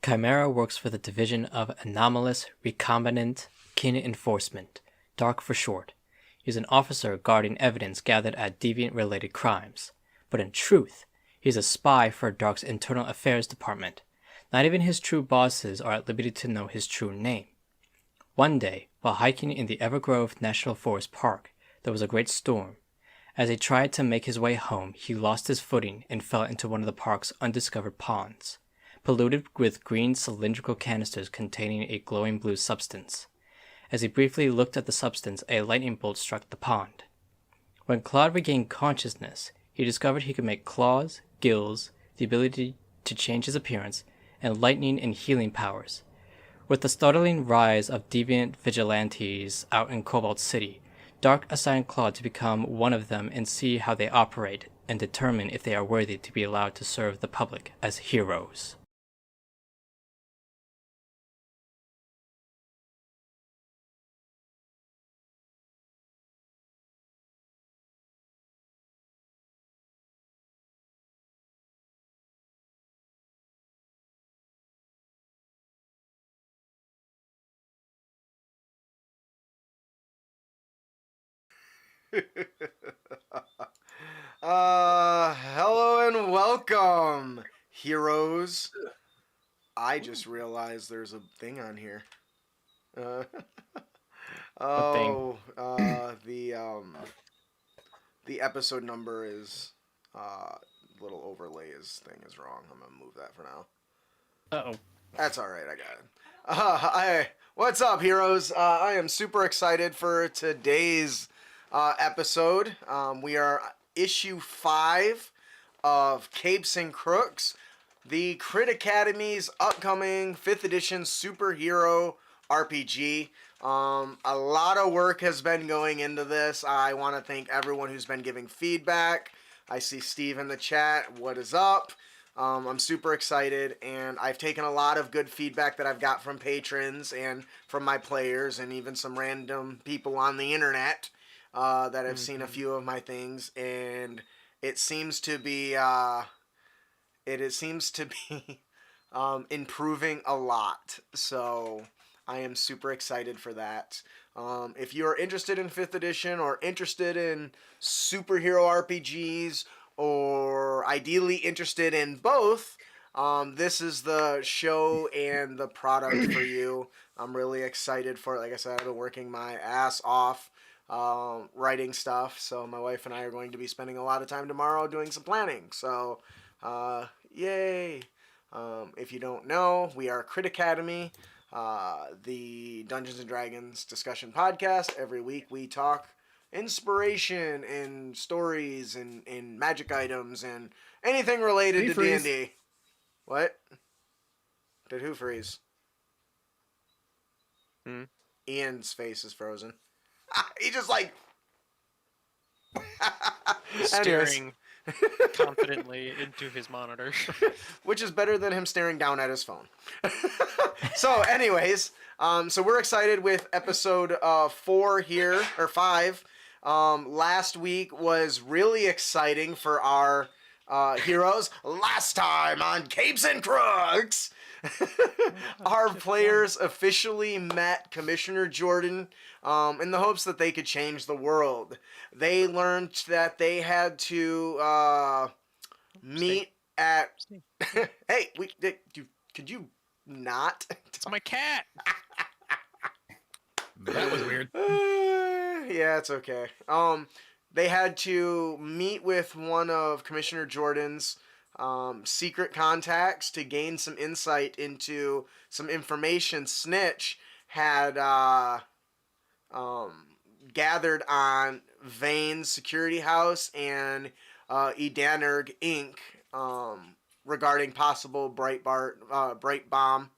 Chimera works for the Division of Anomalous Recombinant Kin Enforcement, DARK for short. He's an officer guarding evidence gathered at deviant-related crimes. But in truth, he's a spy for DARK's Internal Affairs Department. Not even his true bosses are at liberty to know his true name. One day, while hiking in the Evergrove National Forest Park, there was a great storm. As he tried to make his way home, he lost his footing and fell into one of the park's undiscovered ponds, polluted with green cylindrical canisters containing a glowing blue substance. As he briefly looked at the substance, a lightning bolt struck the pond. When Claude regained consciousness, he discovered he could make claws, gills, the ability to change his appearance, and lightning and healing powers. With the startling rise of deviant vigilantes out in Cobalt City, Dark assigned Claude to become one of them and see how they operate and determine if they are worthy to be allowed to serve the public as heroes. Hello and welcome, heroes. I just realized there's a thing on here. thing? The episode number is little overlays thing is wrong. I'm gonna move that for now. Uh-oh. That's all right. I got it. What's up, heroes? I am super excited for today's episode. We are issue 5 of Capes and Crooks, the Crit Academy's upcoming 5th edition superhero RPG. A lot of work has been going into this. I want to thank everyone who's been giving feedback. I see Steve in the chat. What is up? I'm super excited, and I've taken a lot of good feedback that I've got from patrons and from my players and even some random people on the internet that have seen a few of my things, and it seems to be improving a lot. So I am super excited for that. If you are interested in 5th edition or interested in superhero RPGs, or ideally interested in both, this is the show and the product for you. I'm really excited for it. Like I said, I've been working my ass off writing stuff, so my wife and I are going to be spending a lot of time tomorrow doing some planning. So, yay! If you don't know, we are Crit Academy, the Dungeons and Dragons discussion podcast. Every week we talk inspiration and stories and magic items and anything related to D&D. What? Did who freeze? Ian's face is frozen. He just like staring confidently into his monitor. Which is better than him staring down at his phone. So anyways, so we're excited with episode 4 here, or 5. Last week was really exciting for our heroes. Last time on Capes and Crooks, our players officially met Commissioner Jordan in the hopes that they could change the world. They learned that they had to meet at... Hey, could you not? It's my cat! That was weird. Yeah, it's okay. They had to meet with one of Commissioner Jordan's secret contacts to gain some insight into some information Snitch had gathered on Vane's Security House and Edanerg Inc. Regarding possible Bright Bombers,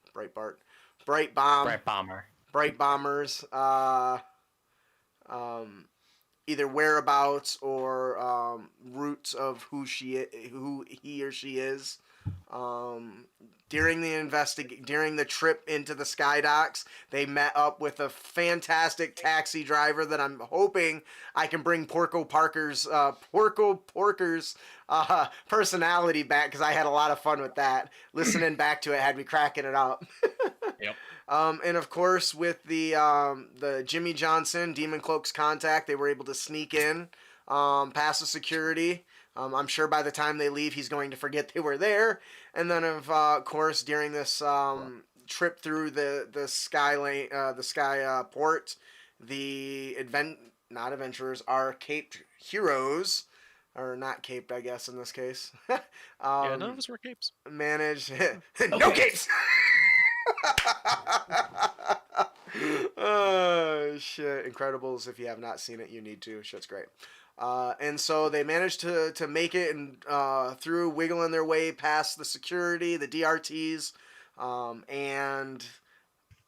either whereabouts or roots of who he or she is. During the trip into the sky docks, they met up with a fantastic taxi driver that I'm hoping I can bring Porco Parker's personality back, because I had a lot of fun with that. Listening back to it had me cracking it up. Yep. And of course, with the Jimmy Johnson Demon Cloaks contact, they were able to sneak in past the security. I'm sure by the time they leave, he's going to forget they were there. And then, of course, during this trip through the sky port, the not adventurers, are caped heroes, or not caped, I guess, in this case. Yeah, none of us were capes. Managed no capes. Oh shit! Incredibles. If you have not seen it, you need to. Shit's great. And so they managed to make it and through wiggling their way past the security, the DRTs, and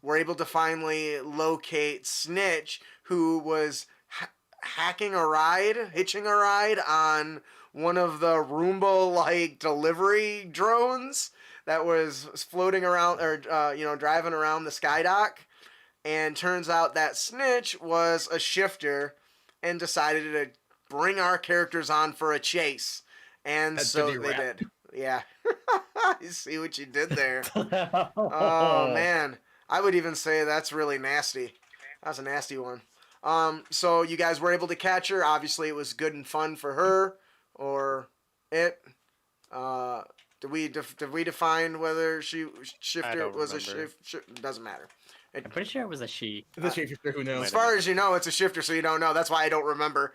were able to finally locate Snitch, who was hitching a ride on one of the Roomba-like delivery drones that was floating around, or driving around the skydock. And turns out that Snitch was a shifter and decided to bring our characters on for a chase. And That's so pretty they rap. did. Yeah. You see what you did there. Oh, man. I would even say that's really nasty. That was a nasty one. So you guys were able to catch her. Obviously, it was good and fun for her or it. Did we define whether shifter was a shift? Doesn't matter. I'm pretty sure it was a she. The shapeshifter, who knows? As far as you know, it's a shifter, so you don't know. That's why I don't remember.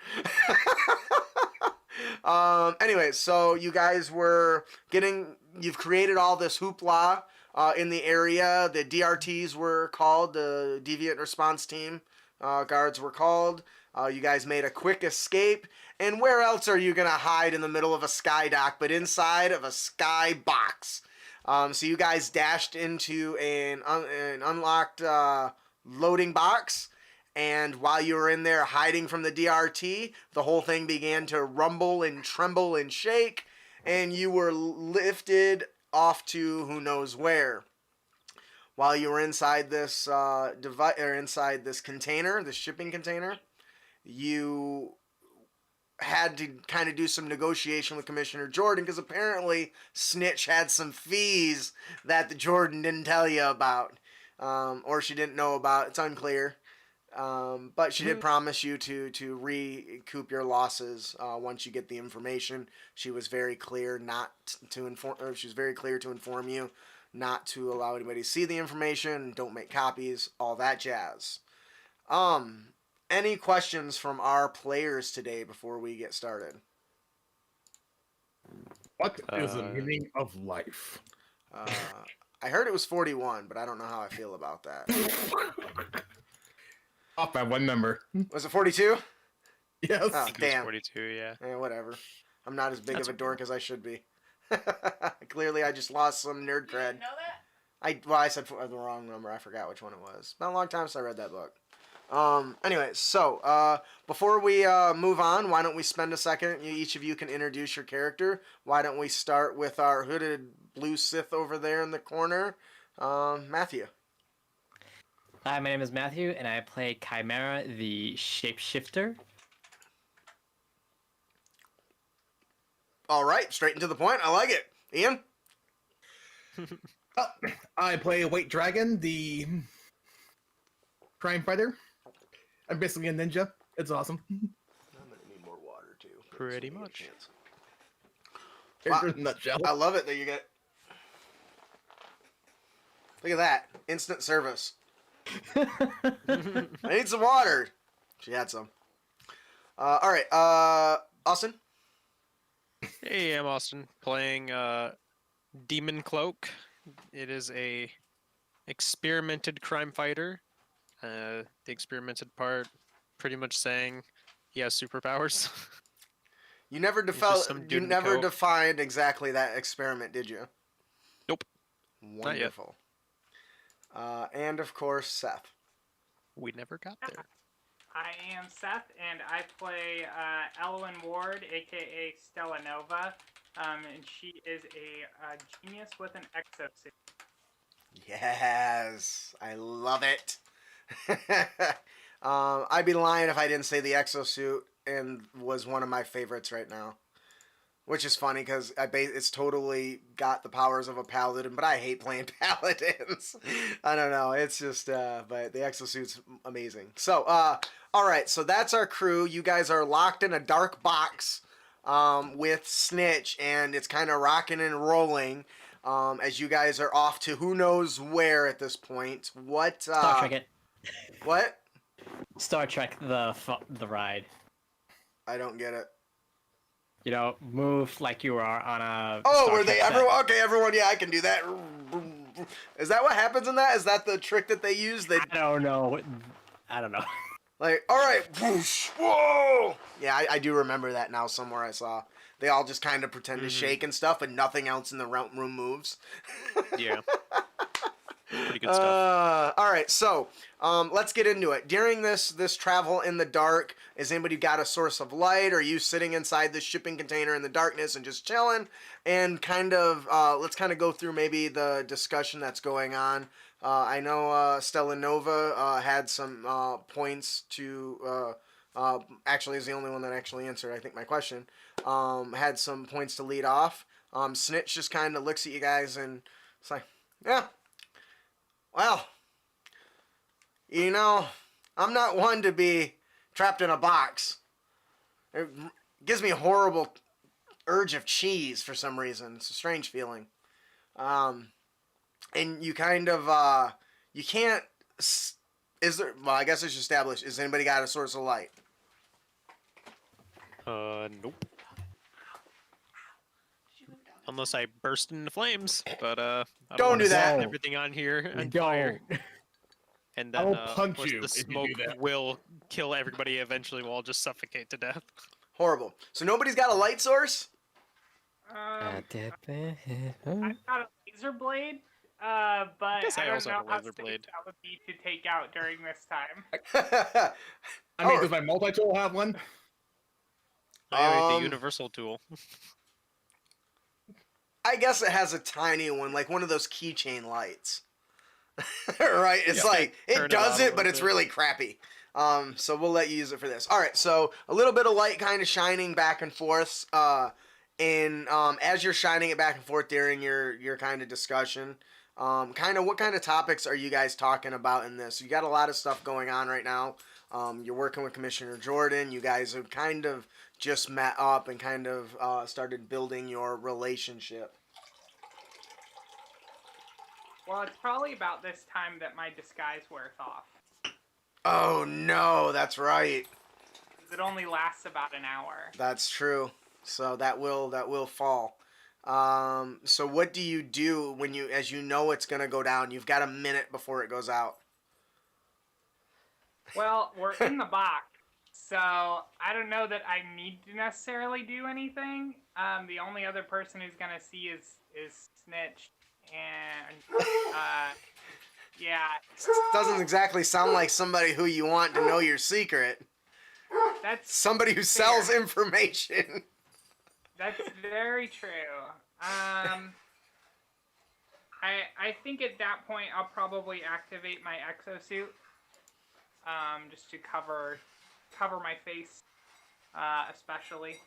Anyway, so you guys you've created all this hoopla in the area. The DRTs were called, the Deviant Response Team guards were called. You guys made a quick escape. And where else are you going to hide in the middle of a sky dock but inside of a sky box? So you guys dashed into an unlocked loading box, and while you were in there hiding from the DRT, the whole thing began to rumble and tremble and shake, and you were lifted off to who knows where. While you were inside this inside this container, this shipping container, you had to kind of do some negotiation with Commissioner Jordan, because apparently Snitch had some fees that the Jordan didn't tell you about, or she didn't know about. It's unclear, but she did promise you to recoup your losses once you get the information. She was very clear to inform you not to allow anybody to see the information. Don't make copies. All that jazz. Any questions from our players today before we get started? What is the meaning of life? I heard it was 41, but I don't know how I feel about that. Off by one number. Was it 42? Yes. Oh, I think it was damn. 42, yeah. Whatever. I'm not as big That's of a dork as I should be. Clearly, I just lost some nerd cred. You didn't know that? I said the wrong number. I forgot which one it was. It's been a long time since I read that book. Anyway, so before we move on, why don't we spend a second? Each of you can introduce your character. Why don't we start with our hooded blue Sith over there in the corner, Matthew. Hi, my name is Matthew, and I play Chimera, the shapeshifter. All right, straight and to the point. I like it. Ian? I play White Dragon, the crime fighter. I'm basically a ninja. It's awesome. I'm going to need more water, too. Pretty much. Here's a nutshell. I love it that you get... Look at that. Instant service. I need some water. She had some. All right. Austin? Hey, I'm Austin, playing Demon Cloak. It is a experimented crime fighter. The experimented part pretty much saying he has superpowers. You never just some dude in a coat. defined exactly that experiment, did you? Nope. Not yet. Wonderful. And of course, Seth. We never got there. I am Seth, and I play Elwyn Ward, aka Stella Nova, And she is a genius with an exosuit. Yes, I love it. I'd be lying if I didn't say the exosuit and was one of my favorites right now. Which is funny because it's totally got the powers of a paladin, but I hate playing paladins. I don't know. It's just, but the exosuit's amazing. So, all right. So that's our crew. You guys are locked in a dark box with Snitch, and it's kind of rocking and rolling as you guys are off to who knows where at this point. What? Star Trek it. What? Star Trek the ride. I don't get it. You know, move like you are on a. Oh, Star were Trek they set. everyone? Okay, everyone. Yeah, I can do that. Is that what happens in that? Is that the trick that they use? They I don't know. I don't know. like, all right, whoosh, whoa. Yeah, I do remember that now. Somewhere I saw they all just kind of pretend to shake and stuff, and nothing else in the room moves. Yeah. Pretty good stuff. All right, so let's get into it. During this travel in the dark, has anybody got a source of light? Or are you sitting inside the shipping container in the darkness and just chilling? And kind of let's kind of go through maybe the discussion that's going on. I know Stella Nova had some points to. Actually, is the only one that actually answered, I think, my question. Had some points to lead off. Snitch just kind of looks at you guys and it's like, yeah. Well, you know, I'm not one to be trapped in a box. It gives me a horrible urge of cheese for some reason. It's a strange feeling. And you kind of, you can't, is there, well, I guess I should establish, has anybody got a source of light? Nope. Unless I burst into flames, but I Don't wanna do that. set everything on here on Don't. fire. And I then will punch of course, you the if you smoke do that. will kill everybody eventually. We'll all just suffocate to death. Horrible. So nobody's got a light source? I've got a laser blade, but guess I I don't also know have a how laser safe blade. that would be to take out during this time. I mean, Oh. does my multi-tool have one? I have Um, the universal tool. I guess it has a tiny one, like one of those keychain lights. Right? It's Yeah. like, Turn it it does on a it, but little it's bit. really crappy. So we'll let you use it for this. All right, so a little bit of light kind of shining back and forth. As you're shining it back and forth during your kind of discussion, kind of what kind of topics are you guys talking about in this? You got a lot of stuff going on right now. You're working with Commissioner Jordan. You guys have kind of just met up and kind of started building your relationship. Well, it's probably about this time that my disguise wears off. Oh no, that's right. 'Cause it only lasts about an hour. That's true. So that will fall. So what do you do when as you know it's gonna go down? You've got a minute before it goes out. Well, we're in the box, so I don't know that I need to necessarily do anything. The only other person who's gonna see is Snitch, and yeah, Doesn't exactly sound like somebody who you want to know your secret. that's Somebody who sells Fair. information. That's very true. I think at that point I'll probably activate my exosuit, just to cover my face, especially.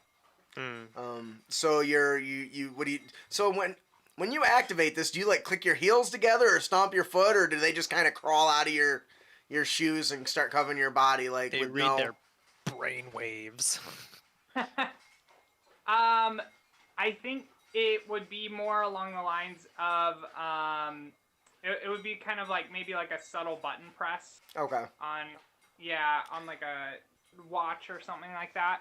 So you what do you so when you activate this, do you like click your heels together or stomp your foot, or do they just kind of crawl out of your shoes and start covering your body like They with read no their brain waves. I think it would be more along the lines of it would be kind of like maybe like a subtle button press Okay. on like a watch or something like that.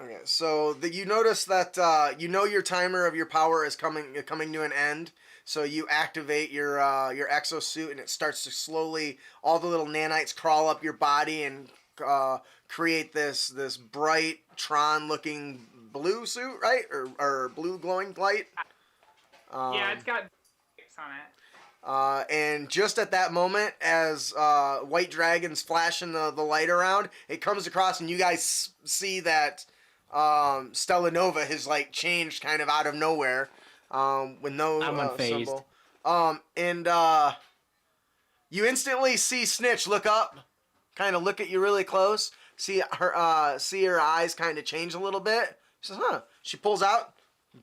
Okay, so you notice that your timer of your power is coming to an end. So you activate your exosuit, and it starts to slowly, all the little nanites crawl up your body and create this bright Tron-looking blue suit, right? Or blue glowing light. Yeah, it's got on it. And just at that moment, as White Dragon's flashing the light around, it comes across, and you guys see that Stella Nova has like changed kind of out of nowhere, with no I'm unfazed. symbol. And you instantly see Snitch look up, kind of look at you really close. See her eyes kind of change a little bit. She says, "Huh." She pulls out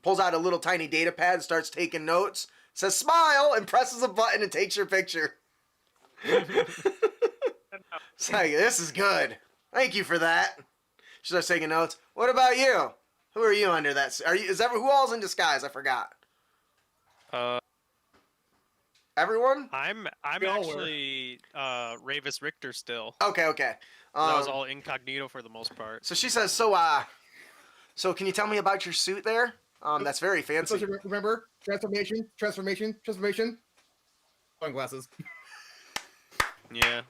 a little tiny data pad and starts taking notes. Says, "Smile," and presses a button and takes your picture. It's like, this is good. Thank you for that. She starts taking notes. What about you? Who are you under that? Who all's in disguise? I forgot. Everyone? I'm We all were. actually Ravis Richter still. Okay. That was all incognito for the most part. So she says, so can you tell me about your suit there? That's very fancy. So remember, transformation. Sunglasses. Yeah.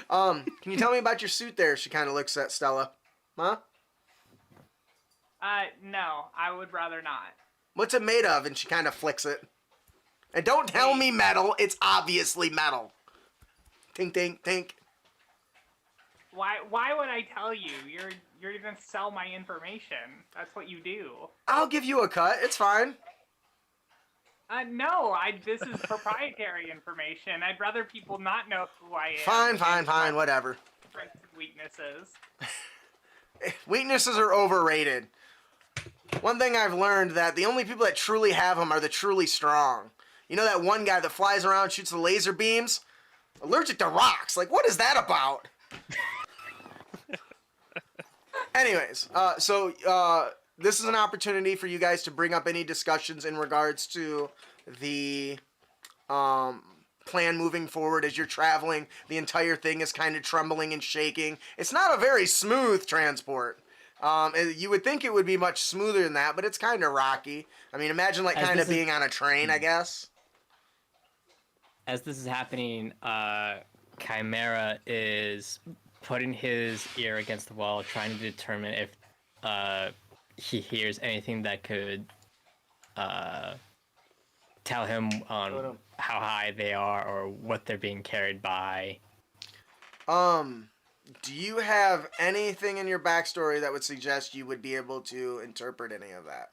Can you tell me about your suit there? She kind of looks at Stella. Huh? No, I would rather not. What's it made of? And she kind of flicks it. And don't tell me metal. It's obviously metal. Tink, tink, tink. Why would I tell you? You're gonna sell my information. That's what you do. I'll give you a cut. It's fine. No, this is proprietary information. I'd rather people not know who I am. Fine, whatever. Strengths and weaknesses. Weaknesses are overrated. One thing I've learned that the only people that truly have them are the truly strong. You know that one guy that flies around, shoots the laser beams? Allergic to rocks. Like, what is that about? Anyways, this is an opportunity for you guys to bring up any discussions in regards to the plan moving forward as you're traveling. The entire thing is kind of trembling and shaking. It's not a very smooth transport. You would think it would be much smoother than that, but it's kind of rocky. I mean, imagine like kind of being on a train, I guess. As this is happening, Chimera is putting his ear against the wall, trying to determine if he hears anything that could tell him on how high they are or what they're being carried by. Do you have anything in your backstory that would suggest you would be able to interpret any of that?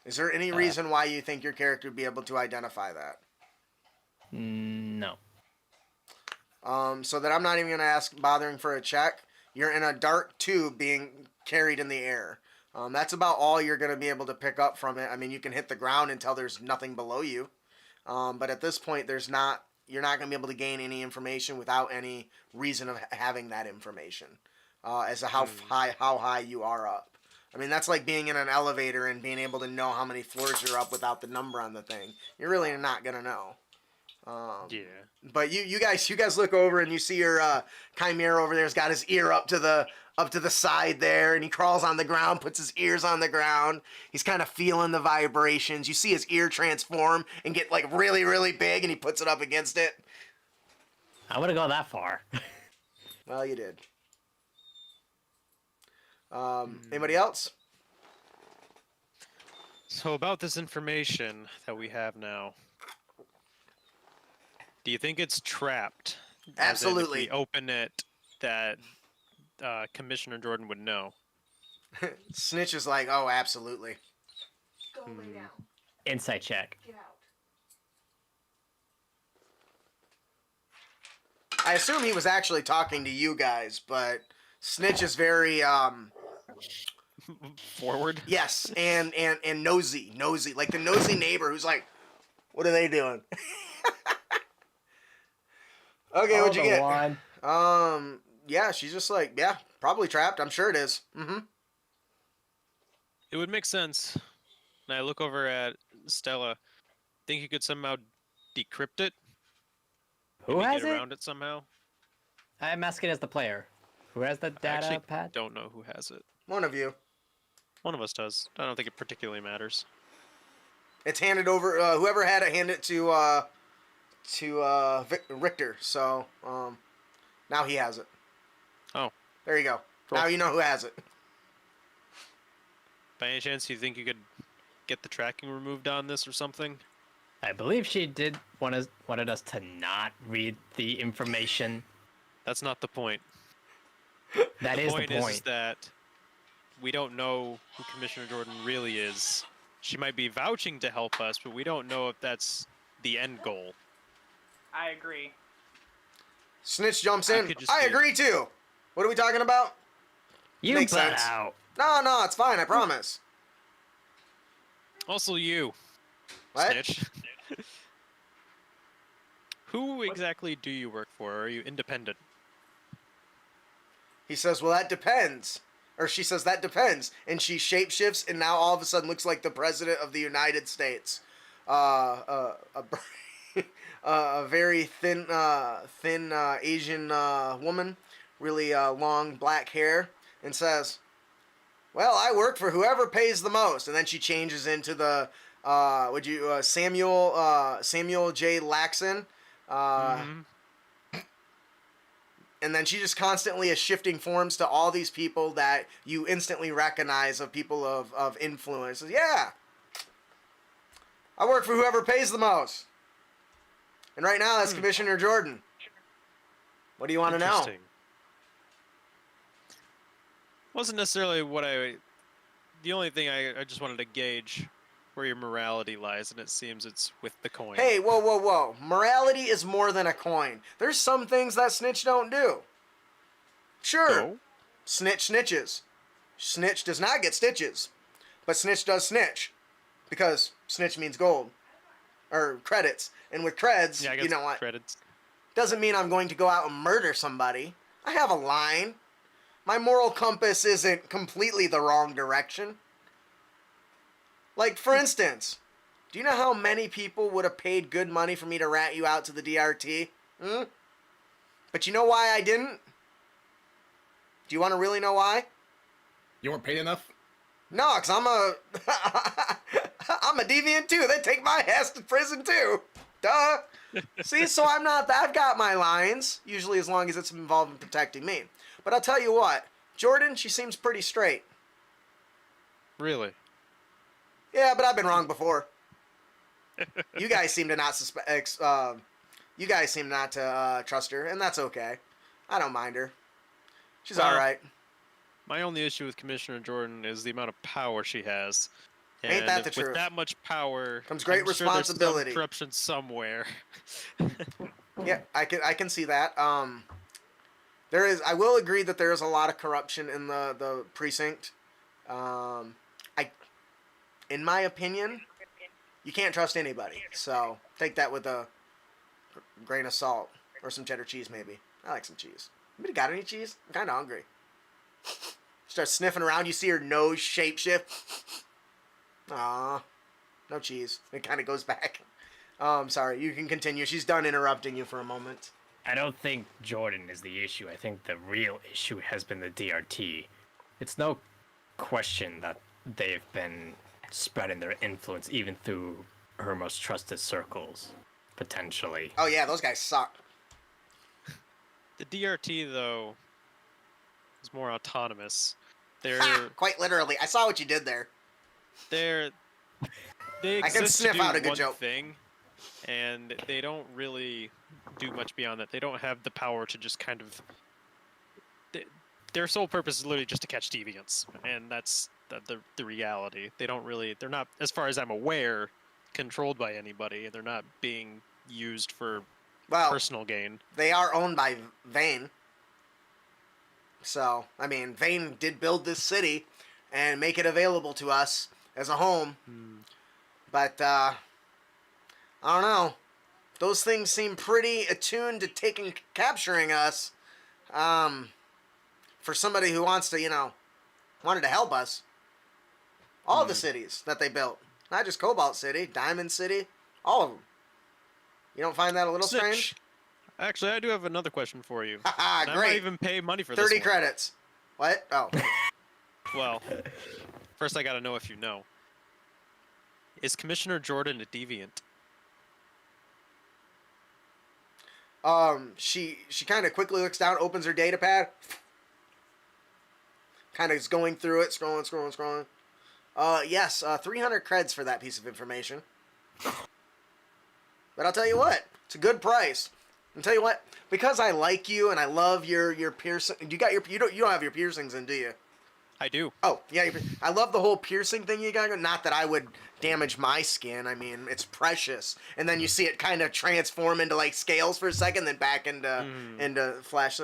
Is there any reason why you think your character would be able to identify that? No. So that I'm not even going to bothering for a check. You're in a dark tube being carried in the air. That's about all you're going to be able to pick up from it. I mean, you can hit the ground until there's nothing below you. But at this point, you're not going to be able to gain any information without any reason of having that information as to how high you are up. I mean, that's like being in an elevator and being able to know how many floors you're up without the number on the thing. You're really not going to know. Yeah. But you guys look over and you see your Chimera over there's got his ear up to the side there, and he crawls on the ground, puts his ears on the ground. He's kind of feeling the vibrations. You see his ear transform and get like really, really big, and he puts it up against it. I wouldn't go that far. Well, you did. Anybody else? So about this information that we have now, do you think it's trapped? As in, Absolutely. if we open it, that Commissioner Jordan would know. Snitch is like, oh, absolutely. Go lay down. Insight check. Get out. I assume he was actually talking to you guys, but Snitch is very Forward? yes, and nosy, like the nosy neighbor who's like, what are they doing? Okay, what'd you get? One. Yeah, she's just like, yeah, probably trapped. I'm sure it is. Mm-hmm. It would make sense. And I look over at Stella. Think you could somehow decrypt it? Who Maybe has get it? around it somehow? I'm asking as the player. Who has the I data actually pad? don't know who has it. One of you. One of us does. I don't think it particularly matters. It's handed over. Whoever had it, hand it to Richter. So now he has it. Oh. There you go. Cool. Now you know who has it. By any chance, you think you could get the tracking removed on this or something? I believe she did wanted us to not read the information. That's not the point. That is the Is point. that we don't know who Commissioner Jordan really is. She might be vouching to help us, but we don't know if that's the end goal. I agree. Snitch jumps I in. could just I be- agree too. What are we talking about? You Makes butt sense. out. No, it's fine. I promise. Also, you, What? Snitch. Who exactly do you work for? Are you independent? He says, well, that depends. Or she says, that depends. And she shapeshifts and now all of a sudden looks like the president of the United States. A very thin Asian woman, really long black hair, and says, well, I work for whoever pays the most. And then she changes into the, Samuel J. Laxon. Mhm. And then she just constantly is shifting forms to all these people that you instantly recognize of people of influence. Yeah. I work for whoever pays the most. And right now, that's Commissioner Jordan. What do you want to know? Interesting. Wasn't necessarily what the only thing I just wanted to gauge where your morality lies, and it seems it's with the coin. Hey, whoa. Morality is more than a coin. There's some things that Snitch don't do. Sure. No? Snitch snitches. Snitch does not get stitches. But Snitch does snitch. Because snitch means gold. Or credits. And with creds, Yeah, I guess you know what? credits. Doesn't mean I'm going to go out and murder somebody. I have a line. My moral compass isn't completely the wrong direction. Like, for instance, do you know how many people would have paid good money for me to rat you out to the DRT? But you know why I didn't? Do you want to really know why? You weren't paid enough? No, because I'm a deviant too. They take my ass to prison too. Duh. See, so I've got my lines, usually as long as it's involved in protecting me. But I'll tell you what, Jordan, she seems pretty straight. Really? Yeah, but I've been wrong before. You guys seem to not trust her, and that's okay. I don't mind her. She's Well, all right. My only issue with Commissioner Jordan is the amount of power she has. And Ain't that the with truth? that much power Comes great I'm sure there's some responsibility. corruption somewhere. Yeah, I can see that. There is. I will agree that there is a lot of corruption in the precinct. In my opinion, you can't trust anybody. So take that with a grain of salt or some cheddar cheese, maybe. I like some cheese. Anybody got any cheese? I'm kind of hungry. Start sniffing around. You see her nose shapeshift. Aw, no cheese. It kind of goes back. I'm sorry. You can continue. She's done interrupting you for a moment. I don't think Jordan is the issue. I think the real issue has been the DRT. It's no question that they've been spreading their influence even through her most trusted circles, potentially. Oh yeah, those guys suck. The DRT, though, is more autonomous. They're Ha! Quite literally. I saw what you did there. they I can exist sniff to do out a good one joke. thing, and they don't really do much beyond that. They don't have the power to just kind of. Their sole purpose is literally just to catch deviants, and that's the reality. They don't really. They're not, as far as I'm aware, controlled by anybody. They're not being used for Well, personal gain. they are owned by Vane. So, I mean, Vane did build this city and make it available to us as a home. But, I don't know. Those things seem pretty attuned to capturing us. For somebody who wants to, wanted to help us. All the cities that they built. Not just Cobalt City, Diamond City, all of them. You don't find that a little strange? Snitch. Actually, I do have another question for you. Haha, And I might great. even pay money for 30 this one. credits. What? Oh. Well, first I gotta know if you know. Is Commissioner Jordan a deviant? She kind of quickly looks down, opens her data pad. Kind of is going through it, scrolling. Yes, 300 creds for that piece of information. But I'll tell you what, it's a good price. I'll tell you what, because I like you and I love your piercing. You don't have your piercings in, do you? I do. Oh, yeah. I love the whole piercing thing you got. Not that I would damage my skin. I mean, it's precious. And then you see it kind of transform into, like, scales for a second, then back into flash.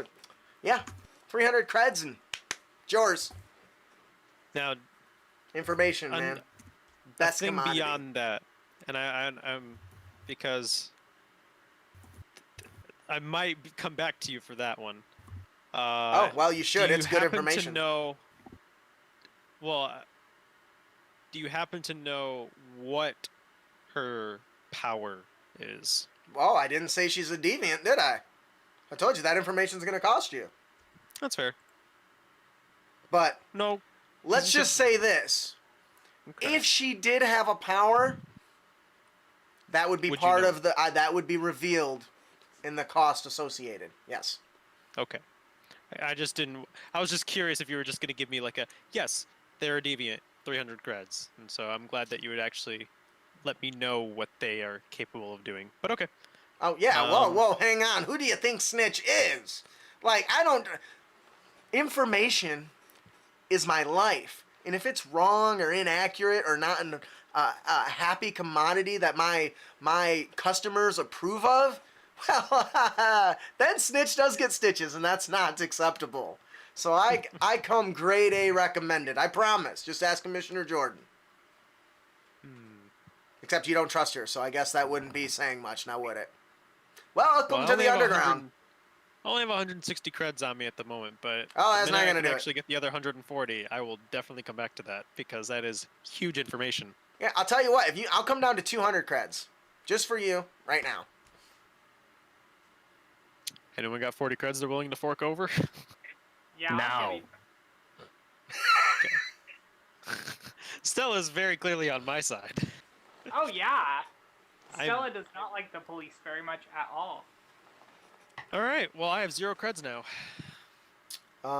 Yeah. 300 creds and it's yours. Now, Information, man. a Best thing commodity. beyond that, and I'm because I might come back to you for that one. Oh, well, you should. Do you It's good happen information. To know, well, do you happen to know what her power is? Well, I didn't say she's a deviant, did I? I told you that information's going to cost you. That's fair. But No. let's This is just say this. Okay. If she did have a power, that would be Would you part know? of the that would be revealed in the cost associated. Yes. Okay. I just didn't. I was just curious if you were just going to give me like a yes, they're a deviant, 300 creds, and so I'm glad that you would actually let me know what they are capable of doing. But okay. Oh yeah. Whoa, hang on. Who do you think Snitch is? Like, I don't. Information is my life, and if it's wrong or inaccurate or not a happy commodity that my customers approve of, well, then Snitch does get stitches, and that's not acceptable. So I come grade A recommended. I promise. Just ask Commissioner Jordan. Except you don't trust her, so I guess that wouldn't be saying much, now would it? Welcome Well, I to only the have underground. I only have 160 creds on me at the moment, but Oh, that's the not minute gonna I do can it. actually get the other 140, I will definitely come back to that because that is huge information. Yeah, I'll tell you what. I'll come down to 200 creds, just for you, right now. Anyone got 40 creds they're willing to fork over? Yeah. Now. I'll give Stella's very clearly on my side. you- Oh yeah. I'm- Stella does not like the police very much at all. All right, well, I have 0 creds now.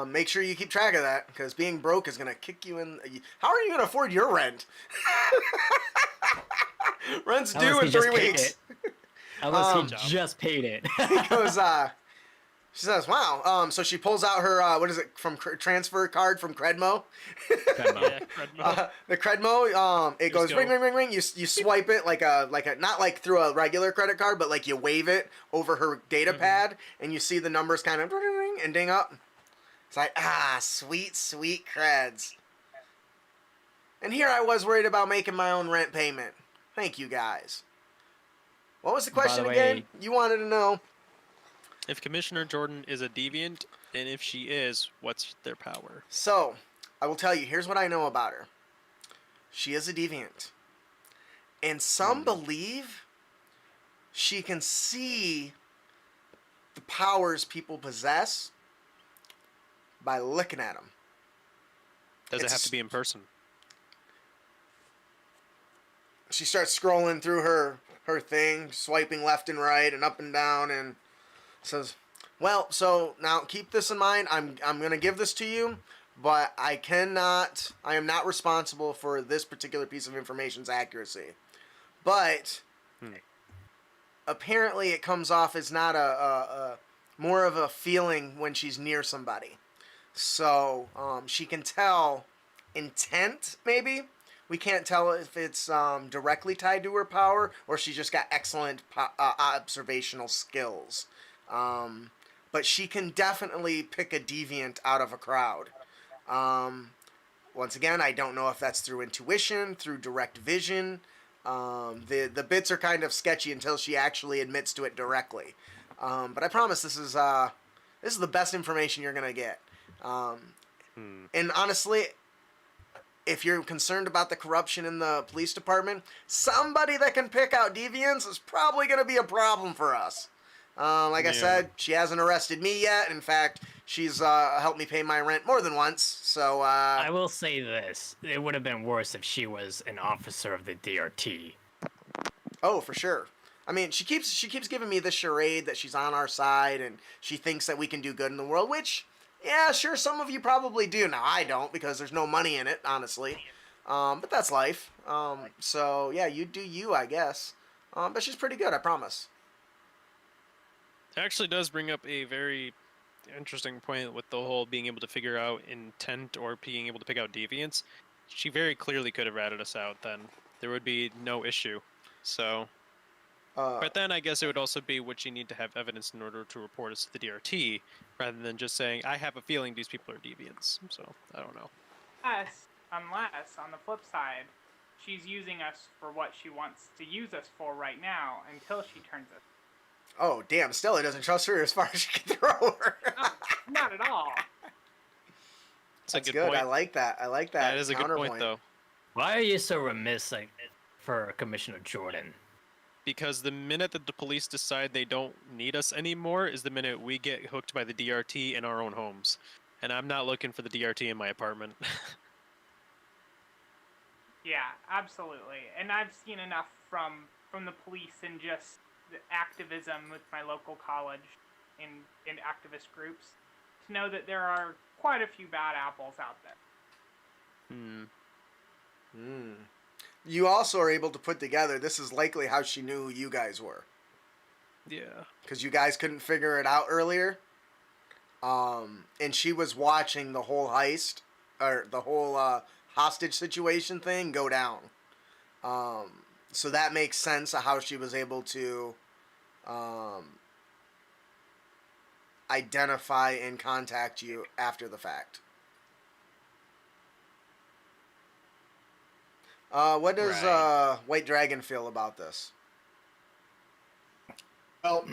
Make sure you keep track of that, because being broke is gonna kick you in. How are you gonna afford your rent? Rent's due in 3 weeks. Unless Job. he just paid it. He goes, she says, wow. So she pulls out her, what is it, transfer card from Credmo. Yeah, Credmo. The Credmo, it goes go. ring, ring, ring, ring. You swipe it like a, not like through a regular credit card, but like you wave it over her data pad, and you see the numbers kind of ring and ding up. It's like, sweet, sweet creds. And here I was worried about making my own rent payment. Thank you, guys. What was the question again? way- You wanted to know. If Commissioner Jordan is a deviant, and if she is, what's their power? So, I will tell you, here's what I know about her. She is a deviant. And some believe she can see the powers people possess by looking at them. Does it It's- have to be in person? She starts scrolling through her thing, swiping left and right and up and down, and says, well, so now keep this in mind. I'm going to give this to you, but I am not responsible for this particular piece of information's accuracy. But apparently it comes off as not a more of a feeling when she's near somebody. So she can tell intent, maybe. We can't tell if it's directly tied to her power or she just got excellent observational skills. But she can definitely pick a deviant out of a crowd. Once again, I don't know if that's through intuition, through direct vision. The bits are kind of sketchy until she actually admits to it directly. But I promise this is the best information you're gonna get. And honestly, if you're concerned about the corruption in the police department, somebody that can pick out deviants is probably gonna be a problem for us. Like I said, she hasn't arrested me yet. In fact, she's helped me pay my rent more than once. So I will say this: it would have been worse if she was an officer of the DRT. oh, for sure. I mean, she keeps giving me this charade that she's on our side and she thinks that we can do good in the world, which, yeah, sure, some of you probably do. Now, I don't because there's no money in it, honestly. But that's life. So, yeah, you do you, I guess. But she's pretty good, I promise. It actually does bring up a very interesting point with the whole being able to figure out intent or being able to pick out deviance. She very clearly could have ratted us out then. There would be no issue. So, but then I guess it would also be would she need to have evidence in order to report us to the DRT rather than just saying, I have a feeling these people are deviants. So, I don't know. Unless, on the flip side, she's using us for what she wants to use us for right now until she turns us. Oh, damn, Stella doesn't trust her as far as she can throw her. No, not at all. That's good. Point. I like that. That is a good point, though. Why are you so remiss for Commissioner Jordan? Because the minute that the police decide they don't need us anymore is the minute we get hooked by the DRT in our own homes. And I'm not looking for the DRT in my apartment. Yeah, absolutely. And I've seen enough from the police and just the activism with my local college in activist groups to know that there are quite a few bad apples out there. You also are able to put together, this is likely how she knew who you guys were. Yeah. Because you guys couldn't figure it out earlier. And she was watching the whole heist, or the whole hostage situation thing go down. So that makes sense of how she was able to identify and contact you after the fact. What does White Dragon feel about this? Well,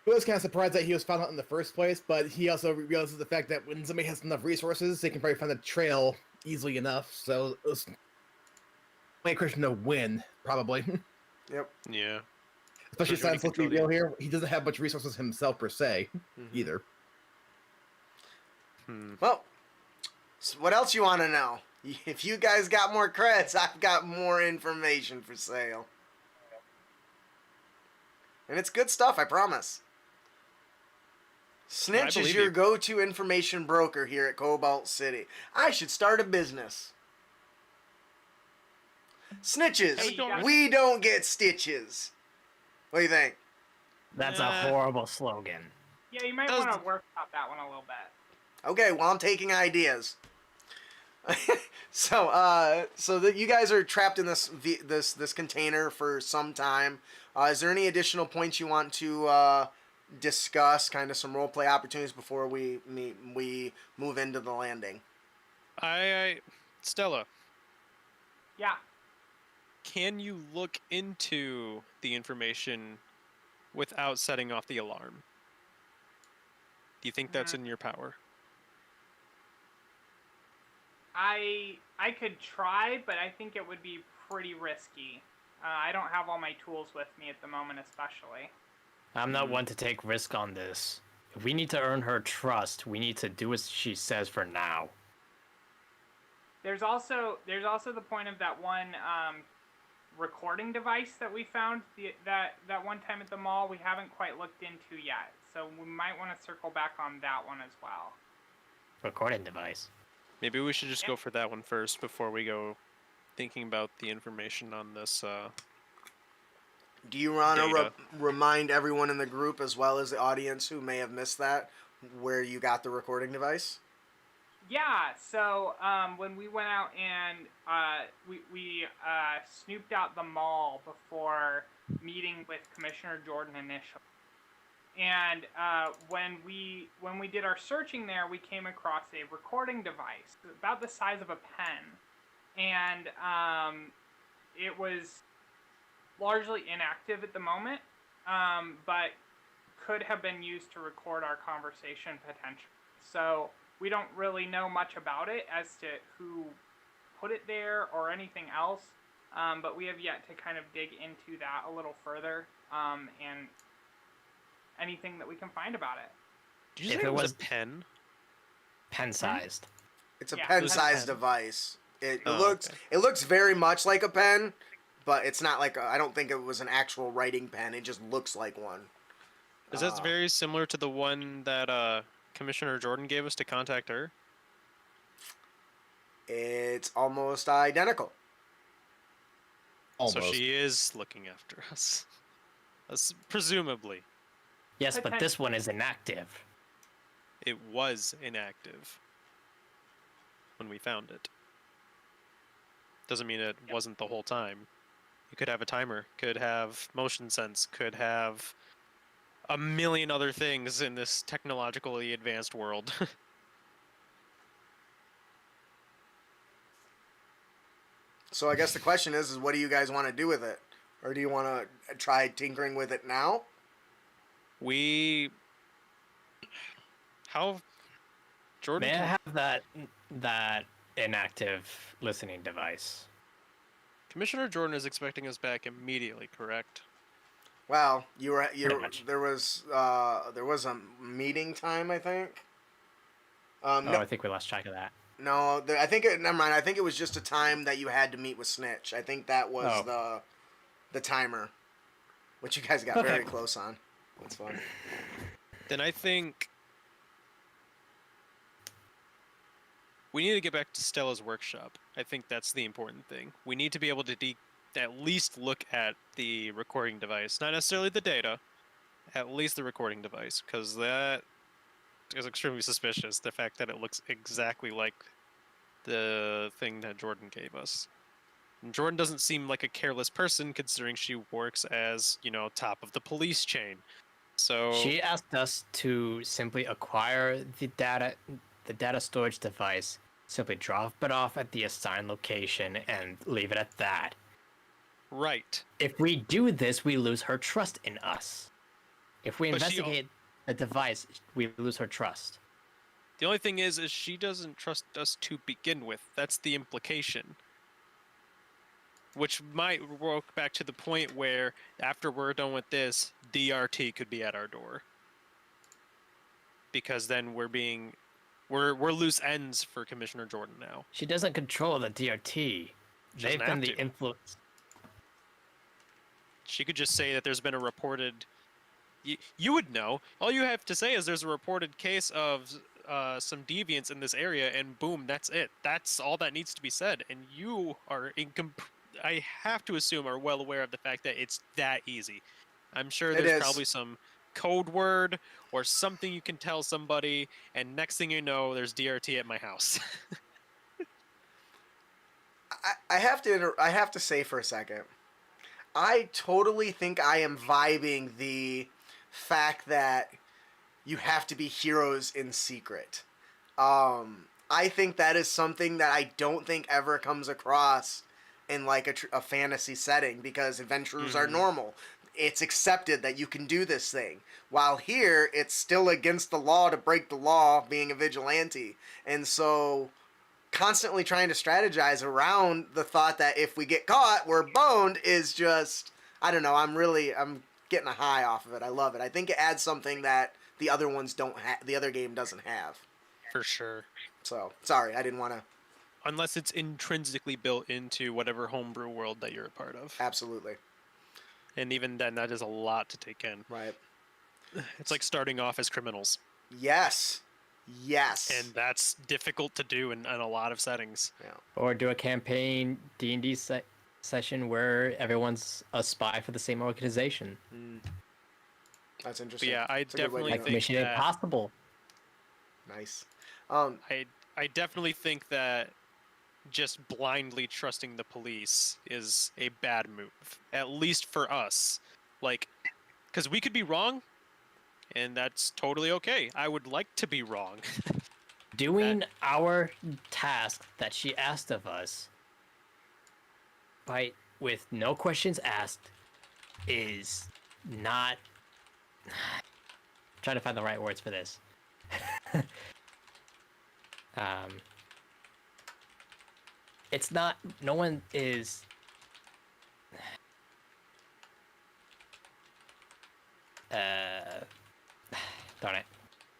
he was kind of surprised that he was found out in the first place, but he also realizes the fact that when somebody has enough resources, they can probably find a trail easily enough. So it was a question of when, probably. Yep. Yeah. Especially Especially when since, he let's be controlled real here, he doesn't have much resources himself per se, either. Well, so what else you want to know? If you guys got more creds, I've got more information for sale. And it's good stuff, I promise. Snitch is your go-to information broker here at Cobalt City. I should start a business. Snitches, we don't get stitches. What do you think? That's a horrible slogan. Yeah, you might want to work out that one a little bit. Okay, well, I'm taking ideas. So that you guys are trapped in this container for some time. Is there any additional points you want to discuss? Kind of some roleplay opportunities before we move into the landing. Stella. Yeah. Can you look into the information without setting off the alarm? Do you think that's in your power? I could try, but I think it would be pretty risky. I don't have all my tools with me at the moment, especially. I'm not one to take risk on this. If we need to earn her trust, we need to do as she says for now. There's also the point of that one recording device that we found that one time at the mall. We haven't quite looked into yet, so we might want to circle back on that one as well. Recording device. Maybe we should just go for that one first before we go thinking about the information on this. Do you want to remind everyone in the group as well as the audience who may have missed that where you got the recording device? Yeah, so when we went out and we snooped out the mall before meeting with Commissioner Jordan initially. And when we did our searching there, we came across a recording device about the size of a pen, and it was largely inactive at the moment, but could have been used to record our conversation potentially. So we don't really know much about it as to who put it there or anything else, but we have yet to kind of dig into that a little further, and anything that we can find about it. Did you say it was a pen? Pen-sized. It's a pen-sized device. It looks very much like a pen, but it's not like I don't think it was an actual writing pen. It just looks like one. Is that very similar to the one that Commissioner Jordan gave us to contact her? It's almost identical. Almost. So she is looking after us. Presumably. Yes, but this one is inactive. It was inactive when we found it. Doesn't mean it wasn't the whole time. You could have a timer, could have motion sense, could have a million other things in this technologically advanced world. So I guess the question is what do you guys want to do with it? Or do you want to try tinkering with it now? How Jordan May I can- have that inactive listening device? Commissioner Jordan is expecting us back immediately, correct? Well, Pretty much. there was a meeting time, I think. No, I think we lost track of that. no, never mind. I think it was just a time that you had to meet with Snitch. I think that was the timer, which you guys got Okay. very close on. That's fun. Then I think we need to get back to Stella's workshop. I think that's the important thing. We need to be able to at least look at the recording device, not necessarily the data, at least the recording device, because that is extremely suspicious. The fact that it looks exactly like the thing that Jordan gave us. And Jordan doesn't seem like a careless person, considering she works as, top of the police chain. So She asked us to simply acquire the data storage device, simply drop it off at the assigned location, and leave it at that. right. If we do this, we lose her trust in us. If we But she investigate the device, we lose her trust. The only thing is she doesn't trust us to begin with. That's the implication. Which might work back to the point where, after we're done with this, DRT could be at our door. Because then we're loose ends for Commissioner Jordan now. She doesn't control the DRT. She They've doesn't been have the to. influence. She could just say that there's been a reported... You would know. All you have to say is there's a reported case of some deviants in this area, and boom, that's it. That's all that needs to be said. And you are I have to assume are well aware of the fact that it's that easy. I'm sure It there's is. probably some code word or something you can tell somebody, and next thing you know, there's DRT at my house. I have to say for a second, I totally think I am vibing the fact that you have to be heroes in secret. I think that is something that I don't think ever comes across in like a fantasy setting, because adventurers are normal. It's accepted that you can do this thing. While here, it's still against the law to break the law, being a vigilante. And so constantly trying to strategize around the thought that if we get caught, we're boned is just, I don't know, I'm getting a high off of it. I love it. I think it adds something that the other ones don't have, the other game doesn't have. For sure. So, sorry, I didn't want to. Unless it's intrinsically built into whatever homebrew world that you're a part of. Absolutely. And even then, that is a lot to take in. Right. It's like starting off as criminals. Yes. Yes. And that's difficult to do in a lot of settings. Yeah. Or do a campaign D&D session where everyone's a spy for the same organization. That's But interesting. yeah, I It's a good way to definitely Like go. think Mission that... Impossible. Nice. I definitely think that just blindly trusting the police is a bad move. At least for us. Like, because we could be wrong, and that's totally okay. I would like to be wrong. Doing our task that she asked of us with no questions asked is not... trying to find the right words for this. It's not... No one is... darn it.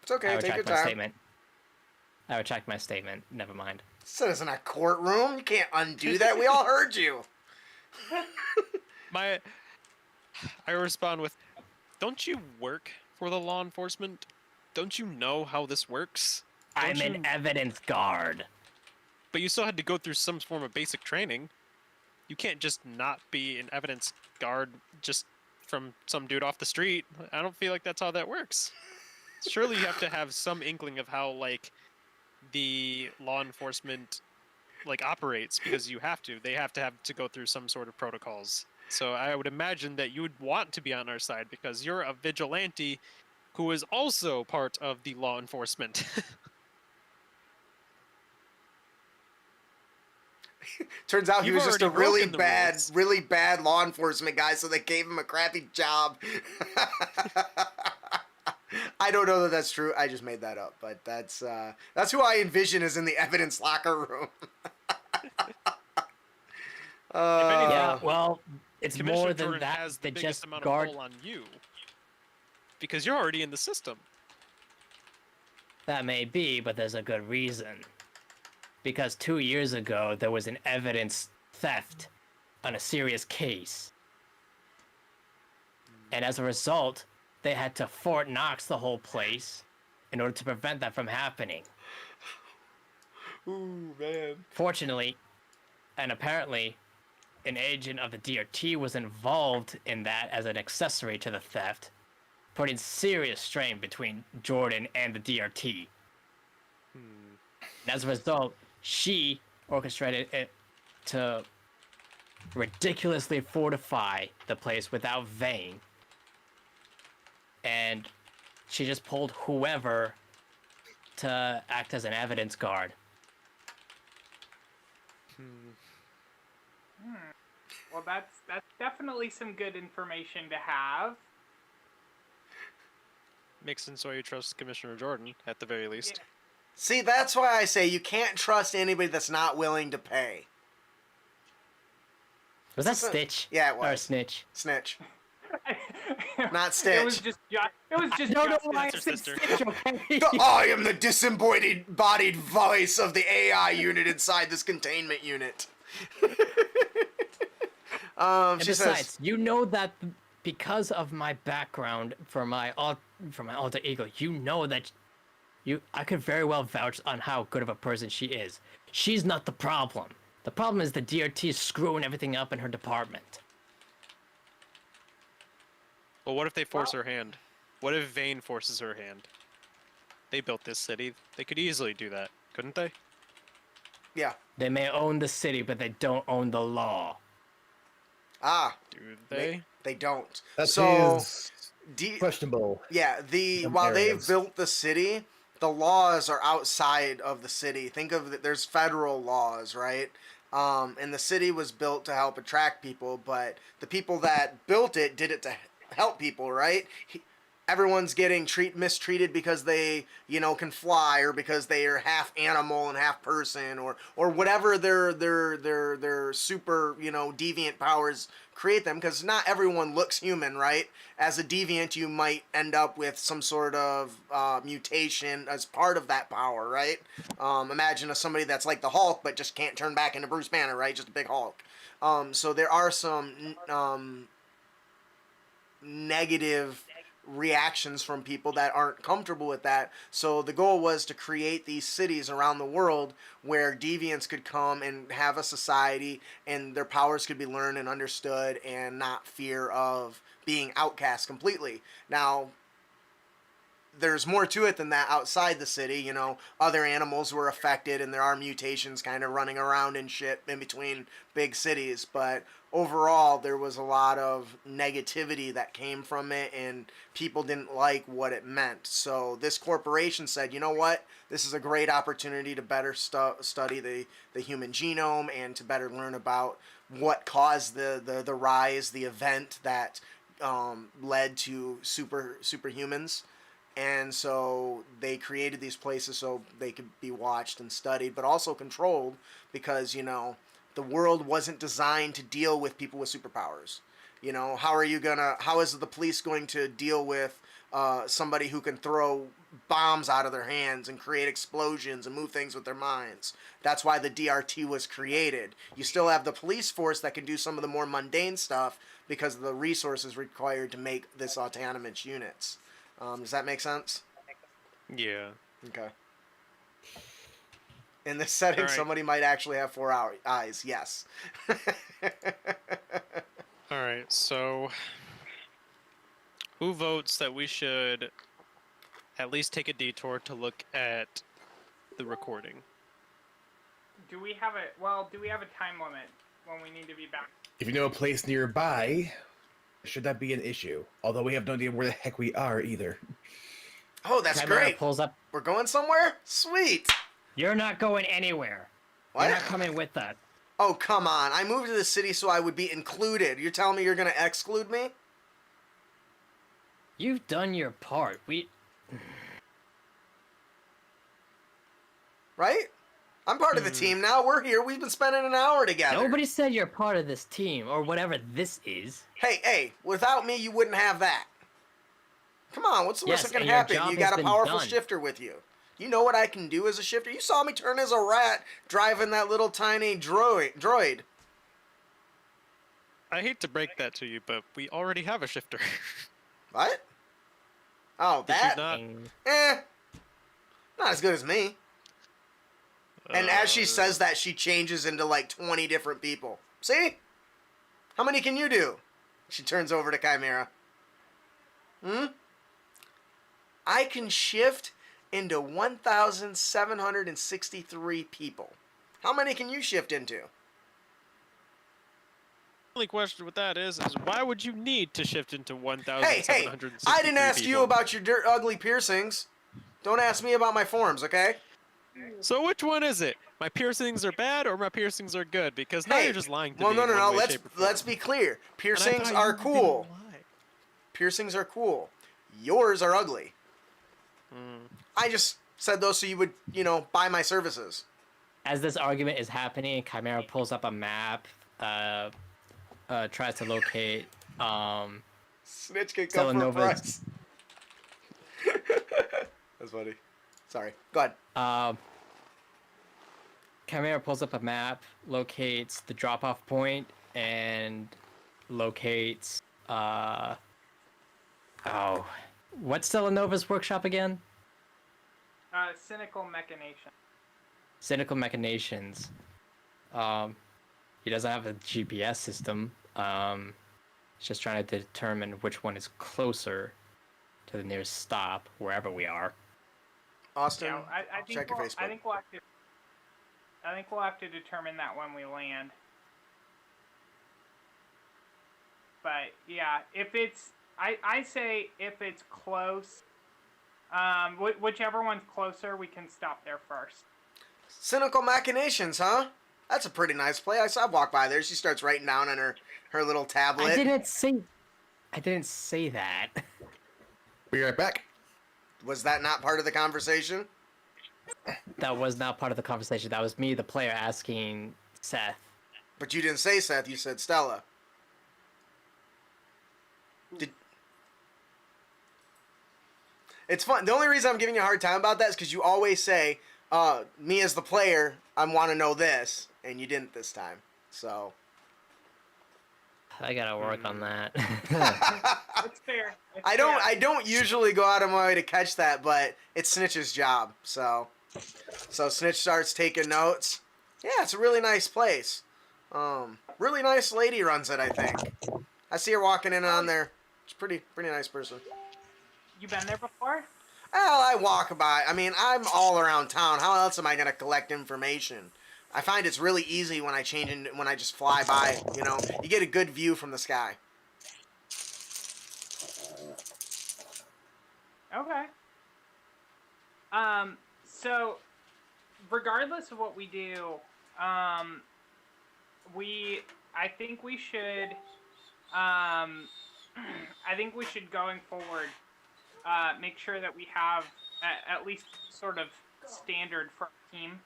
It's okay. I Take your retract my time. statement. I retract my statement. Never mind. This isn't a courtroom. You can't undo that. We all heard you. I respond with, don't you work for the law enforcement? Don't you know how this works? I'm Don't an evidence guard. But you still had to go through some form of basic training. You can't just not be an evidence guard just from some dude off the street. I don't feel like that's how that works. Surely you have to have some inkling of how like the law enforcement like operates, because they have to go through some sort of protocols. So I would imagine that you would want to be on our side because you're a vigilante who is also part of the law enforcement. Turns out he You've was just a already really broken the bad, rules. really bad law enforcement guy, so they gave him a crappy job. I don't know that that's true. I just made that up, but that's who I envision is in the evidence locker room. anything, Yeah, well, it's Commissioner more than Jordan that. has They the biggest just amount guard. of pull on you because you're already in the system. That may be, but there's a good reason. Because 2 years ago, there was an evidence theft on a serious case. And as a result, they had to Fort Knox the whole place in order to prevent that from happening. Ooh, man. Fortunately, and apparently, an agent of the DRT was involved in that as an accessory to the theft, putting serious strain between Jordan and the DRT. And as a result, she orchestrated it to ridiculously fortify the place without Vane. And she just pulled whoever to act as an evidence guard. Well, that's definitely some good information to have. Makes sense why you trust Commissioner Jordan, at the very least. Yeah. See, that's why I say you can't trust anybody that's not willing to pay. Was that Stitch? Yeah, it Or was. Snitch? Snitch. Not Stitch. It was just No, Justin. I That's her said sister. Stitch, okay? I am the disembodied voice of the AI unit inside this containment unit. And She besides, says, you know that because of my background for my alter ego, you know that I could very well vouch on how good of a person she is. She's not the problem. The problem is the DRT is screwing everything up in her department. Well, what if they force her hand? What if Vane forces her hand? They built this city. They could easily do that, couldn't they? yeah. They may own the city, but they don't own the law. Ah, Do they? they don't. That So, is D- questionable. yeah, Some while they've areas. built the city, the laws are outside of the city. Think of it, there's federal laws, right? And the city was built to help attract people, but the people that built it did it to help people, right? Everyone's getting mistreated because they, can fly, or because they are half animal and half person, or whatever their super, deviant powers create them, because not everyone looks human, right? As a deviant, you might end up with some sort of mutation as part of that power, right? Imagine somebody that's like the Hulk, but just can't turn back into Bruce Banner, right? Just a big Hulk. So there are some negative reactions from people that aren't comfortable with that. So the goal was to create these cities around the world where deviants could come and have a society, and their powers could be learned and understood, and not fear of being outcast completely. Now, there's more to it than that outside the city. Other animals were affected, and there are mutations kind of running around and shit in between big cities. But overall, there was a lot of negativity that came from it, and people didn't like what it meant. So this corporation said, you know what? This is a great opportunity to better study the human genome, and to better learn about what caused the rise, the event that led to superhumans. And so they created these places so they could be watched and studied, but also controlled, because, the world wasn't designed to deal with people with superpowers. How is the police going to deal with somebody who can throw bombs out of their hands and create explosions and move things with their minds? That's why the DRT was created. You still have the police force that can do some of the more mundane stuff because of the resources required to make this autonomous units. Does that make sense? Yeah. Okay. In this setting, All right. somebody might actually have 4 eyes. Yes. All right. So Who votes that we should at least take a detour to look at the recording? Do we have a time limit when we need to be back? If you know a place nearby, should that be an issue? Although we have no idea where the heck we are either. Oh, that's Chimera great. pulls up. We're going somewhere? Sweet. You're not going anywhere. What? You're not coming with us. Oh, come on. I moved to the city so I would be included. You're telling me you're going to exclude me? You've done your part. Right? I'm part of the team now. We're here. We've been spending an hour together. Nobody said you're part of this team, or whatever this is. Hey, without me, you wouldn't have that. Come on, what's the worst Yes, that can and your happen? job You has got a been powerful done. shifter with you. You know what I can do as a shifter? You saw me turn as a rat driving that little tiny droid. I hate to break that to you, but we already have a shifter. What? Oh, Did you that? not? Not as good as me. And as she Uh, says that, she changes into like 20 different people. See? How many can you do? She turns over to Chimera. I can shift into 1,763 people. How many can you shift into? only question with that is why would you need to shift into Hey, 1,763 I didn't ask you people? about your ugly piercings. Don't ask me about my forms, okay? So which one is it? My piercings are bad or my piercings are good? Because now Hey, you're just lying to well, me. no, in one way, let's shape, or form. be clear. And I Piercings thought are you didn't cool. lie. Piercings are cool. Yours are ugly. I just said those so you would, buy my services. As this argument is happening, Chimera pulls up a map, tries to locate, Snitch can come for a Telenova's- price. That's funny. Sorry. Go ahead. Chimera pulls up a map, locates the drop-off point, and locates, what's Telenova's workshop again? Cynical Machination. Cynical Machinations. He doesn't have a GPS system. He's just trying to determine which one is closer to the nearest stop, wherever we are. Austin, Yeah, I think check your Facebook. I think we'll have to determine that when we land. But yeah, if it's I say if it's close, whichever one's closer, we can stop there first. Cynical Machinations, huh? That's a pretty nice play. I walk by there. She starts writing down on her little tablet. I didn't say that. Be right back. Was that not part of the conversation? That was not part of the conversation. That was me, the player, asking Seth. But you didn't say Seth. You said Stella. It's fun. The only reason I'm giving you a hard time about that is because you always say, me as the player, I want to know this, and you didn't this time. So. I gotta work on that. It's fair. It's I fair. don't usually go out of my way to catch that, but it's Snitch's job. So Snitch starts taking notes. Yeah, it's a really nice place. Really nice lady runs it, I think. I see her walking in on there. She's pretty nice person. You been there before? Well, I walk by. I mean, I'm all around town. How else am I gonna collect information? I find it's really easy when I when I just fly by. You get a good view from the sky. Okay. So, regardless of what we do, I think we should, going forward, make sure that we have at least sort of standard for our team.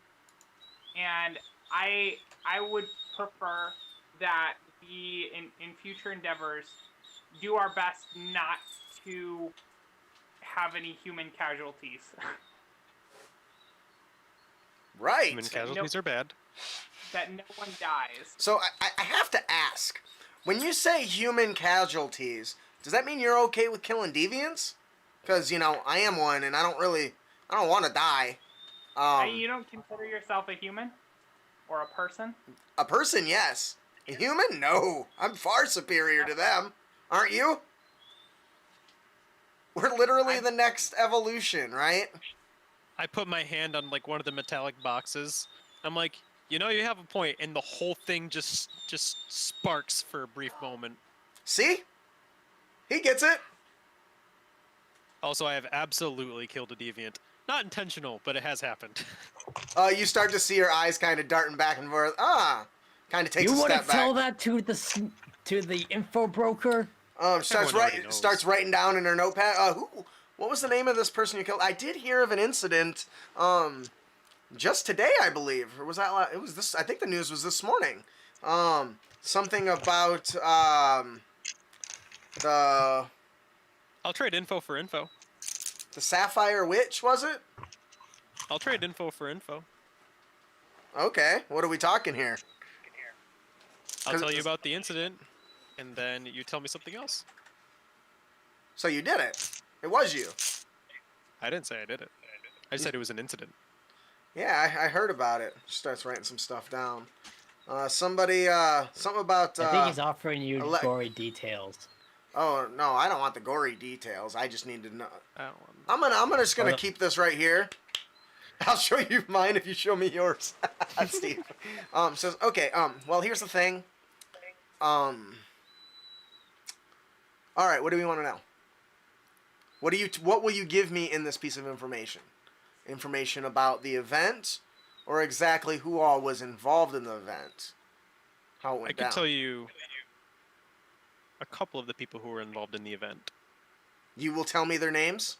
And I would prefer that we, in future endeavors, do our best not to have any human casualties. Right. Human casualties are bad. That no one dies. So I have to ask, when you say human casualties, does that mean you're okay with killing deviants? Because, I am one, and I don't want to die. You don't consider yourself a human? Or a person? A person, yes. A human? No. I'm far superior to them. Aren't you? We're literally the next evolution, right? I put my hand on like one of the metallic boxes. I'm like, you have a point, and the whole thing just sparks for a brief moment. See? He gets it. Also, I have absolutely killed a deviant. Not intentional, but it has happened. You start to see her eyes kind of darting back and forth. Kind of takes You a want to step back. tell that to the info broker? Starts Everyone already knows. starts writing down in her notepad. What was the name of this person you killed? I did hear of an incident. Just today, I believe, or was that? It was this. I think the news was this morning. Something about the I'll trade info for info. the Sapphire Witch, was it? I'll trade info for info. Okay, what are we talking here? I'll tell you about the incident, and then you tell me something else. So you did it. It was you. I didn't say I did it. I said it was an incident. Yeah, I heard about it. Starts writing some stuff down. Something about. I think he's offering you ele- gory details. Oh no, I don't want the gory details. I just need to know. I don't want I'm just gonna keep this right here. I'll show you mine if you show me yours, Steve. Says okay. Well, here's the thing. All right. What do we want to know? What will you give me in this piece of information? Information about the event, or exactly who all was involved in the event? How it went I can down. tell you a couple of the people who were involved in the event. You will tell me their names.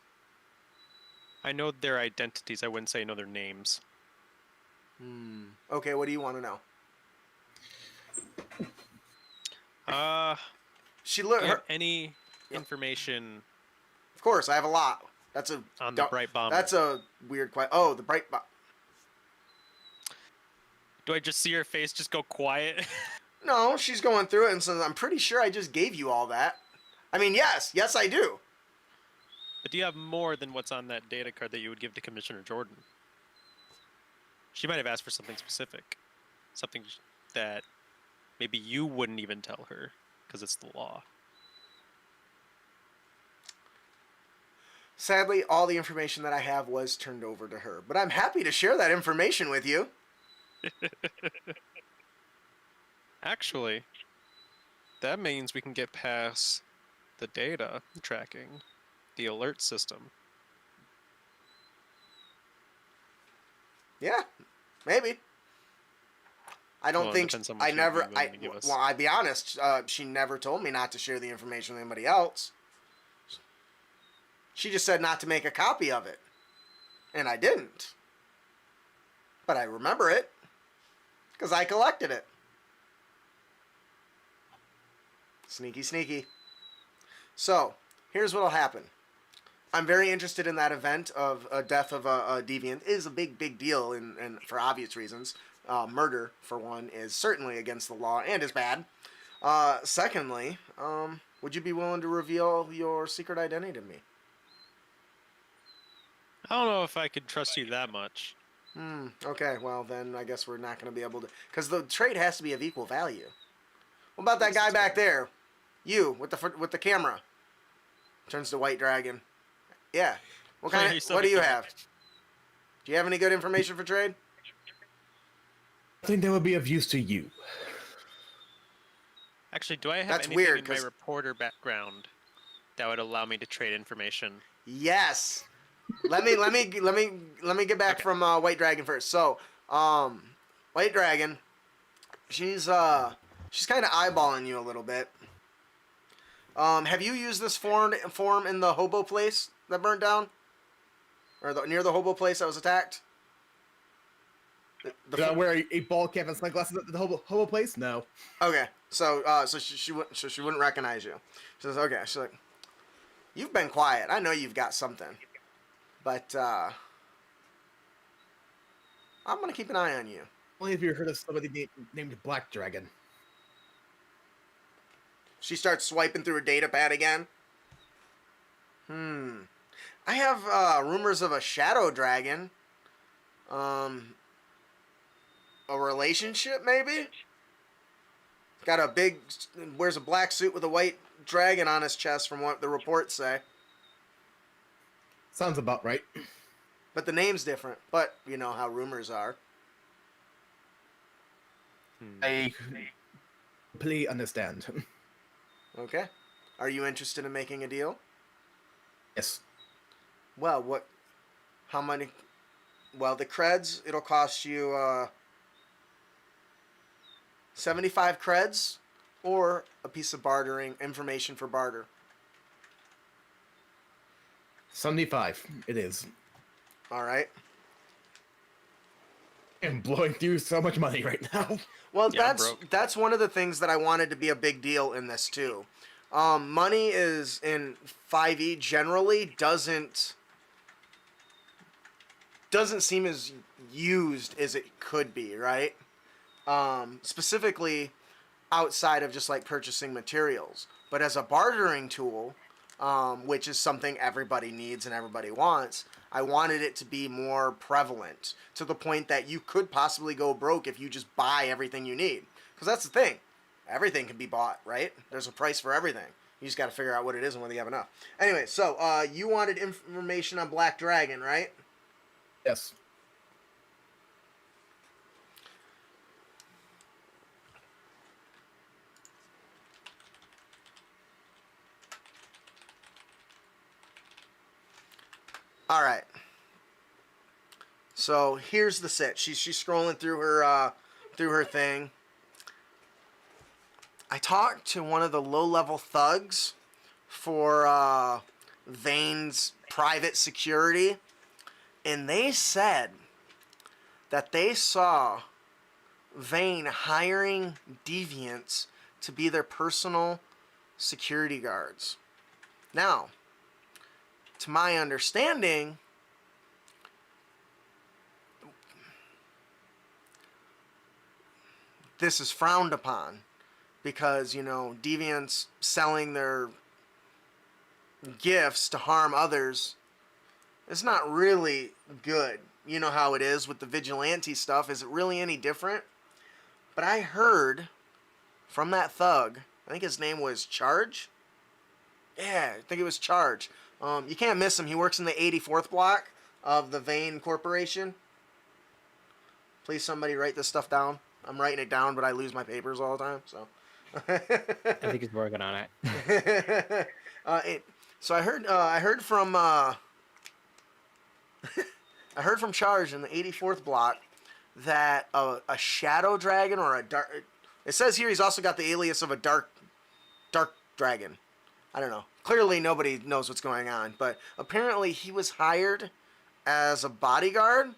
I know their identities. I wouldn't say I know their names. Okay. What do you want to know? She Do you her. have any information Of course, I have a lot. That's a on the Bright Bomber? That's a weird question. Oh, the Bright Bomber. Do I just see her face just go quiet? No, she's going through it and says, "I'm pretty sure I just gave you all that." I mean, yes, I do. But do you have more than what's on that data card that you would give to Commissioner Jordan? She might have asked for something specific. Something that maybe you wouldn't even tell her, because it's the law. Sadly, all the information that I have was turned over to her, but I'm happy to share that information with you. Actually, that means we can get past the data tracking, the alert system. Yeah, maybe. I don't Well, it think depends how much I you'd be never. willing to give us. Well, I'll be honest. She never told me not to share the information with anybody else. She just said not to make a copy of it, and I didn't. But I remember it because I collected it. Sneaky, sneaky. So here's what'll happen. I'm very interested in that event of a death of a deviant. It is a big deal, and for obvious reasons. Murder, for one, is certainly against the law and is bad. Secondly, would you be willing to reveal your secret identity to me? I don't know if I could trust you that much. Okay, well, then I guess we're not going to be able to... Because the trade has to be of equal value. What about that guy back there? You, with the camera. Turns to White Dragon. Yeah. What do you have? Do you have any good information for trade? I think that would be of use to you. Actually, do I have That's anything weird, in my 'cause- reporter background that would allow me to trade information? Yes. Let me get back Okay. from White Dragon first. So, White Dragon, she's kind of eyeballing you a little bit. Have you used this form in the hobo place that burnt down, or near the hobo place that was attacked? Did I wear a ball cap and sunglasses at the hobo place? No. Okay, so she wouldn't recognize you. She says, okay. She's like, you've been quiet. I know you've got something, but I'm gonna keep an eye on you. Only if you heard of somebody named Black Dragon. She starts swiping through her data pad again. I have rumors of a shadow dragon. A relationship, maybe? Wears a black suit with a white dragon on his chest from what the reports say. Sounds about right. But the name's different. But you know how rumors are. I completely understand. Okay. Are you interested in making a deal? Yes. Well, what? How many? Well, the creds, it'll cost you 75 creds or a piece of bartering information for barter. 75. It is. All right. I'm blowing through so much money right now. Well, Yeah, I'm broke. that's one of the things that I wanted to be a big deal in this too. Money is in 5e generally doesn't seem as used as it could be, right? Specifically outside of just like purchasing materials, but as a bartering tool, which is something everybody needs and everybody wants, I wanted it to be more prevalent to the point that you could possibly go broke if you just buy everything you need. Because that's the thing. Everything can be bought, right? There's a price for everything. You just got to figure out what it is and whether you have enough. Anyway, so you wanted information on Black Dragon, right? Yes. All right. So here's the sit. She's scrolling through her thing. I talked to one of the low-level thugs for Vane's private security, and they said that they saw Vane hiring deviants to be their personal security guards. Now, to my understanding, this is frowned upon because, you know, deviants selling their gifts to harm others is not really good. You know how it is with the vigilante stuff. Is it really any different? But I heard from that thug, I think his name was Charge. Yeah, I think it was Charge. You can't miss him. He works in the 84th block of the Vane Corporation. Please, somebody write this stuff down. I'm writing it down, but I lose my papers all the time. So. I think he's working on it. So I heard from I heard from Charge in the 84th block that a shadow dragon or a dark. It says here he's also got the alias of a dark dragon. I don't know. Clearly nobody knows what's going on, but apparently he was hired as a bodyguard,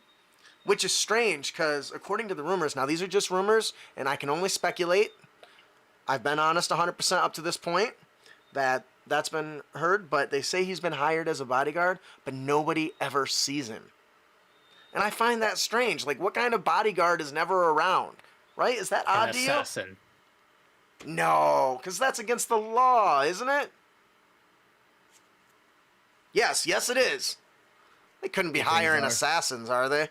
which is strange because according to the rumors, now these are just rumors and I can only speculate. I've been honest 100% up to this point that's been heard, but they say he's been hired as a bodyguard, but nobody ever sees him. And I find that strange. Like, what kind of bodyguard is never around? Right? Is that odd An to you? assassin. No, because that's against the law, isn't it? Yes, it is. They couldn't be hiring assassins, are they?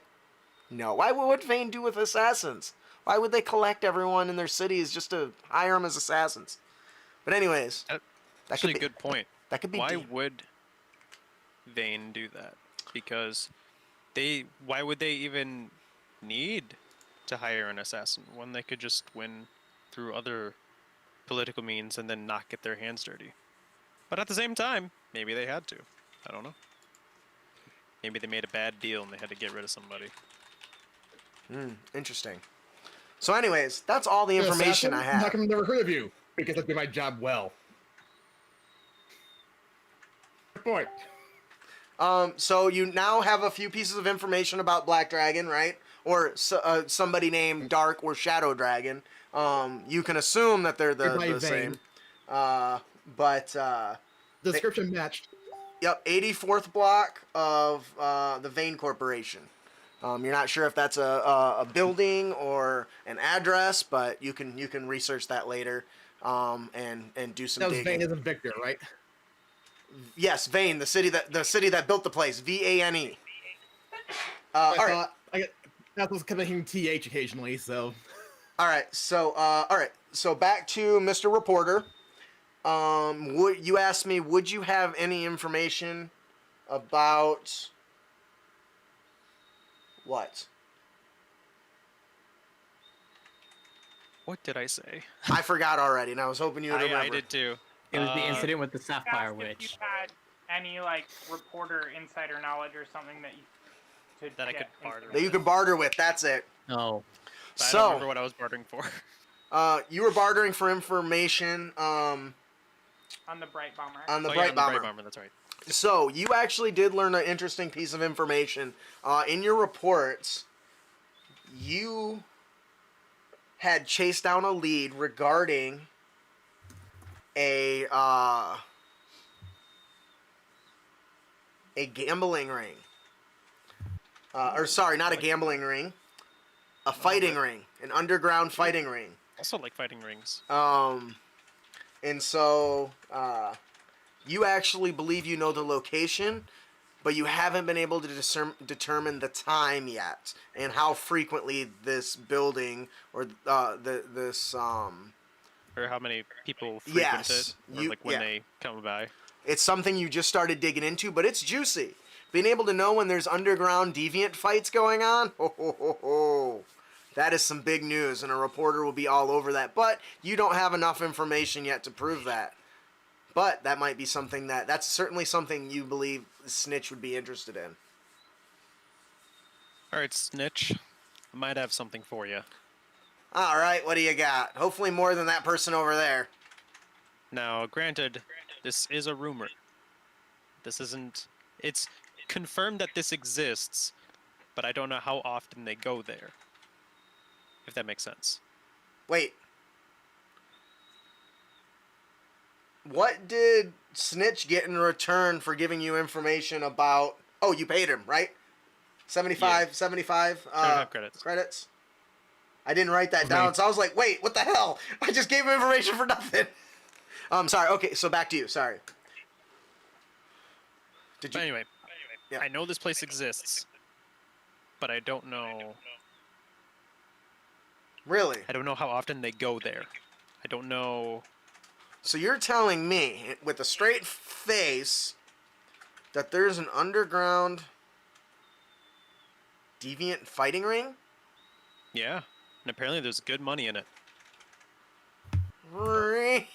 No. Why would Vane do with assassins? Why would they collect everyone in their cities just to hire them as assassins? But anyways, that Actually, could be a good point. That could be. Why would Vane do that? Because why would they even need to hire an assassin when they could just win through other political means and then not get their hands dirty? But at the same time, maybe they had to. I don't know. Maybe they made a bad deal and they had to get rid of somebody. Interesting. So anyways, that's all the information I have. How come I've never heard of you? Because I did my job well. Good point. So you now have a few pieces of information about Black Dragon, right? Or somebody named Dark or Shadow Dragon. You can assume that they're the same. Description matched. Yep, 84th block of the Vane Corporation. You're not sure if that's a building or an address, but you can research that later and do some That was digging. Vane isn't Victor, right? Yes, Vane, the city that built the place, Vane. All right. That was coming TH occasionally, so. All right. So back to Mr. Reporter. You asked me, would you have any information about what? What did I say? I forgot already, and I was hoping you would remember. I did too. It was the Uh, incident with the Sapphire Asked if Witch. you had any like reporter insider knowledge or something that you could That I get could barter That you can barter with. That's it. Oh, I don't remember what I was bartering for. You were bartering for information on the Bright Bomber. on the Oh, Bright yeah, on the Bomber. Bright Bomber, that's right. So you actually did learn an interesting piece of information. In your reports, you had chased down a lead regarding a gambling ring. Or sorry, not a gambling ring. A fighting ring. An underground fighting ring. Also like fighting rings. And so you actually believe you know the location, but you haven't been able to determine the time yet and how frequently this building or this Or how many people frequent Yes, it, or like when yeah. they come by. It's something you just started digging into, but it's juicy. Being able to know when there's underground deviant fights going on, that is some big news, and a reporter will be all over that. But you don't have enough information yet to prove that. But that might be something that's certainly something you believe Snitch would be interested in. Alright, Snitch. I might have something for you. All right, what do you got? Hopefully more than that person over there. Now, granted, this is a rumor. This isn't... It's confirmed that this exists, but I don't know how often they go there. If that makes sense. Wait. What did Snitch get in return for giving you information about... Oh, you paid him, right? 75 Yeah. 75 credits. credits? I didn't write that down, so I was like, wait, what the hell? I just gave him information for nothing. Sorry, okay, so back to you, sorry. Did But you... anyway, Yeah. I know this place exists, but I don't know... Really? I don't know how often they go there. I don't know... So you're telling me, with a straight face, that there's an underground deviant fighting ring? Yeah, and apparently there's good money in it. Really?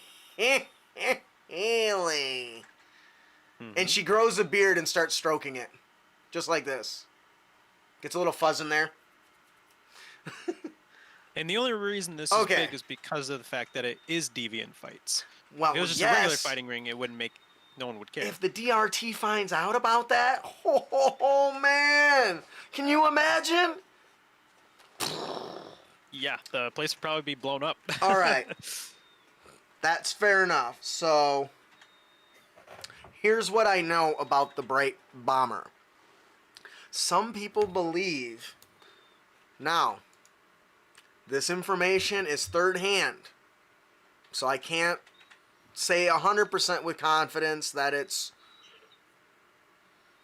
And she grows a beard and starts stroking it. Just like this. Gets a little fuzz in there. And the only reason this Okay. is big is because of the fact that it is deviant fights. Well, If it was just yes. a regular fighting ring, it wouldn't make... No one would care. If the DRT finds out about that, oh man! Can you imagine? Yeah, the place would probably be blown up. All right. That's fair enough. So, here's what I know about the Bright Bomber. Some people believe... Now, this information is third hand. So I can't say 100% with confidence that it's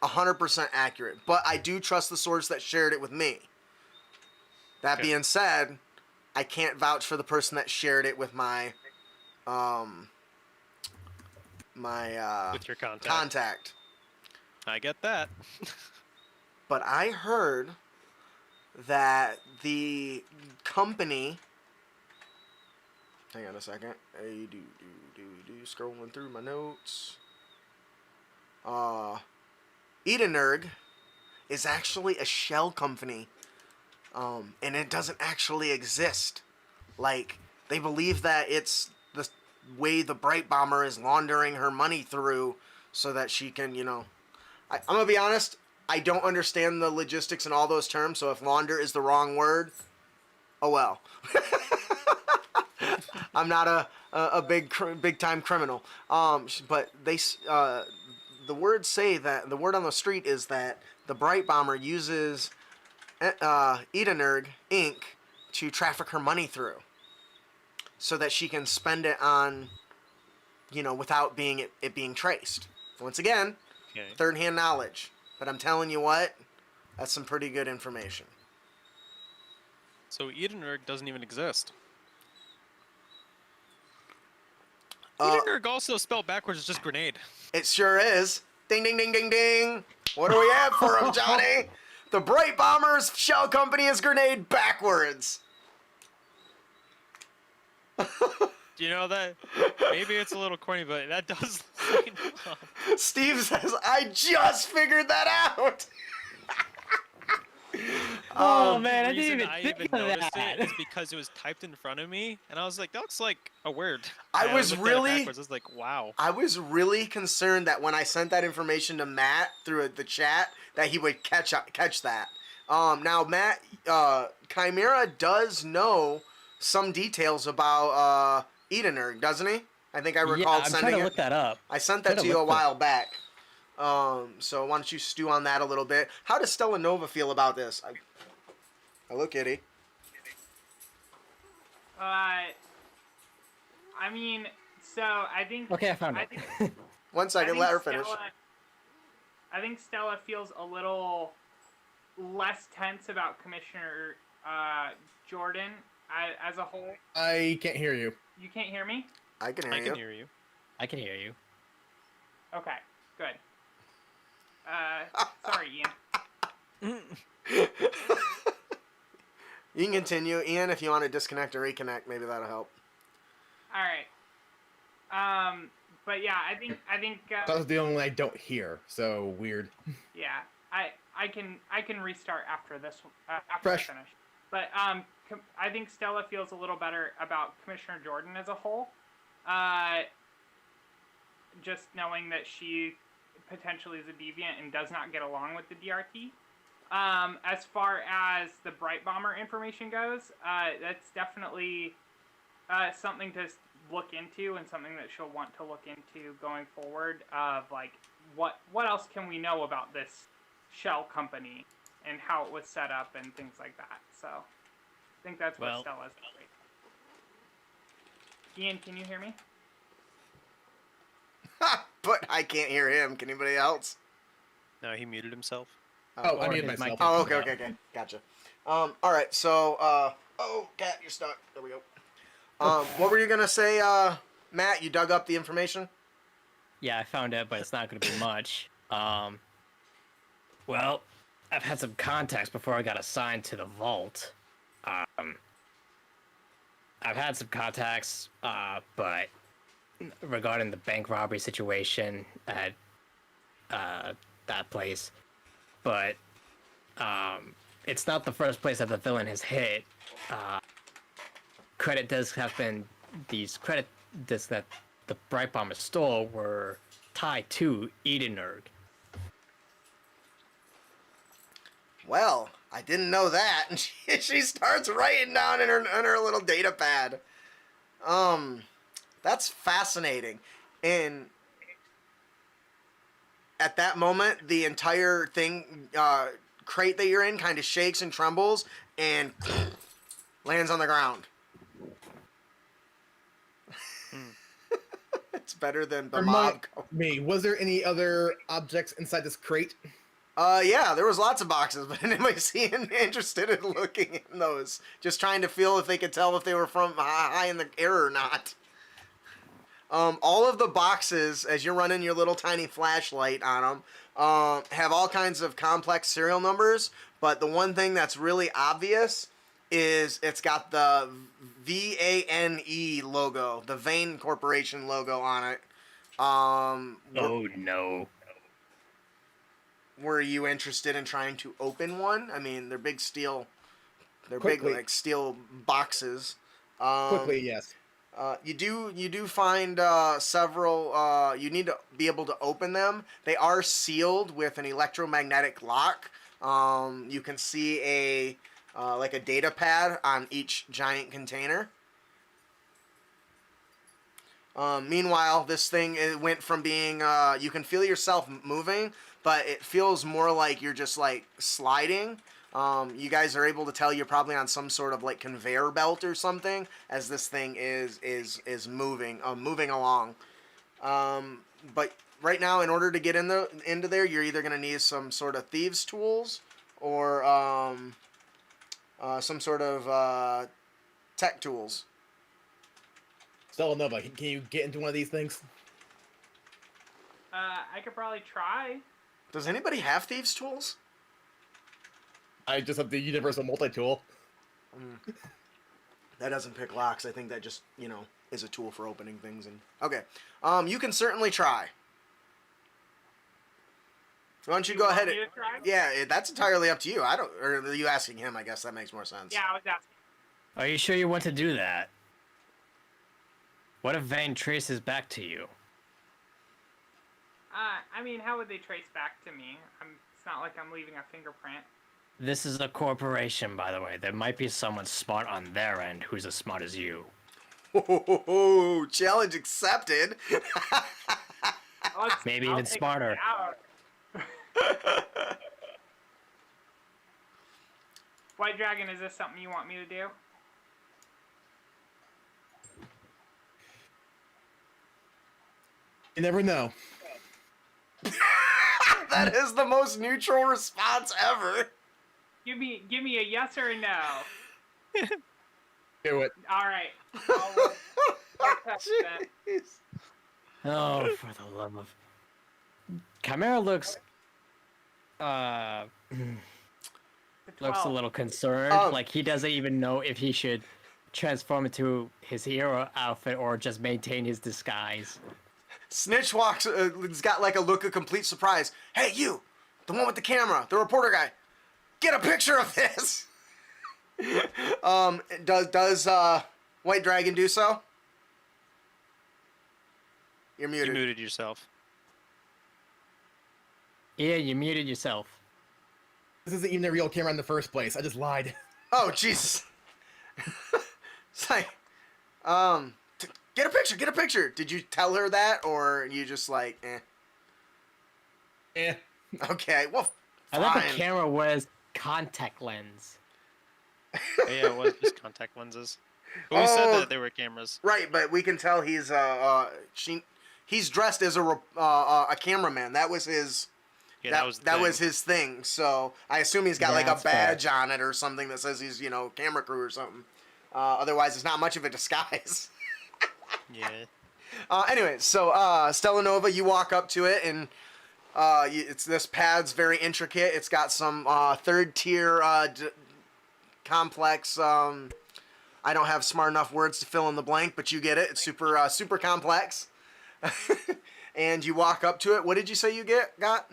100% accurate. But I do trust the source that shared it with me. That Okay. being said, I can't vouch for the person that shared it with my With your contact. contact. I get that. But I heard that the company... Hang on a second. Scrolling through my notes. Unearthed is actually a shell company. And it doesn't actually exist. Like, they believe that it's the way the Bright Bomber is laundering her money through so that she can, you know... I'm going to be honest, I don't understand the logistics and all those terms, so if launder is the wrong word, oh well. I'm not a big time criminal. But they the words say that the word on the street is that the Bright Bomber uses Unearthed Inc. to traffic her money through, so that she can spend it on, you know, without it being traced. Once again, Okay. third hand knowledge. But I'm telling you what, that's some pretty good information. So Unearthed doesn't even exist. Uh, Unearthed also spelled backwards is just grenade. It sure is. Ding, ding, ding, ding, ding. What do we have for him, Johnny? The Bright Bombers Shell Company is grenade backwards. Do you know that? Maybe it's a little corny, but that does line up. Steve says, I just figured that out. Oh man, I The didn't reason even I think even of noticed that. it is because it was typed in front of me, and I was like, that looks like a word. I And was looked at it really- backwards, I was like, wow. I was really concerned that when I sent that information to Matt through the chat, that he would catch that. Now Matt, Chimera does know some details about Unearthed, doesn't he? I think I Yeah, recalled I'm sending trying to it. look that up. I sent that to you a while back. So why don't you stew on that a little bit? How does Stella Nova feel about this? Hello, Kitty. I mean, so I think. Okay, I found I it. think, 1 I second, think let her finish. I think Stella feels a little less tense about Commissioner Jordan as a whole. I can't hear you. You can't hear me? I can hear I you. can hear you. I can hear you. Okay, good. Sorry, Ian. You can continue, Ian. If you want to disconnect or reconnect, maybe that'll help. All right. But yeah, I think That was the only one I don't hear, so weird. yeah, I can restart after this after Fresh. I finish. But I think Stella feels a little better about Commissioner Jordan as a whole. Just knowing that she potentially is a deviant and does not get along with the DRT. As far as the Bright Bomber information goes, that's definitely something to look into and something that she'll want to look into going forward. Of like, what else can we know about this shell company and how it was set up and things like that. So, I think that's what Stella's doing. Ian, can you hear me? But I can't hear him. Can anybody else? No, he muted himself. Oh, I Or muted his myself. mic Oh, is okay, up. okay. Gotcha. All right, so, oh, Cat, you're stuck. There we go. What were you gonna say, Matt? You dug up the information? Yeah, I found it, but it's not going to be much. Well, I've had some contacts before I got assigned to the vault. I've had some contacts, but regarding the bank robbery situation at that place, but it's not the first place that the villain has hit. Credit discs have been these credit discs that the Bright Bomber stole were tied to Unearthed. Well, I didn't know that. And she starts writing down in her little data pad. That's fascinating. And at that moment, the entire thing, crate that you're in kind of shakes and trembles and lands on the ground. It's better than the mob. Was there any other objects inside this crate? Yeah, there was lots of boxes, but anybody seeing interested in looking in those? Just trying to feel if they could tell if they were from high in the air or not. All of the boxes, as you're running your little tiny flashlight on them, have all kinds of complex serial numbers, but the one thing that's really obvious is it's got the VANE logo, the Vane Corporation logo on it. Oh no. Were you interested in trying to open one? I mean, they're big steel. They're Quickly. big like steel boxes. Quickly, yes. You do find several. You need to be able to open them. They are sealed with an electromagnetic lock. You can see a like a data pad on each giant container. Meanwhile, this thing it went from being you can feel yourself moving, but it feels more like you're just like sliding. You guys are able to tell you're probably on some sort of like conveyor belt or something as this thing is moving along. But right now, in order to get into there, you're either gonna need some sort of thieves' tools or some sort of tech tools. Stella Nova, can you get into one of these things? I could probably try. Does anybody have thieves' tools? I just have the universal multi-tool. That doesn't pick locks. I think that just, is a tool for opening things. And okay. You can certainly try. Why don't you go ahead? Want me to try? Yeah, that's entirely up to you. Or are you asking him? I guess that makes more sense. Yeah, I was asking. Are you sure you want to do that? What if Vane traces back to you? I mean, how would they trace back to me? It's not like I'm leaving a fingerprint. This is a corporation, by the way. There might be someone smart on their end who's as smart as you. Oh, challenge accepted. Maybe I'll even take smarter. it out. White Dragon, is this something you want me to do? You never know. That is the most neutral response ever. Give me a yes or a no. Do it. All right. I'll test that. Jeez. Oh, for the love of... Chimera looks... The looks a 12. little concerned. Oh. Like he doesn't even know if he should transform into his hero outfit or just maintain his disguise. Snitch walks, he's got like a look of complete surprise. Hey, you, the one with the camera, the reporter guy, get a picture of this. Does White Dragon do so? You're muted. You muted yourself. Yeah, you muted yourself. This isn't even a real camera in the first place. I just lied. Oh, Jesus. It's like, get a picture. Did you tell her that, or you just like, eh? Eh. Okay, well, I fine. thought the camera was contact lens. Oh, yeah, it was just contact lenses. But we said that they were cameras. Right, but we can tell he's dressed as a cameraman. That was his. Yeah, that was thing. his thing. So I assume he's got like a That's fair. badge on it or something that says he's camera crew or something. Otherwise, it's not much of a disguise. Yeah. Anyway, so Stella Nova, you walk up to it and this pad's very intricate. It's got some third tier complex. I don't have smart enough words to fill in the blank, but you get it. It's super complex. And you walk up to it. What did you say you got?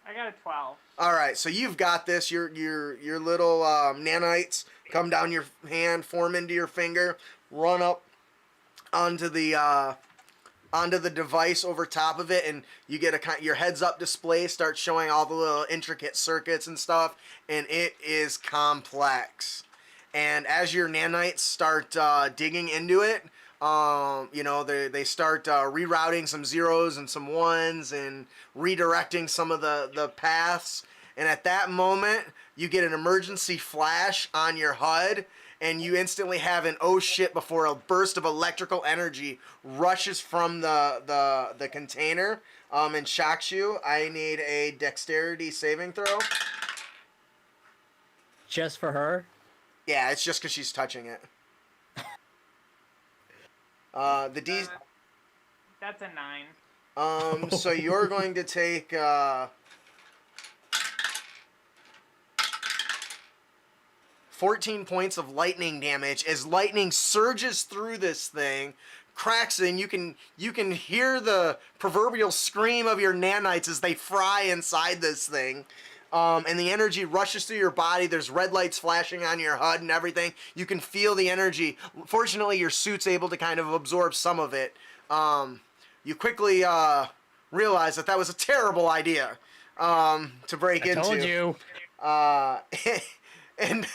I got a 12. All right, so you've got this. Your little nanites come down your hand, form into your finger, run up onto the device over top of it, and you get your heads-up display starts showing all the little intricate circuits and stuff, and it is complex. And as your nanites start digging into it, they start rerouting some zeros and some ones and redirecting some of the paths. And at that moment, you get an emergency flash on your HUD, and you instantly have an oh shit before a burst of electrical energy rushes from the container and shocks you. I need a dexterity saving throw. Just for her? Yeah, it's just because she's touching it. The D. That's a 9. So you're going to take 14 points of lightning damage as lightning surges through this thing, cracks it, and you can hear the proverbial scream of your nanites as they fry inside this thing. And the energy rushes through your body. There's red lights flashing on your HUD and everything. You can feel the energy. Fortunately, your suit's able to kind of absorb some of it. You quickly realize that was a terrible idea to break into. I told you. And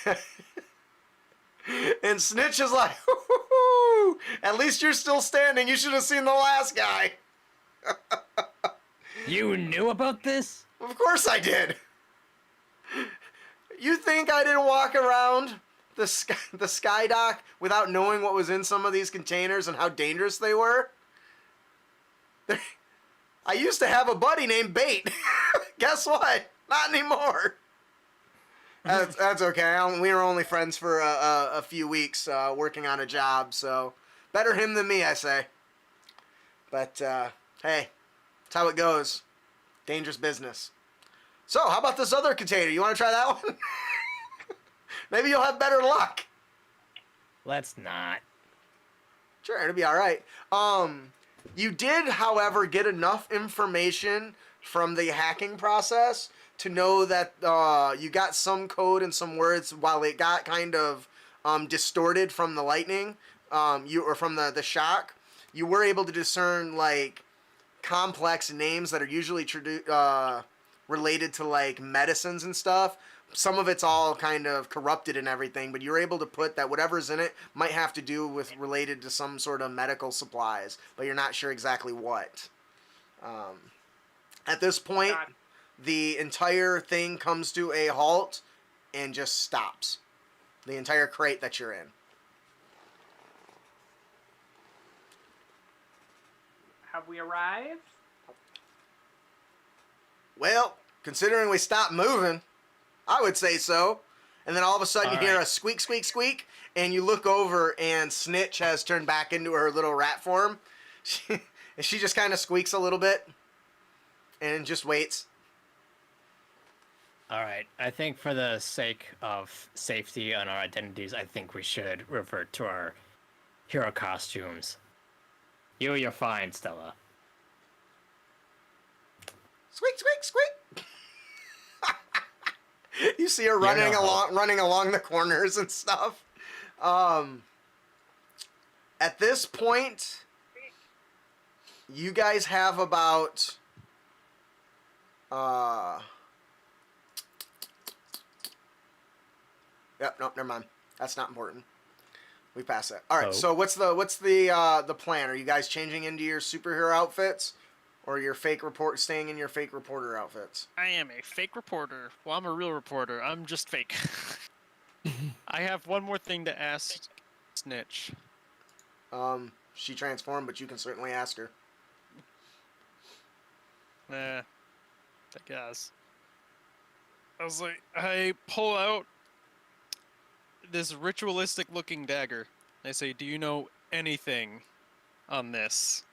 and Snitch is like, "Hoo-hoo-hoo. At least you're still standing. You should have seen the last guy." You knew about this? Of course I did. You think I didn't walk around the sky dock without knowing what was in some of these containers and how dangerous they were? I used to have a buddy named Bait. Guess what? Not anymore. That's okay. We were only friends for a few weeks working on a job, so better him than me, I say. But hey, how it goes. Dangerous business. So, how about this other container? You want to try that one? Maybe you'll have better luck. Let's not. Sure, it'll be all right. You did, however, get enough information from the hacking process to know that you got some code and some words while it got kind of distorted from the lightning, or from the shock. You were able to discern like complex names that are usually related to like medicines and stuff. Some of it's all kind of corrupted and everything, but you're able to put that whatever's in it might have to do with related to some sort of medical supplies, but you're not sure exactly what. At this point, God. the entire thing comes to a halt and just stops. The entire crate that you're in. Have we arrived? Well, considering we stopped moving, I would say so. And then all of a sudden you hear a squeak, squeak, squeak, and you look over and Snitch has turned back into her little rat form. And she just kind of squeaks a little bit and just waits. All right. I think for the sake of safety and our identities, I think we should revert to our hero costumes. You're fine, Stella. Squeak, squeak, squeak. You see her running along the corners and stuff. At this point, you guys have about Yep, no, never mind. That's not important. We pass that. All right. Oh. So what's the plan? Are you guys changing into your superhero outfits, or your staying in your fake reporter outfits? I am a fake reporter. Well, I'm a real reporter. I'm just fake. I have one more thing to ask Snitch. She transformed, but you can certainly ask her. I guess. I pull out this ritualistic looking dagger. I say, do you know anything on this?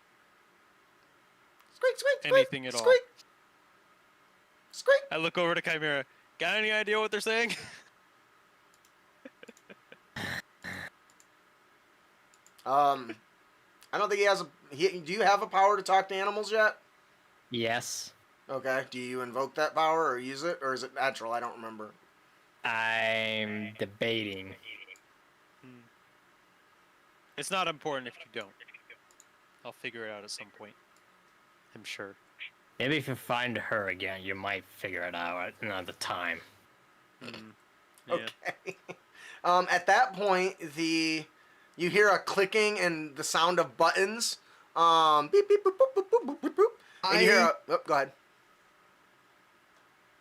Squeak, squeak, squeak. Anything at all? Squeak. Squeak. I look over to Chimera. Got any idea what they're saying? I don't think he has do you have a power to talk to animals yet? Yes. Okay. Do you invoke that power or use it, or is it natural? I don't remember. I'm debating. It's not important if you don't. I'll figure it out at some point. I'm sure. Maybe if you find her again, you might figure it out at another time. Yeah. Okay. At that point, you hear a clicking and the sound of buttons. Beep beep boop boop boop boop boop boop. And you hear go ahead.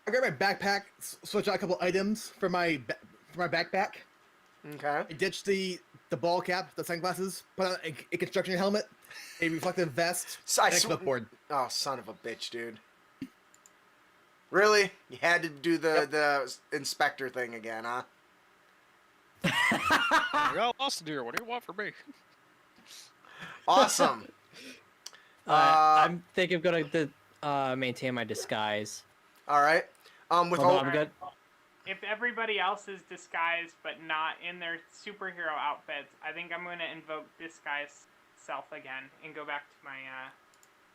I grab my backpack, switch out a couple items for my backpack. Okay. I ditch the ball cap, the sunglasses, put on a construction helmet, a reflective vest, and a clipboard. Oh, son of a bitch, dude. Really? You had to do the inspector thing again, huh? I got lost to do. What do you want from me? Awesome. I think I'm gonna maintain my disguise. All right. Hold on, I'm good. If everybody else is disguised but not in their superhero outfits, I think I'm going to invoke disguise self again and go back to my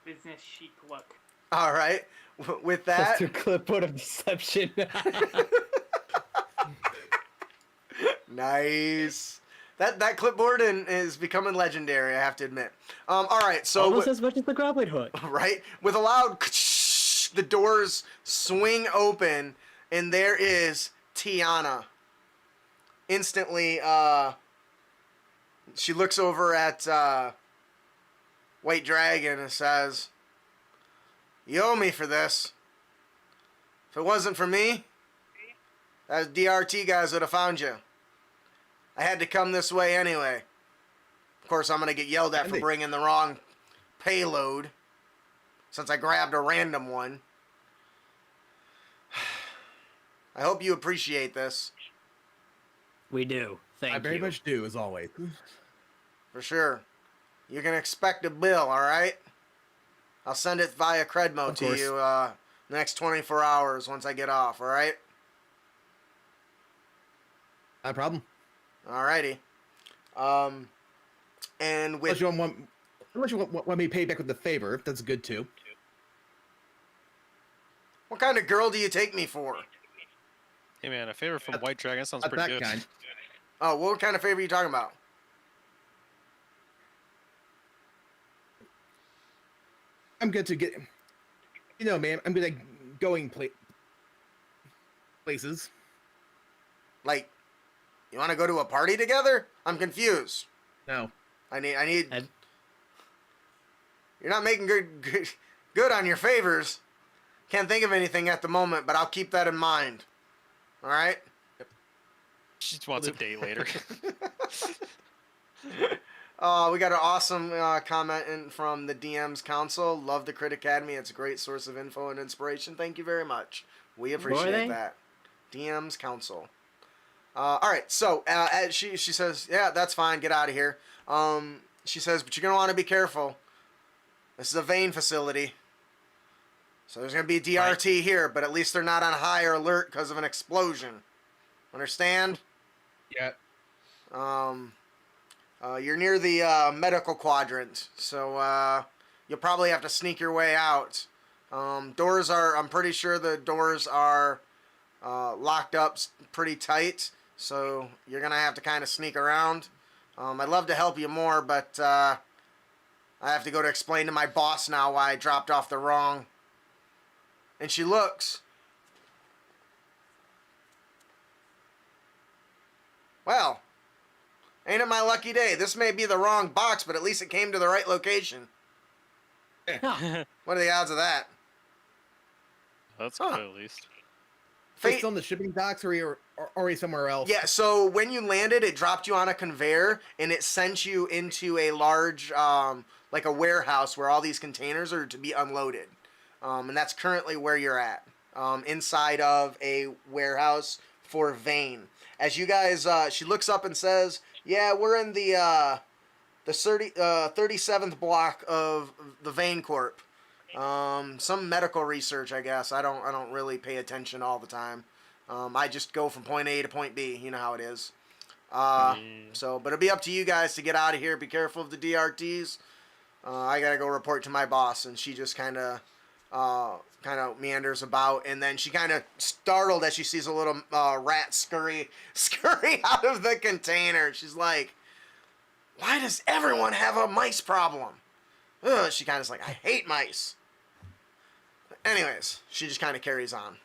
business chic look. All right. With that, Just a clipboard of deception. nice. That clipboard is becoming legendary, I have to admit. All right. So almost as much as the grappling hook. right, with a loud, the doors swing open, and there is Tiana. Instantly, she looks over at White Dragon and says, "You owe me for this. If it wasn't for me, those DRT guys would have found you. I had to come this way anyway. Of course, I'm going to get yelled at for bringing the wrong payload, since I grabbed a random one. I hope you appreciate this. We do. Thank you. I very much do, as always. For sure. You can expect a bill, all right? I'll send it via Credmo Of to course. you the next 24 hours once I get off, all right? Not a problem. Alrighty. And with... Unless you want me to pay back with the favor, that's good too. What kind of girl do you take me for? Hey man, a favor from White Dragon sounds Not pretty that good. kind. Oh, what kind of favor are you talking about? I'm good to get. You know, man, I'm good at going places. Like, you want to go to a party together? I'm confused. No. I need... Ed? You're not making good on your favors. Can't think of anything at the moment, but I'll keep that in mind. All right? She just wants a date later. We got an awesome comment from the DM's Council. Love the Crit Academy. It's a great source of info and inspiration. Thank you very much. We appreciate they? that. DM's Council. All right. So as she says, yeah, that's fine. Get out of here. She says, but you're going to want to be careful. This is a vein facility. So there's going to be DRT here, but at least they're not on high alert because of an explosion. Understand? Yeah. You're near the medical quadrant, so you'll probably have to sneak your way out. Doors are, I'm pretty sure the doors are locked up pretty tight, so you're going to have to kind of sneak around. I'd love to help you more, but I have to go to explain to my boss now why I dropped off the wrong. And she looks. Well, ain't it my lucky day? This may be the wrong box, but at least it came to the right location. What are the odds of that? That's Huh. good at least. Are you Fate. still in the shipping docks, or are you somewhere else? Yeah, so when you landed, it dropped you on a conveyor, and it sent you into a large, like a warehouse where all these containers are to be unloaded. And that's currently where you're at, inside of a warehouse for Vane. As you guys, she looks up and says, yeah, we're in the 37th block of the Vane Corp. Some medical research, I guess. I don't really pay attention all the time. I just go from point A to point B. You know how it is. So, but it'll be up to you guys to get out of here. Be careful of the DRTs. I gotta go report to my boss, and she just kind of meanders about, and then she kind of startled as she sees a little rat scurry out of the container. She's like, "Why does everyone have a mice problem?" Ugh, she kind of is like, "I hate mice." Anyways, she just kind of carries on.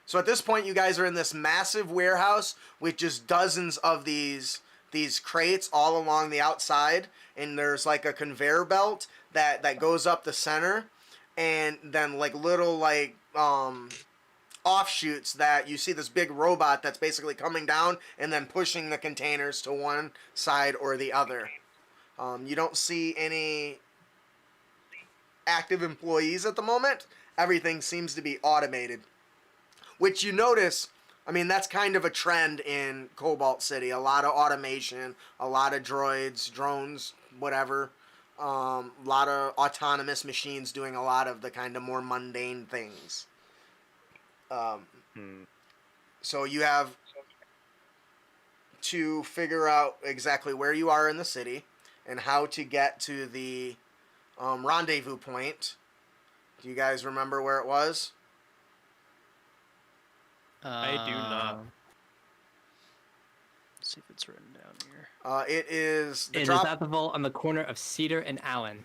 So at this point, you guys are in this massive warehouse with just dozens of these crates all along the outside, and there's like a conveyor belt that goes up the center, and then like little like offshoots that you see this big robot that's basically coming down and then pushing the containers to one side or the other. You don't see any active employees at the moment. Everything seems to be automated, which you notice, I mean, that's kind of a trend in Cobalt City. A lot of automation, a lot of droids, drones, whatever. A lot of autonomous machines doing a lot of the kind of more mundane things. So you have to figure out exactly where you are in the city and how to get to the rendezvous point. Do you guys remember where it was? I do not. Let's see if it's written down here. It is the It is drop. at the vault on the corner of Cedar and Allen.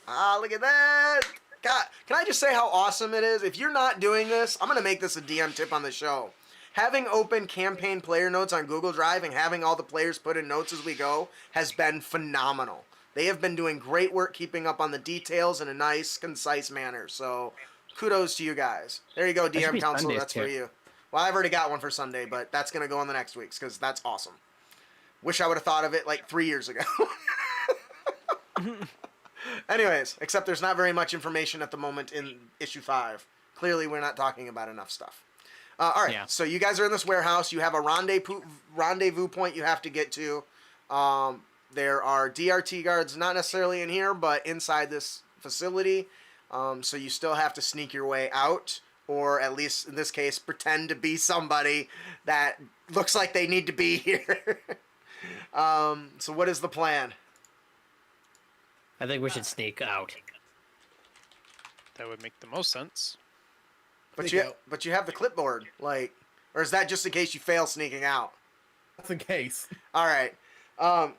Ah, look at that! God, can I just say how awesome it is? If you're not doing this, I'm gonna make this a DM tip on the show. Having open campaign player notes on Google Drive and having all the players put in notes as we go has been phenomenal. They have been doing great work keeping up on the details in a nice, concise manner. So, kudos to you guys. There you go, That should DM be Council. Sunday's That's for tip. you. Well, I've already got one for Sunday, but that's gonna go on the next week's because that's awesome. Wish I would have thought of it like 3 years ago. Anyways, except there's not very much information at the moment in issue 5. Clearly, we're not talking about enough stuff. All right, Yeah. so you guys are in this warehouse. You have a rendezvous point you have to get to. there are DRT guards, not necessarily in here, but inside this facility. So you still have to sneak your way out, or at least in this case, pretend to be somebody that looks like they need to be here. So what is the plan? I think we should sneak out. That would make the most sense. But Sneak you, out. but you have the clipboard, like, or is that just in case you fail sneaking out? That's in case. All right.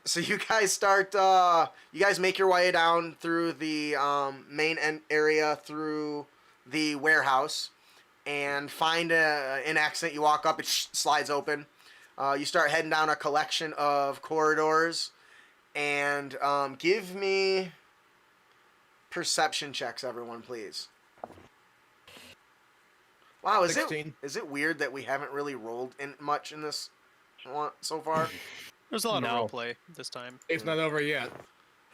So you guys start. You guys make your way down through the main area through the warehouse, and find an exit. You walk up, it slides open. You start heading down a collection of corridors, and give me perception checks, everyone, please. Wow, is 16. it weird that we haven't really rolled in much in this one so far? There's a lot No. of roleplay this time. It's not over yet.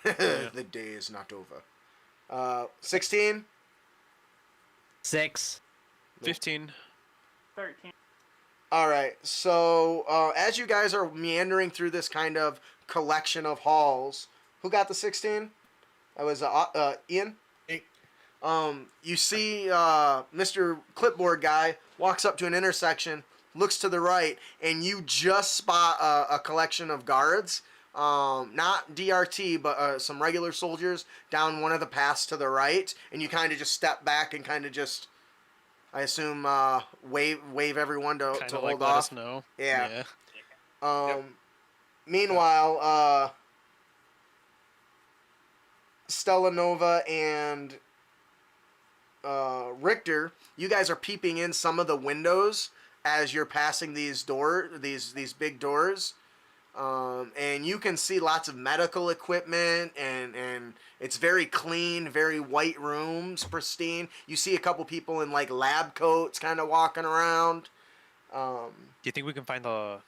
The day is not over. 16. 6. 15. 13. All right. So as you guys are meandering through this kind of collection of halls, who got the 16? That was Ian. Eight. You see Mr. Clipboard guy walks up to an intersection, looks to the right, and you just spot a collection of guards, not DRT, but some regular soldiers down one of the paths to the right, and you kind of just step back and kind of just, I assume, wave everyone to Kind of hold like let off. us know. Yeah. Yeah. Meanwhile, Stella Nova and Richter, you guys are peeping in some of the windows as you're passing these big doors, and you can see lots of medical equipment, and it's very clean, very white rooms, pristine. You see a couple people in like lab coats kind of walking around. Do you think we can find a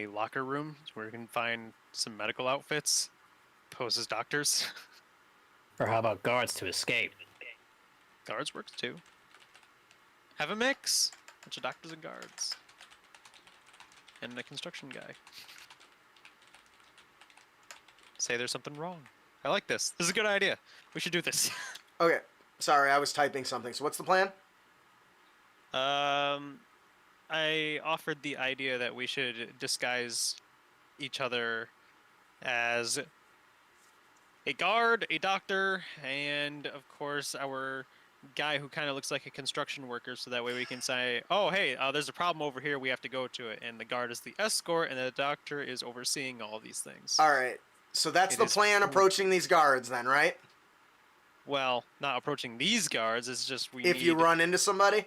locker room where we can find some medical outfits, pose as doctors? Or how about guards to escape? Guards works too. Have a mix. Bunch of doctors and guards. And a construction guy. Say there's something wrong. I like this. This is a good idea. We should do this. Okay, sorry, I was typing something. So what's the plan? I offered the idea that we should disguise each other as a guard, a doctor, and of course our guy who kind of looks like a construction worker, so that way we can say, oh hey, there's a problem over here, we have to go to it, and the guard is the escort and the doctor is overseeing all these things. All right, so that's It the is plan cool. approaching these guards then, right? Well, not approaching these guards, it's just If you run into somebody?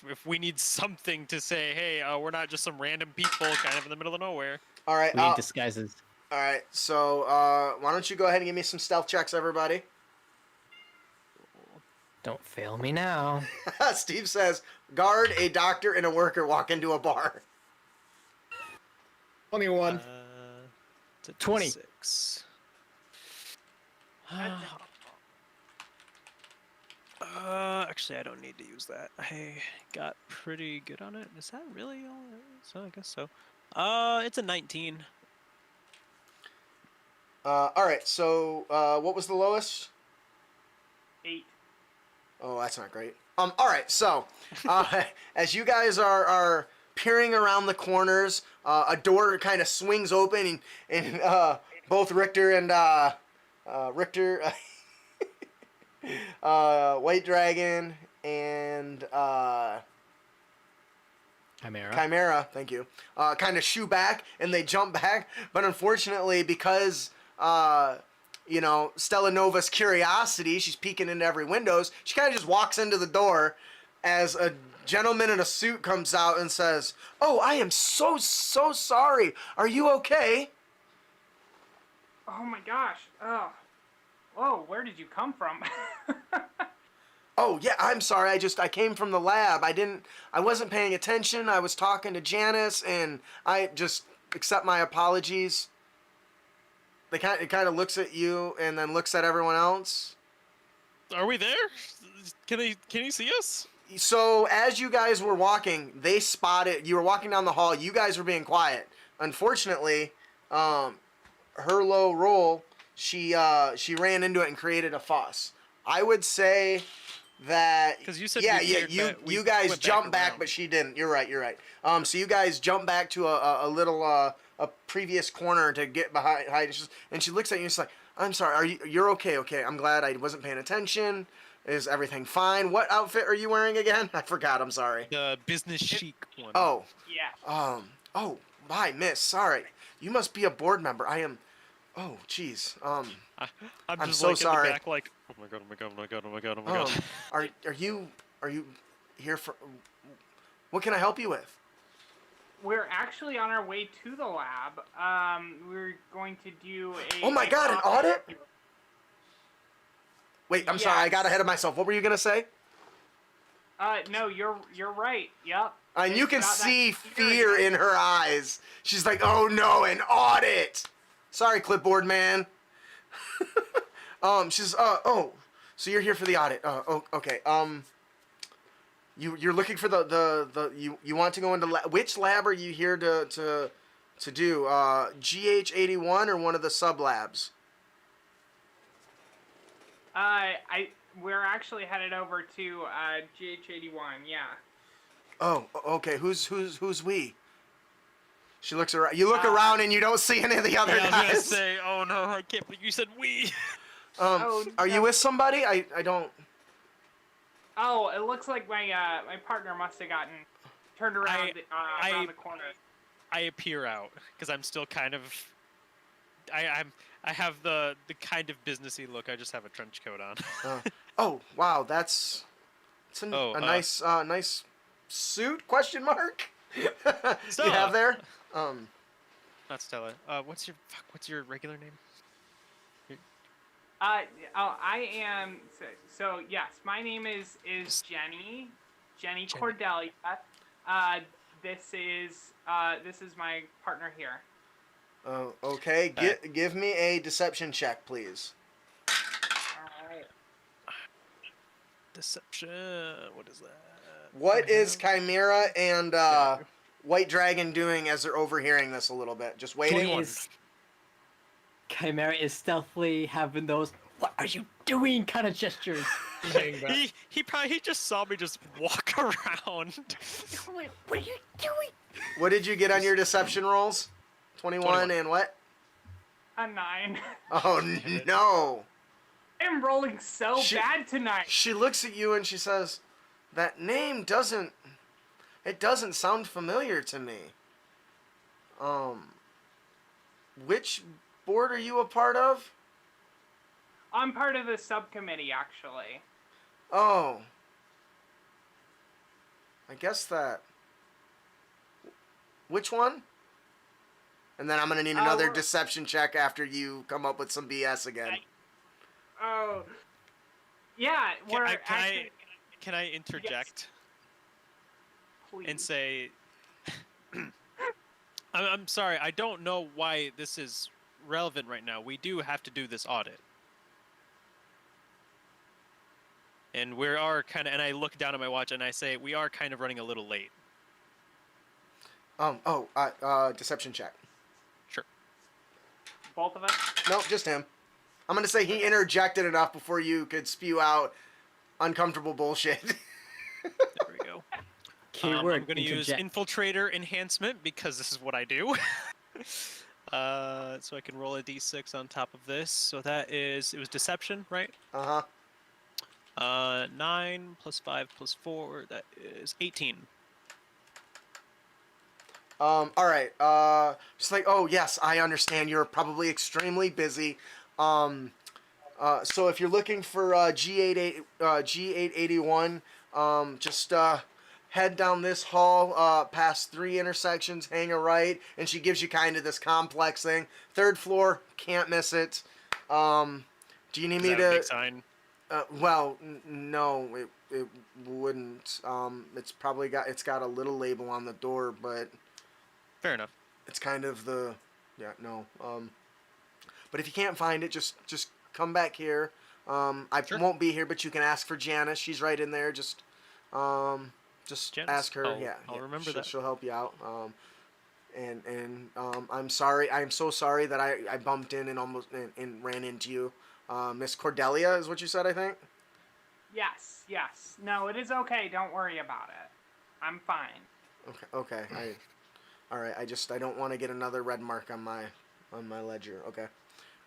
if we need something to say, hey, we're not just some random people kind of in the middle of nowhere. All right, We need disguises. all right, so why don't you go ahead and give me some stealth checks, everybody? Don't fail me now. Steve says, guard, a doctor, and a worker walk into a bar. 21. It's a 20. 26. Actually, I don't need to use that. I got pretty good on it. Is that really all it is? So I guess so. It's a 19. All right, so what was the lowest? 8. Oh, that's not great. All right, so as you guys are peering around the corners, a door kind of swings open, and both Richter and White Dragon and Chimera, thank you, kind of shoo back, and they jump back, but unfortunately, because Stella Nova's curiosity, she's peeking into every windows, she kind of just walks into the door as a gentleman in a suit comes out and says, "Oh, I am so sorry. Are you okay?" Oh my gosh. Oh. Whoa, where did you come from? "Oh, yeah, I'm sorry. I came from the lab. I wasn't paying attention. I was talking to Janice, and I just accept my apologies." It kind of looks at you and then looks at everyone else. Are we there? Can he see us? So as you guys were walking, they spotted you were walking down the hall. You guys were being quiet. Unfortunately, her low roll, she ran into it and created a fuss. I would say that 'Cause you said yeah, we yeah, cleared you back- we you guys went back jumped back, around. but she didn't. You're right. So you guys jump back to a little a previous corner to get behind. And she looks at you and she's like, "I'm sorry. You're okay? Okay. I'm glad I wasn't paying attention. Is everything fine? What outfit are you wearing again? I forgot. I'm sorry. The business chic one. Oh, Yeah. oh, my miss. Sorry. You must be a board member. I am. Oh, jeez. I'm I'm just so like sorry. in the back, like, oh my god, oh my god, oh my god, oh my god, oh my god. Are you here for? What can I help you with? We're actually on our way to the lab. We're going to do a. Oh my God, an audit? Wait, I'm sorry. I got ahead of myself. What were you gonna say? No, you're right. Yep. And you It's can got that see fear in her eyes. She's like, "Oh no, an audit." Sorry, clipboard man. She's oh, so you're here for the audit. Oh, okay. You're looking for you want to go into which lab are you here to do? GH81 or one of the sub labs? We're actually headed over to GH81. Yeah. Oh, okay. Who's we? She looks around. You look around and you don't see any of the other Yeah, I was gonna guys. say, oh no, I can't believe you said we. Are you with somebody? I don't. Oh, it looks like my partner must have gotten turned around around the corner. I appear out because I'm still kind of. I have the kind of businessy look. I just have a trench coat on. Oh wow, that's a nice nice suit? Question mark. You have there? Not Stella. What's your regular name? I am so yes. My name is Jenny Cordelia. This is my partner here. Oh, okay. Give me a deception check, please. All right. Deception. What is that? What is Chimera and White Dragon doing as they're overhearing this a little bit? Just waiting. Chimera is stealthily having those "what are you doing" kind of gestures. He just saw me just walk around. What are you doing? What did you get on your deception rolls? 21 and what? A 9. Oh no. I'm rolling so bad tonight. She looks at you and she says, "That name doesn't sound familiar to me. Which board are you a part of?" I'm part of the subcommittee, actually. Oh. I guess that. Which one? And then I'm gonna need another deception check after you come up with some BS again. Oh. Yeah, Can I interject please. and say, I'm sorry, I don't know why this is relevant right now. We do have to do this audit. And we are kind of, and I look down at my watch and I say, we are kind of running a little late. Deception check. Sure. Both of us? Nope, just him. I'm gonna say he interjected enough before you could spew out uncomfortable bullshit. There we go. Keyword, I'm going to use Infiltrator Enhancement because this is what I do. So I can roll a d6 on top of this. So it was Deception, right? Uh-huh. 9 plus 5 plus 4, that is 18. All right. Just like, oh yes, I understand. You're probably extremely busy. So if you're looking for G881, just head down this hall, past 3 intersections, hang a right, and she gives you kind of this complex thing. 3rd floor, can't miss it. Do you need me Is that to? a big sign? Well, no, it wouldn't. It's got a little label on the door, but Fair enough. it's kind of the, yeah, no. But if you can't find it, just come back here. I Sure. won't be here, but you can ask for Janice. She's right in there. Just Janice? ask her. I'll yeah, remember she'll, that. She'll help you out. I'm sorry. I'm so sorry that I bumped in and almost and ran into you. Miss Cordelia is what you said, I think. Yes, yes. No, it is okay. Don't worry about it. I'm fine. Okay. All right. I don't want to get another red mark on my ledger. Okay,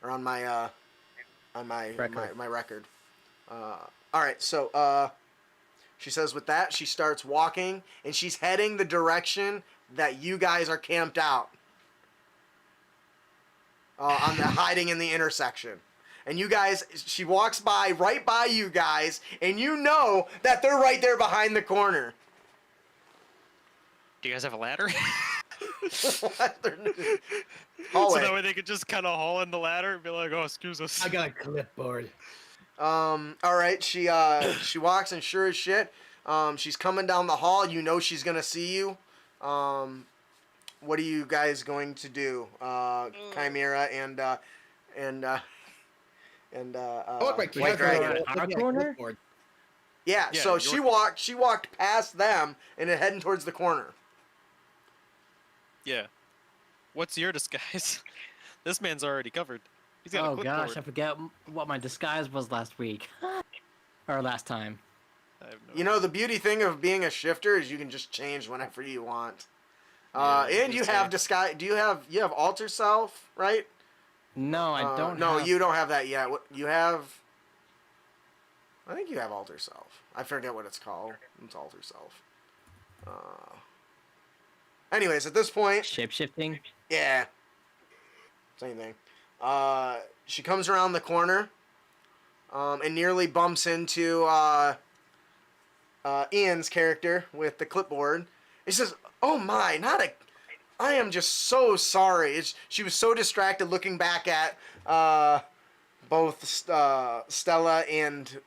or on my Record. my record. All right. So she says with that she starts walking and she's heading the direction that you guys are camped out. On the hiding in the intersection. And you guys, she walks right by you guys, and you know that they're right there behind the corner. Do you guys have a ladder? What? So that way they could just kind of haul in the ladder and be like, "Oh, excuse us." I got a clipboard. All right. She walks, and sure as shit, she's coming down the hall. You know she's gonna see you. What are you guys going to do, Chimera and I look like White Dragon? Our corner? Yeah. Yeah, So your she walked past them and heading towards the corner. Yeah. What's your disguise? This man's already covered. He's got a Oh clipboard. gosh, I forget what my disguise was last week. Or last time. I have no You know, the beauty thing of being a shifter is you can just change whenever you want. Yeah, And you it's have a- disguise. You have alter self, right? No, I don't No, have... you don't have that yet. What you have? I think you have alter self. I forget what it's called. It's alter self. Anyways, at this point, Shape-shifting? yeah, same thing. She comes around the corner, and nearly bumps into Ian's character with the clipboard. He says, "Oh my, not a! I am just so sorry." She was so distracted looking back at both Stella and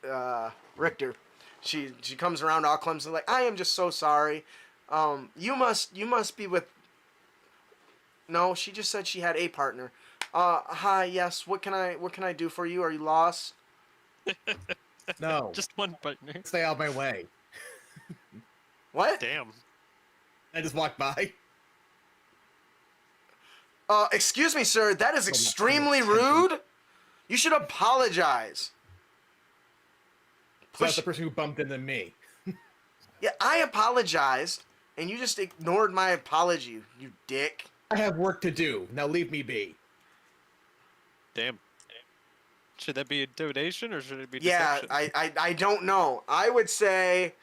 Richter. She comes around all clumsy like, "I am just so sorry. You must be with." No, she just said she had a partner. Hi, yes. What can I do for you? Are you lost? No, Just one partner. stay out of my way. What? Damn. I just walked by. Excuse me, sir. That is not extremely paying attention. rude. You should apologize. So that's the person who bumped into me. Yeah, I apologized, and you just ignored my apology, you dick. I have work to do. Now leave me be. Damn. Should that be intimidation or should it be Yeah, deception? I don't know. I would say,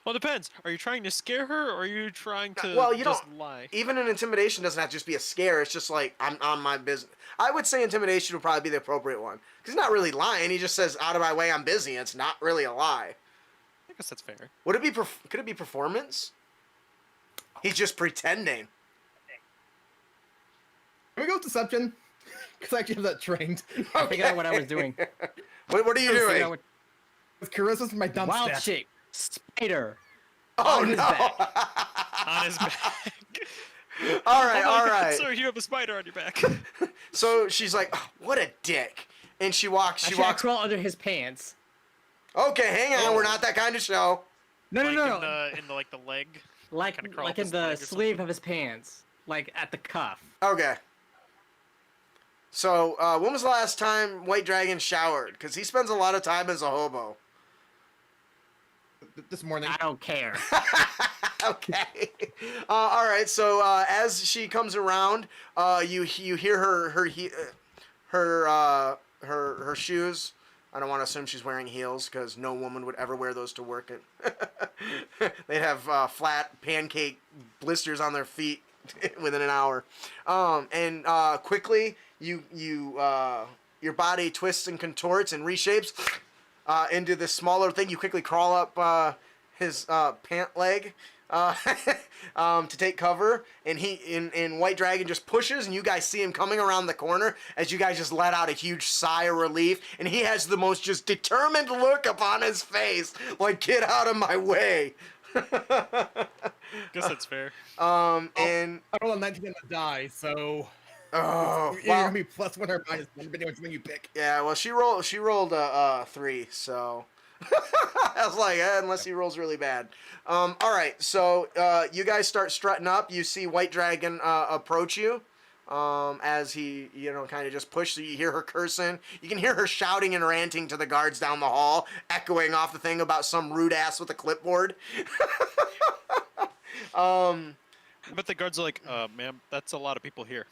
Well, it depends. Are you trying to scare her or are you trying to well, you just don't. lie? Even an intimidation doesn't have to just be a scare. It's just like, I'm on my business. I would say intimidation would probably be the appropriate one. Because he's not really lying. He just says, out of my way, I'm busy. It's not really a lie. I guess that's fair. Would it be, could it be performance? He's just pretending. Can we go with deception? Because I actually have that trained. I figured out what I was doing. What are you I figured out doing? what- With charisma for my dump Wild stat. chick. Spider. Oh, on his no. On his back. All right, Oh my all God, right. sir, you have a spider on your back. So she's like, "Oh, what a dick." And she walks, Actually, I crawl under his pants. Okay, hang on. We're not that kind of show. No, like no, in no. the leg. Like, kinda crawl like up in his the leg or sleeve something. of his pants. Like at the cuff. Okay. So, when was the last time White Dragon showered? Because he spends a lot of time as a hobo. This morning. I don't care. Okay. All right. So as she comes around, you hear her shoes. I don't want to assume she's wearing heels because no woman would ever wear those to work. They'd have flat pancake blisters on their feet within an hour. And quickly your body twists and contorts and reshapes into this smaller thing. You quickly crawl up his pant leg to take cover, and White Dragon just pushes, and you guys see him coming around the corner as you guys just let out a huge sigh of relief, and he has the most just determined look upon his face, like, get out of my way. Guess that's fair. And I rolled a 19 on the die, so oh, you're gonna well, be +1 or -1 depending on which one you pick. yeah, well, she rolled a 3, so I was like, unless he rolls really bad. All right, so you guys start strutting up. You see White Dragon approach you as he, kind of just pushes. So you hear her cursing. You can hear her shouting and ranting to the guards down the hall, echoing off the thing about some rude ass with a clipboard. But the guards are like, ma'am, that's a lot of people here.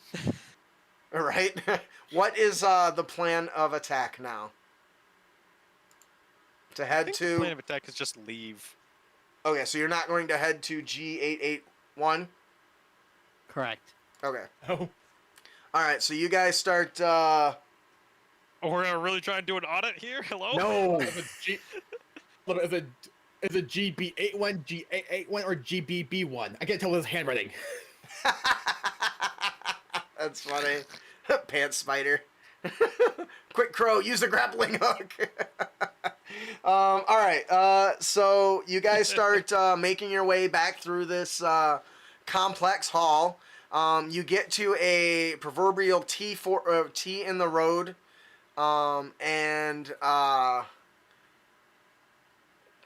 All right. What is the plan of attack now? To I head think to... the plan of attack is just leave. Okay, so you're not going to head to G881? Correct. Okay. Oh. Alright, so you guys start... Oh, we're gonna really try and do an audit here? Hello? No. Is it GB81, G881, or GBB1? I can't tell with his handwriting. That's funny. Pants spider. Quick crow, use the grappling hook. Alright, so you guys start making your way back through this complex hall. You get to a proverbial T in the road, and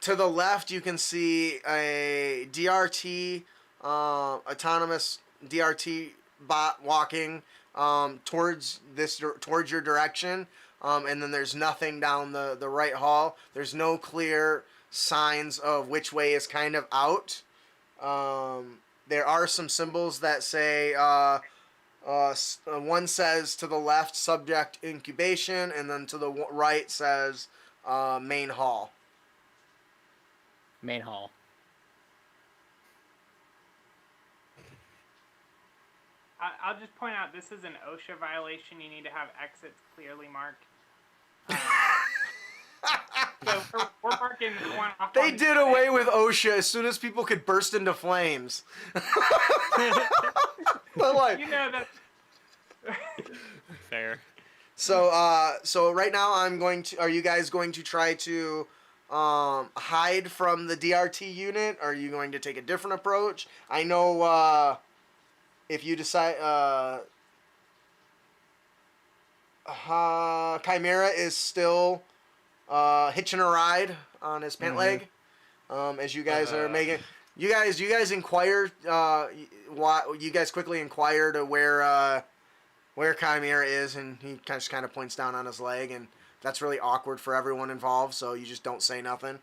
to the left you can see a DRT, autonomous DRT bot walking towards your direction, and then there's nothing down the right hall. There's no clear signs of which way is kind of out. There are some symbols that say one says to the left subject incubation, and then to the right says main hall. Main hall. I'll just point out this is an OSHA violation. You need to have exits clearly marked. So we're marking one off. They on did the away with OSHA as soon as people could burst into flames. But like, that. Fair. so right now are you guys going to try to hide from the DRT unit? Are you going to take a different approach? I know if you decide Chimera is still hitching a ride on his pant leg, as you guys are making. You guys inquire. You guys quickly inquire to where Chimera is, and he just kind of points down on his leg, and that's really awkward for everyone involved. So you just don't say nothing.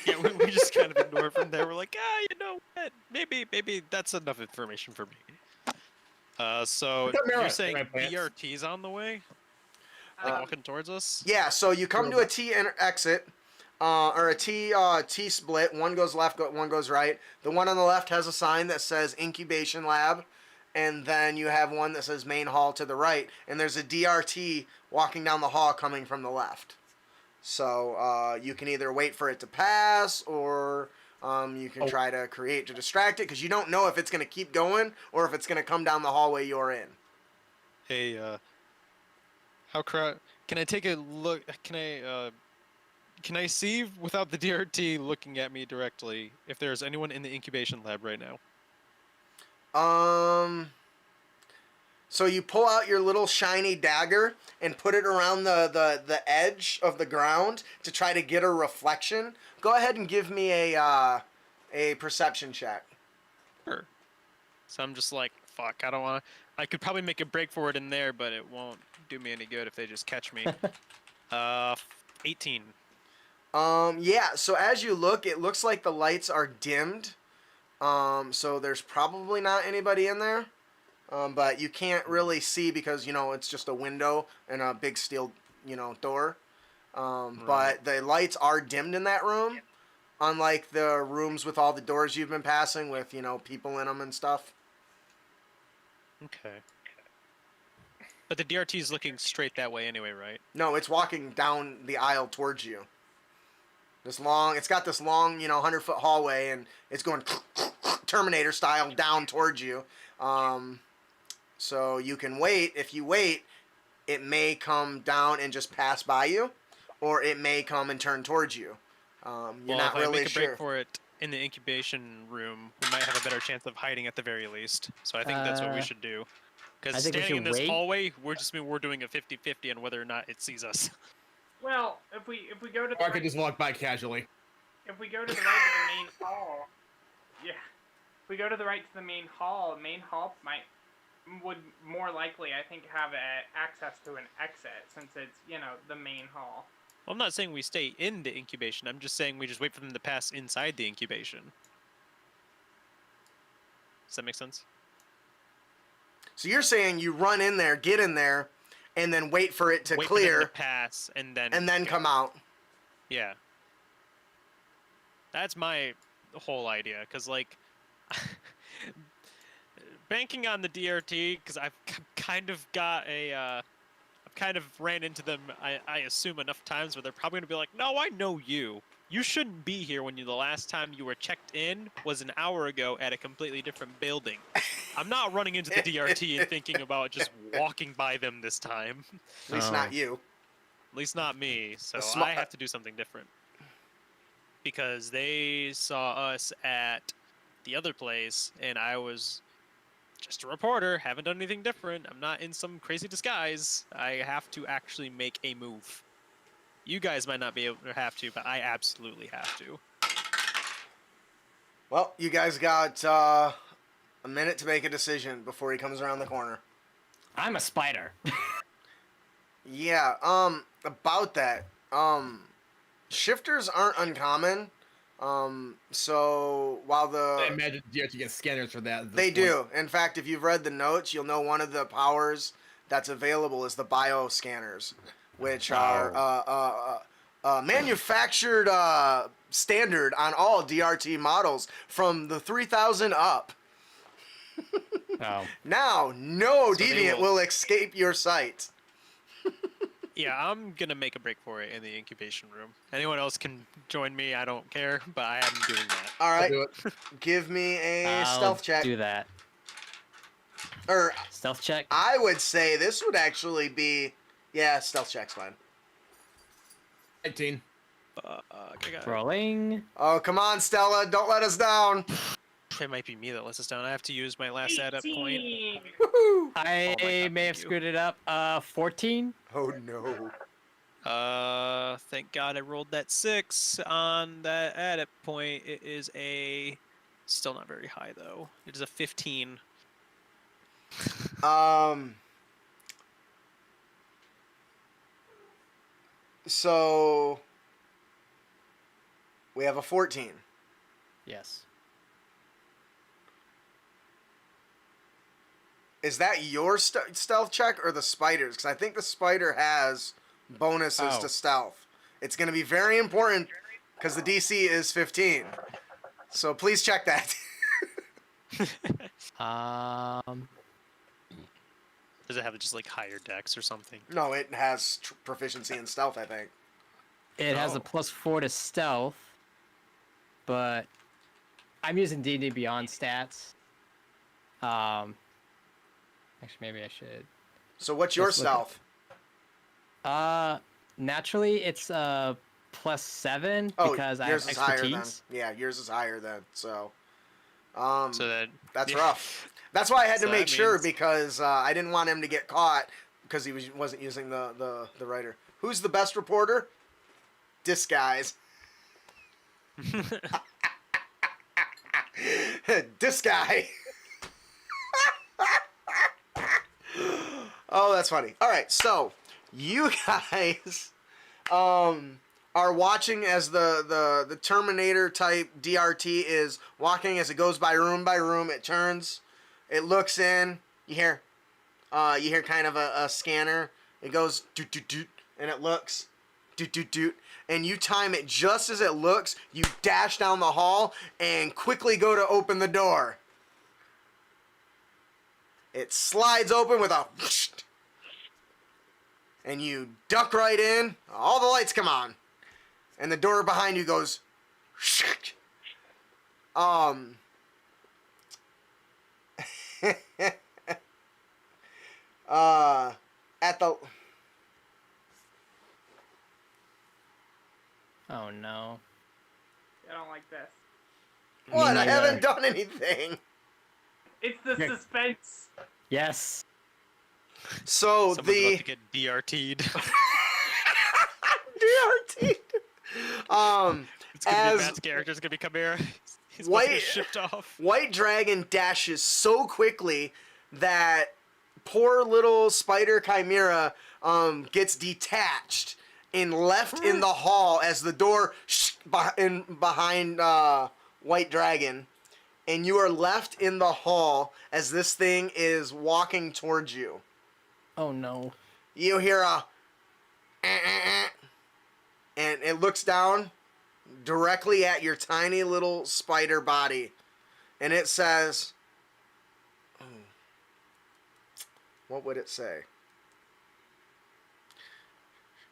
Yeah, we just kind of ignore from there. We're like, you know what? Maybe that's enough information for me. So Chimera, you're saying my pants. BRT's on the way? Like walking towards us? Yeah. So you come to a T exit. Or a T split. One goes left, one goes right. The one on the left has a sign that says incubation lab, and then you have one that says main hall to the right, and there's a DRT walking down the hall coming from the left. So you can either wait for it to pass, or you can try to create to distract it, because you don't know if it's going to keep going or if it's going to come down the hallway you're in. Hey, can I take a look? Can I see without the DRT looking at me directly if there's anyone in the incubation lab right now? So you pull out your little shiny dagger and put it around the edge of the ground to try to get a reflection. Go ahead and give me a perception check. Sure. So I'm just like, fuck, I don't want to... I could probably make a break for it in there, but it won't do me any good if they just catch me. 18. Yeah, so as you look, it looks like the lights are dimmed. So there's probably not anybody in there. But you can't really see because, it's just a window and a big steel, door. But the lights are dimmed in that room, unlike the rooms with all the doors you've been passing with, people in them and stuff. Okay. But the DRT is looking straight that way anyway, right? No, it's walking down the aisle towards you. It's got this long, 100-foot hallway, and it's going Terminator style down towards you. So you can wait. If you wait, it may come down and just pass by you, or it may come and turn towards you. You're not if I really make a sure. break for it in the incubation room, we might have a better chance of hiding at the very least. So I think that's what we should do. Because I think we standing in should this wait. hallway, we're doing a 50-50 on whether or not it sees us. Well, if we go to the Or I could right, just walk by casually. if we go to the right to the main hall, yeah. If we go to the right to the main hall would more likely, I think, have access to an exit since it's the main hall. Well, I'm not saying we stay in the incubation. I'm just saying we just wait for them to pass inside the incubation. Does that make sense? So you're saying you run in there, get in there, and then wait for it to Wait for them clear, to pass, and then come out. Yeah. That's my whole idea, because, like, banking on the DRT, because I've kind of got a, I've kind of ran into them, I assume, enough times where they're probably going to be like, no, I know you. You shouldn't be here when the last time you were checked in was an hour ago at a completely different building. I'm not running into the DRT and thinking about just walking by them this time. At least not you. At least not me, so sm- I have to do something different. Because they saw us at the other place, and I was just a reporter, haven't done anything different. I'm not in some crazy disguise. I have to actually make a move. You guys might not be able to have to, but I absolutely have to. Well, you guys got a minute to make a decision before he comes around the corner. I'm a spider. Yeah, about that. Shifters aren't uncommon. So while I imagine DRT gets scanners for that. at this they point. do. In fact, if you've read the notes, you'll know one of the powers that's available is the bioscanners, which are manufactured standard on all DRT models from the 3000 up. Oh. Now, no So they deviant will escape your sight. Yeah, I'm gonna make a break for it in the incubation room. Anyone else can join me, I don't care, but I am doing that. All I'll right, do it. give me a I'll stealth check. do that. Or Stealth check? I would say this would actually be, yeah, stealth check's fine. 19. I got Rolling. Oh, come on, Stella, don't let us down. It might be me that lets us down. I have to use my last add-up point. 18. Woohoo! I Oh my God, may have thank you. screwed it up. 14? Oh no. Thank God I rolled that 6 on that add-up point. It is a... Still not very high, though. It is a 15. So we have a 14. Yes. Is that your stealth check or the spider's? Because I think the spider has bonuses Oh. to stealth. It's going to be very important because the DC is 15. So please check that. Does it have just, like, higher dex or something? No, it has proficiency in stealth, I think. It has a Oh. +4 to stealth, but I'm using D&D Beyond stats. Actually, maybe I should. So what's your Let's look stealth? Naturally, it's +7 Oh, because I have yours is higher then. expertise. Yeah, yours is higher then. So, So that... that's yeah. rough. That's why I had So to make that sure means- because I didn't want him to get caught because he wasn't using the writer. Who's the best reporter? Disguise. This guy. Oh, that's funny. All right, so you guys are watching as the Terminator type DRT is walking as it goes by room. It turns, it looks in. You hear kind of a scanner. It goes doot doot doot, and it looks doot doot doot, and you time it just as it looks. You dash down the hall and quickly go to open the door. It slides open with a whoosh, and you duck right in. All the lights come on, and the door behind you goes. At the Oh no. I don't like this. what? I neither. haven't done anything. It's the Yeah. suspense. Yes. So Someone's the about to get DRT'd. It's gonna be as Matt's character's gonna be Chimera. He's about to White- get shipped off. White Dragon dashes so quickly that poor little spider chimera gets detached and left in the hall as the door behind White Dragon, and you are left in the hall as this thing is walking towards you. Oh no. You hear a and it looks down directly at your tiny little spider body, and it says, what would it say?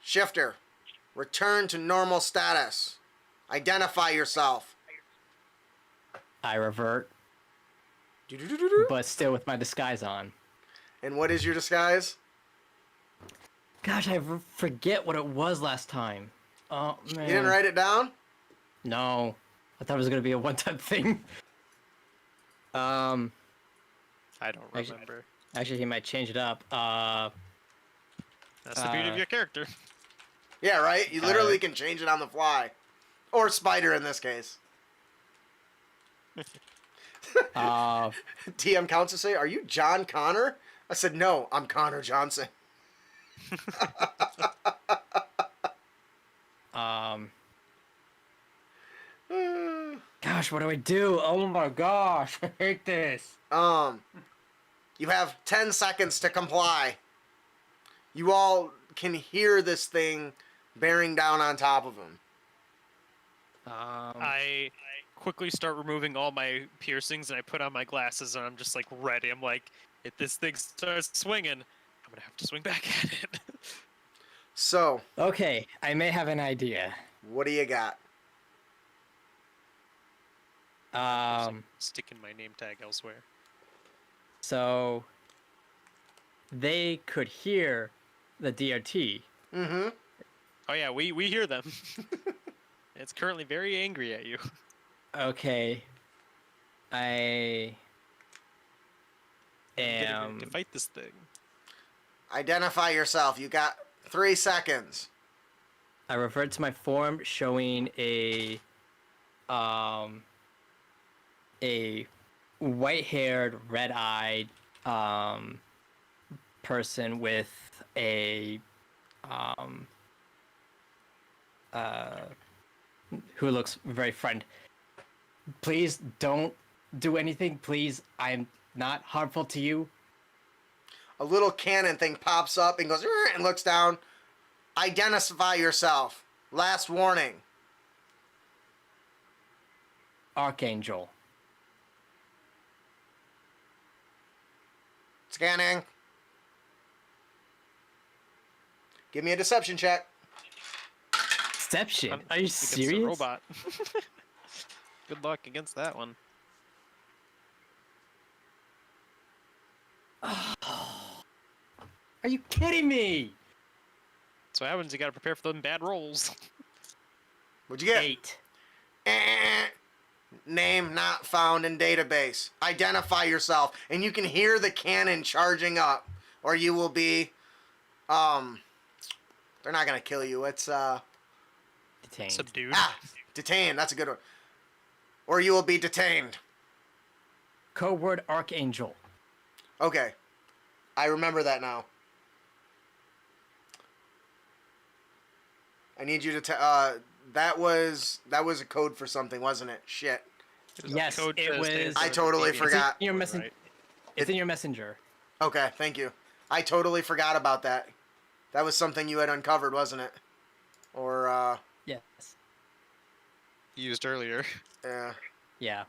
Shifter, return to normal status. Identify yourself. I revert, Do-do-do-do-do. but still with my disguise on. And what is your disguise? Gosh, I forget what it was last time. Oh man. You didn't write it down? No, I thought it was gonna be a one-time thing. I don't Actually- remember. Actually, he might change it up. That's the beauty of your character. Yeah, right? You literally can change it on the fly. Or spider in this case. TM counts to say, are you John Connor? I said, no, I'm Connor Johnson. Gosh, what do I do? Oh my gosh, I hate this. You have 10 seconds to comply. You all can hear this thing bearing down on top of him. I quickly start removing all my piercings and I put on my glasses and I'm just like ready. I'm like, if this thing starts swinging, I'm gonna have to swing back at it. So, Okay, I may have an idea. what do you got? Sticking my name tag elsewhere. So they could hear the DRT. Mm-hmm. Oh yeah, we hear them. It's currently very angry at you. Okay. I Getting am. ready to fight this thing. Identify yourself. You got 3 seconds. I revert to my form, showing a white-haired, red-eyed person with a who looks very frightened. Please don't do anything. Please, I am not harmful to you. A little cannon thing pops up and goes, "Rrr," and looks down. Identify yourself. Last warning. Archangel. Scanning. Give me a deception check. Deception. Are you Against a serious? robot. Good luck against that one. Are you kidding me? So what happens, you gotta prepare for them bad rolls. What'd you get? 8. Name not found in database. Identify yourself. And you can hear the cannon charging up. Or you will be... They're not gonna kill you. It's, Detained. Subdued. detained. That's a good one. Or you will be detained. Code word Archangel. Okay. I remember that now. I need you to that was a code for something, wasn't it? Shit. Yes, Code it says was. data I set totally deviates. forgot. It's in your messen- Right. It's in your messenger. Okay, thank you. I totally forgot about that. That was something you had uncovered, wasn't it? Or Yes. Used earlier. yeah. Yeah.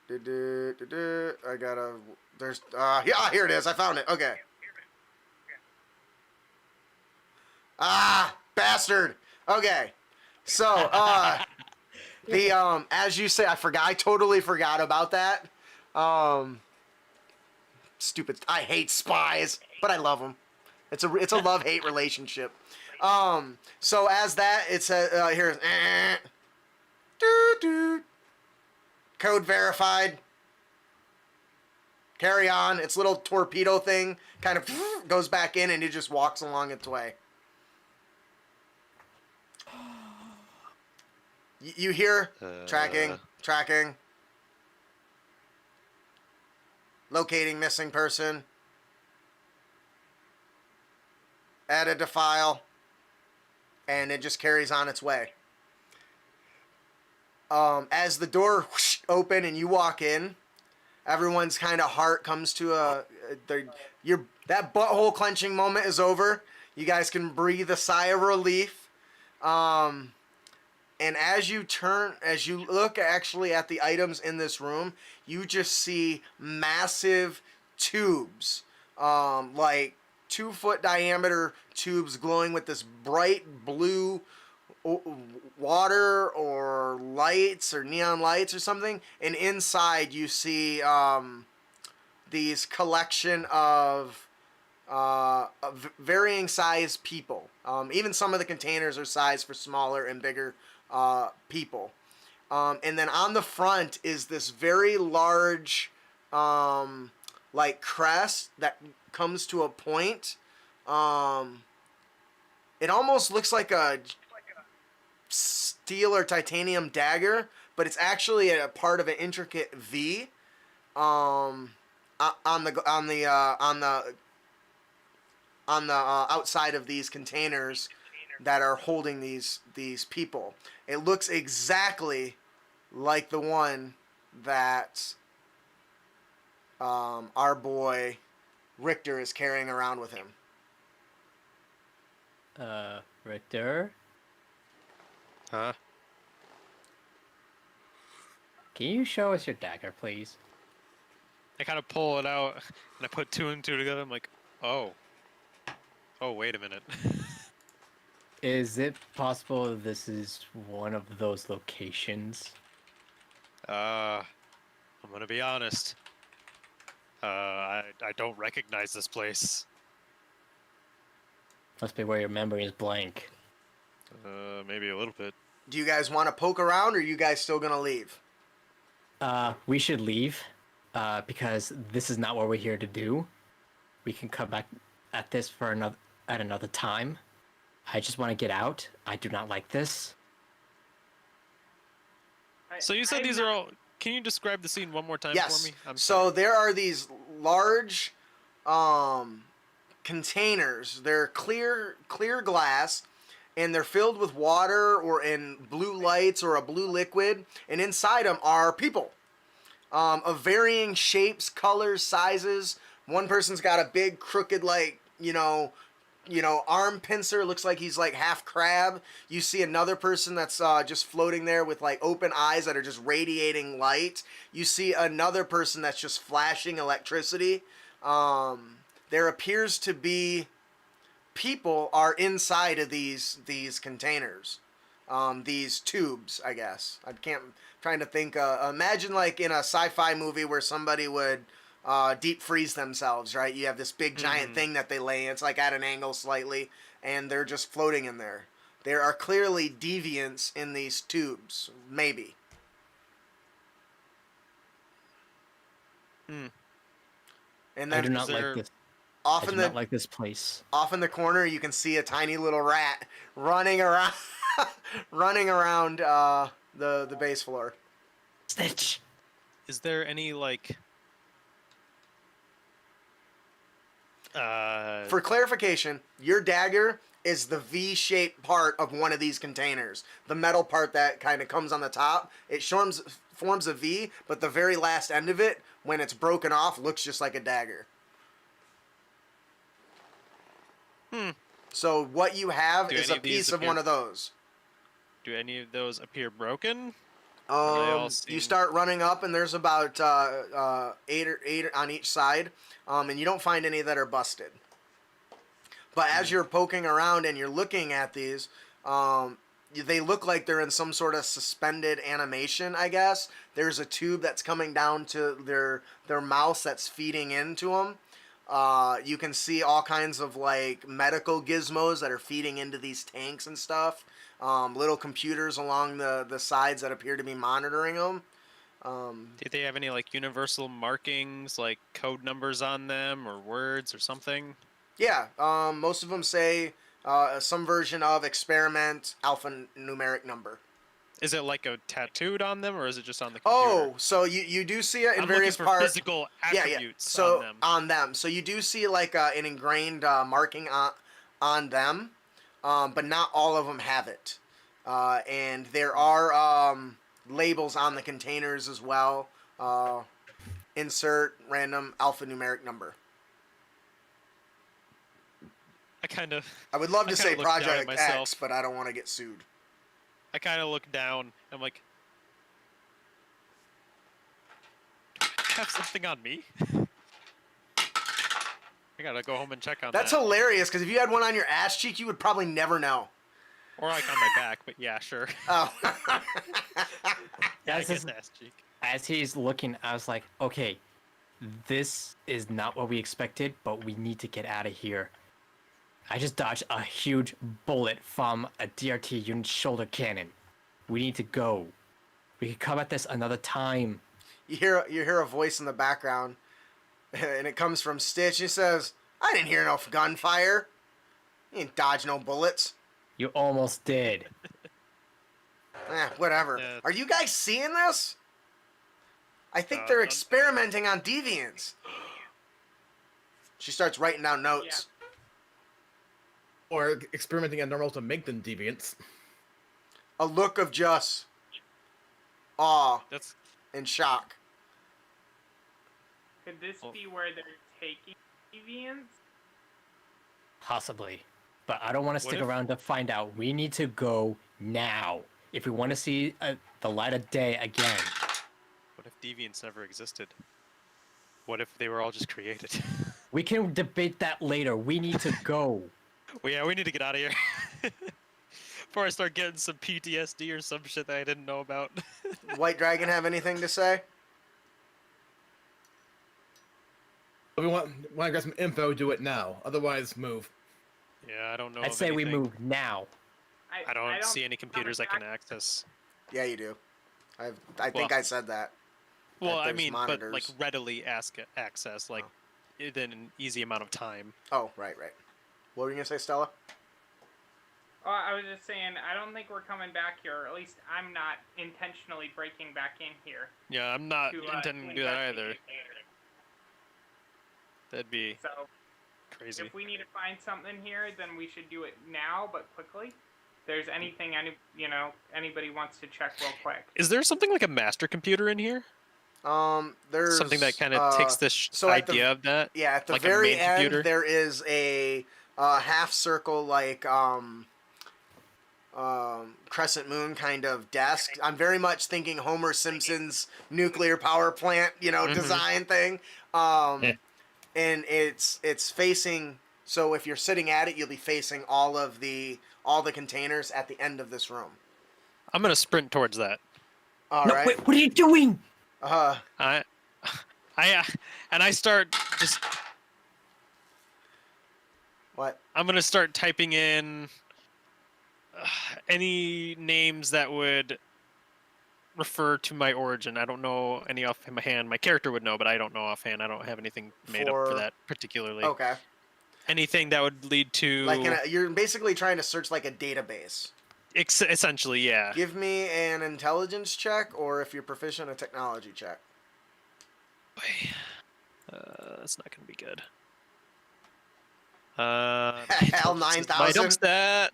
I gotta. There's. Yeah, here it is. I found it. Okay. Ah, bastard. Okay. So, as you say, I forgot. I totally forgot about that. Stupid. I hate spies, but I love them. It's a love-hate relationship. So as that, it says here's code verified. carry on. Its little torpedo thing kind of goes back in, and it just walks along its way. You hear tracking, locating missing person, added to file, and it just carries on its way. As the door open and you walk in, everyone's kind of heart comes to that butthole clenching moment is over. You guys can breathe a sigh of relief. And as you look actually at the items in this room, you just see massive tubes, like 2-foot diameter tubes glowing with this bright blue water or lights or neon lights or something. And inside you see these collection of varying size people. Even some of the containers are sized for smaller and bigger people. And then on the front is this very large like crest that comes to a point. It almost looks like a steel or titanium dagger, but it's actually a part of an intricate V on the outside of these containers that are holding these people. It looks exactly like the one that our boy Richter is carrying around with him. Richter? Huh? Can you show us your dagger, please? I kind of pull it out and I put 2 and 2 together. I'm like, oh, wait a minute. Is it possible this is one of those locations? I'm gonna be honest. I don't recognize this place. Must be where your memory is blank. Maybe a little bit. Do you guys want to poke around, or are you guys still gonna leave? We should leave, because this is not what we're here to do. We can come back at this at another time. I just want to get out. I do not like this. So you said these are all... Can you describe the scene one more time Yes. for me? I'm So sorry. there are these large containers. They're clear glass, and they're filled with water or in blue lights or a blue liquid. And inside them are people of varying shapes, colors, sizes. One person's got a big crooked, like, arm pincer. Looks like he's like half crab. You see another person that's just floating there with like open eyes that are just radiating light. You see another person that's just flashing electricity. There appears to be people are inside of these containers, these tubes, I guess. Trying to think. Imagine like in a sci-fi movie where somebody would deep freeze themselves, right? You have this big giant thing that they lay in. It's like at an angle slightly, and they're just floating in there. There are clearly deviants in these tubes, maybe. And then I do not like this. Off I in do the not like this place. off in the corner, you can see a tiny little rat running around, running around the base floor. Snitch. Is there any, like... For clarification, your dagger is the V-shaped part of one of these containers. The metal part that kind of comes on the top, it forms a V, but the very last end of it, when it's broken off, looks just like a dagger. So what you have is a piece of one of those. Do any of those appear broken? You start running up, and there's about eight on each side, and you don't find any that are busted. But as you're poking around and you're looking at these, they look like they're in some sort of suspended animation, I guess. There's a tube that's coming down to their mouth that's feeding into them. You can see all kinds of like medical gizmos that are feeding into these tanks and stuff. Little computers along the sides that appear to be monitoring them. Do they have any like universal markings, like code numbers on them, or words, or something? Yeah, most of them say some version of experiment alphanumeric number. Is it like a tattooed on them, or is it just on the computer? Oh, so you do see it in I'm various looking for parts. physical Yeah, attributes So on them. on them, so you do see like an ingrained marking on them, but not all of them have it. And there are labels on the containers as well. Insert random alphanumeric number. I would love to say look down at Project myself. X, but I don't want to get sued. I kind of look down. I'm like, do I have something on me? I gotta go home and check on That's that. hilarious, because if you had one on your ass cheek, you would probably never know. Or like on my back, but yeah, sure. Oh. Yeah, I As guess his- ass cheek. As he's looking, I was like, okay, this is not what we expected, but we need to get out of here. I just dodged a huge bullet from a DRT unit shoulder cannon. We need to go. We can come at this another time. You hear a voice in the background, and it comes from Stitch. He says, "I didn't hear no gunfire. You didn't dodge no bullets." You almost did. Whatever. Yeah. Are you guys seeing this? I think Uh, they're um, experimenting on deviants. She starts writing down notes. Or experimenting on normal to make them deviants. A look of just awe That's and shock. Could this Oh. be where they're taking deviants? Possibly. But I don't want to stick if- around to find out. We need to go now. If we want to see the light of day again. what if deviants never existed? What if they were all just created? We can debate that later. We need to go. Well, yeah, we need to get out of here. Before I start getting some PTSD or some shit that I didn't know about. White Dragon have anything to say? If we want to get some info, do it now. Otherwise, move. Yeah, I don't know. I'd of say we anything. move now. I don't see any think I'm computers I can back- access. Yeah, you do. I think Well- I said that. Well, I there's mean, but like monitors. readily access, like within an easy amount of time. Oh, right. What were you gonna say, Stella? Oh, I was just saying, I don't think we're coming back here, or at least I'm not intentionally breaking back in here. Yeah, I'm not to, intending to do that either. investigate later. That'd be So, crazy. if we need to find something here, then we should do it now, but quickly. If there's anything anybody wants to check real quick. Is there something like a master computer in here? There's Something that kind of takes this so at the- idea of that? Yeah, at the like a very main end, computer? there is a half circle, like crescent moon kind of desk. I'm very much thinking Homer Simpson's nuclear power plant, design thing. Yeah. And it's facing. So if you're sitting at it, you'll be facing all the containers at the end of this room. I'm gonna sprint towards that. All No, right. wait, what are you doing? I start just. What? I'm gonna start typing in any names that would refer to my origin. I don't know any offhand. My character would know, but I don't know offhand. I don't have anything made up For- for that particularly. Okay. Anything that would lead to You're basically trying to search like a database. essentially, yeah. Give me an intelligence check, or if you're proficient, a technology check. That's not gonna be good. Hell, My 9,000. dump stat.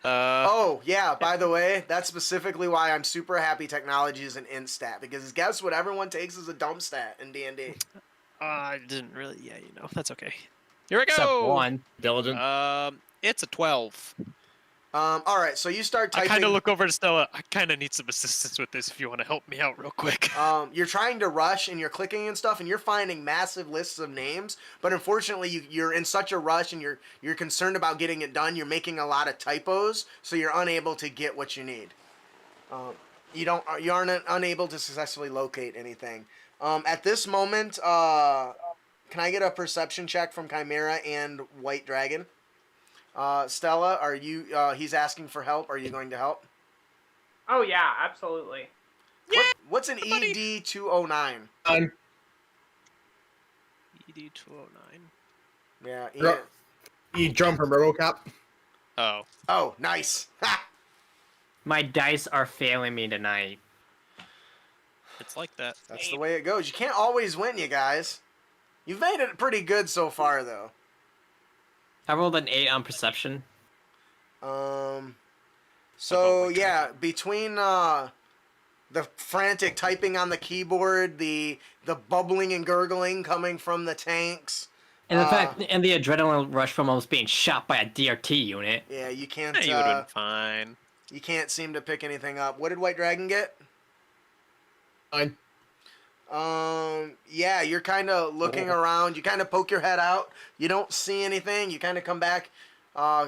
Oh, yeah, by the way, that's specifically why I'm super happy technology is an int stat, because guess what everyone takes as a dump stat in D&D? I didn't really. Yeah, that's okay. Here we Except go. one. Diligent. It's a 12. All right, so you start I typing. kind of look over to Stella. I kind of need some assistance with this if you want to help me out real quick. You're trying to rush and you're clicking and stuff, and you're finding massive lists of names, but unfortunately you're in such a rush and you're concerned about getting it done. You're making a lot of typos, so you're unable to get what you need. You aren't unable to successfully locate anything. At this moment, can I get a perception check from Chimera and White Dragon? Stella, are you? He's asking for help. Are you going to help? Oh yeah, absolutely. What's an buddy. ED209? ED209. Yeah. Ro- You drum from RoboCop. Oh. Oh, nice. Ha! My dice are failing me tonight. It's like that. That's the way it goes. You can't always win, you guys. You've made it pretty good so far, though. I rolled an 8 on perception. So yeah, between the frantic typing on the keyboard, the bubbling and gurgling coming from the tanks, And the fact, and the adrenaline rush from almost being shot by a DRT unit. yeah, you can't. You would have been fine. You can't seem to pick anything up. What did White Dragon get? Fine. Yeah, you're kind of looking around. You kind of poke your head out. You don't see anything. You kind of come back.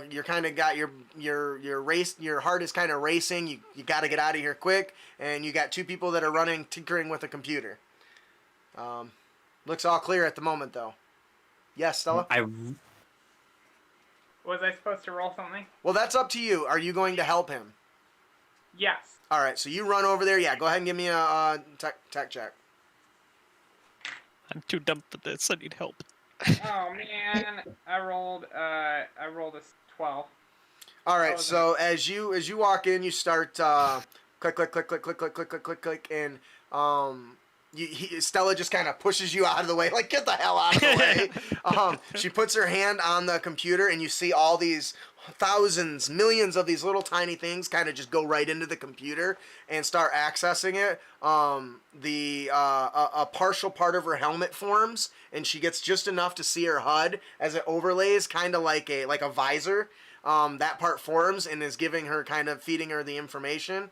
You're kind of got your race. Your heart is kind of racing. You got to get out of here quick. And you got two people that are running, tinkering with a computer. Looks all clear at the moment, though. Yes, Stella? Was I supposed to roll something? Well, that's up to you. Are you going to help him? Yes. All right, so you run over there. Yeah, go ahead and give me a tech check. I'm too dumb for this. I need help. Oh man, I rolled a 12. All right, so as you walk in, you start click click click click click click click click click click, and Stella just kind of pushes you out of the way, like get the hell out of the way. She puts her hand on the computer, and you see all these thousands, millions of these little tiny things kind of just go right into the computer and start accessing it. A partial part of her helmet forms, and she gets just enough to see her HUD as it overlays, kind of like a visor. That part forms and is giving her, kind of feeding her the information.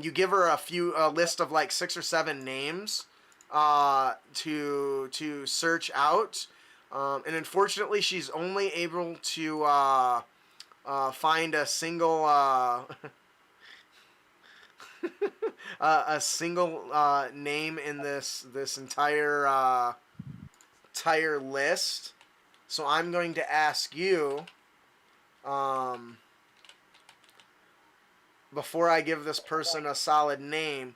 You give her a list of like 6 or 7 names to search out, and unfortunately she's only able to find a single name in this entire list. So I'm going to ask you, before I give this person a solid name,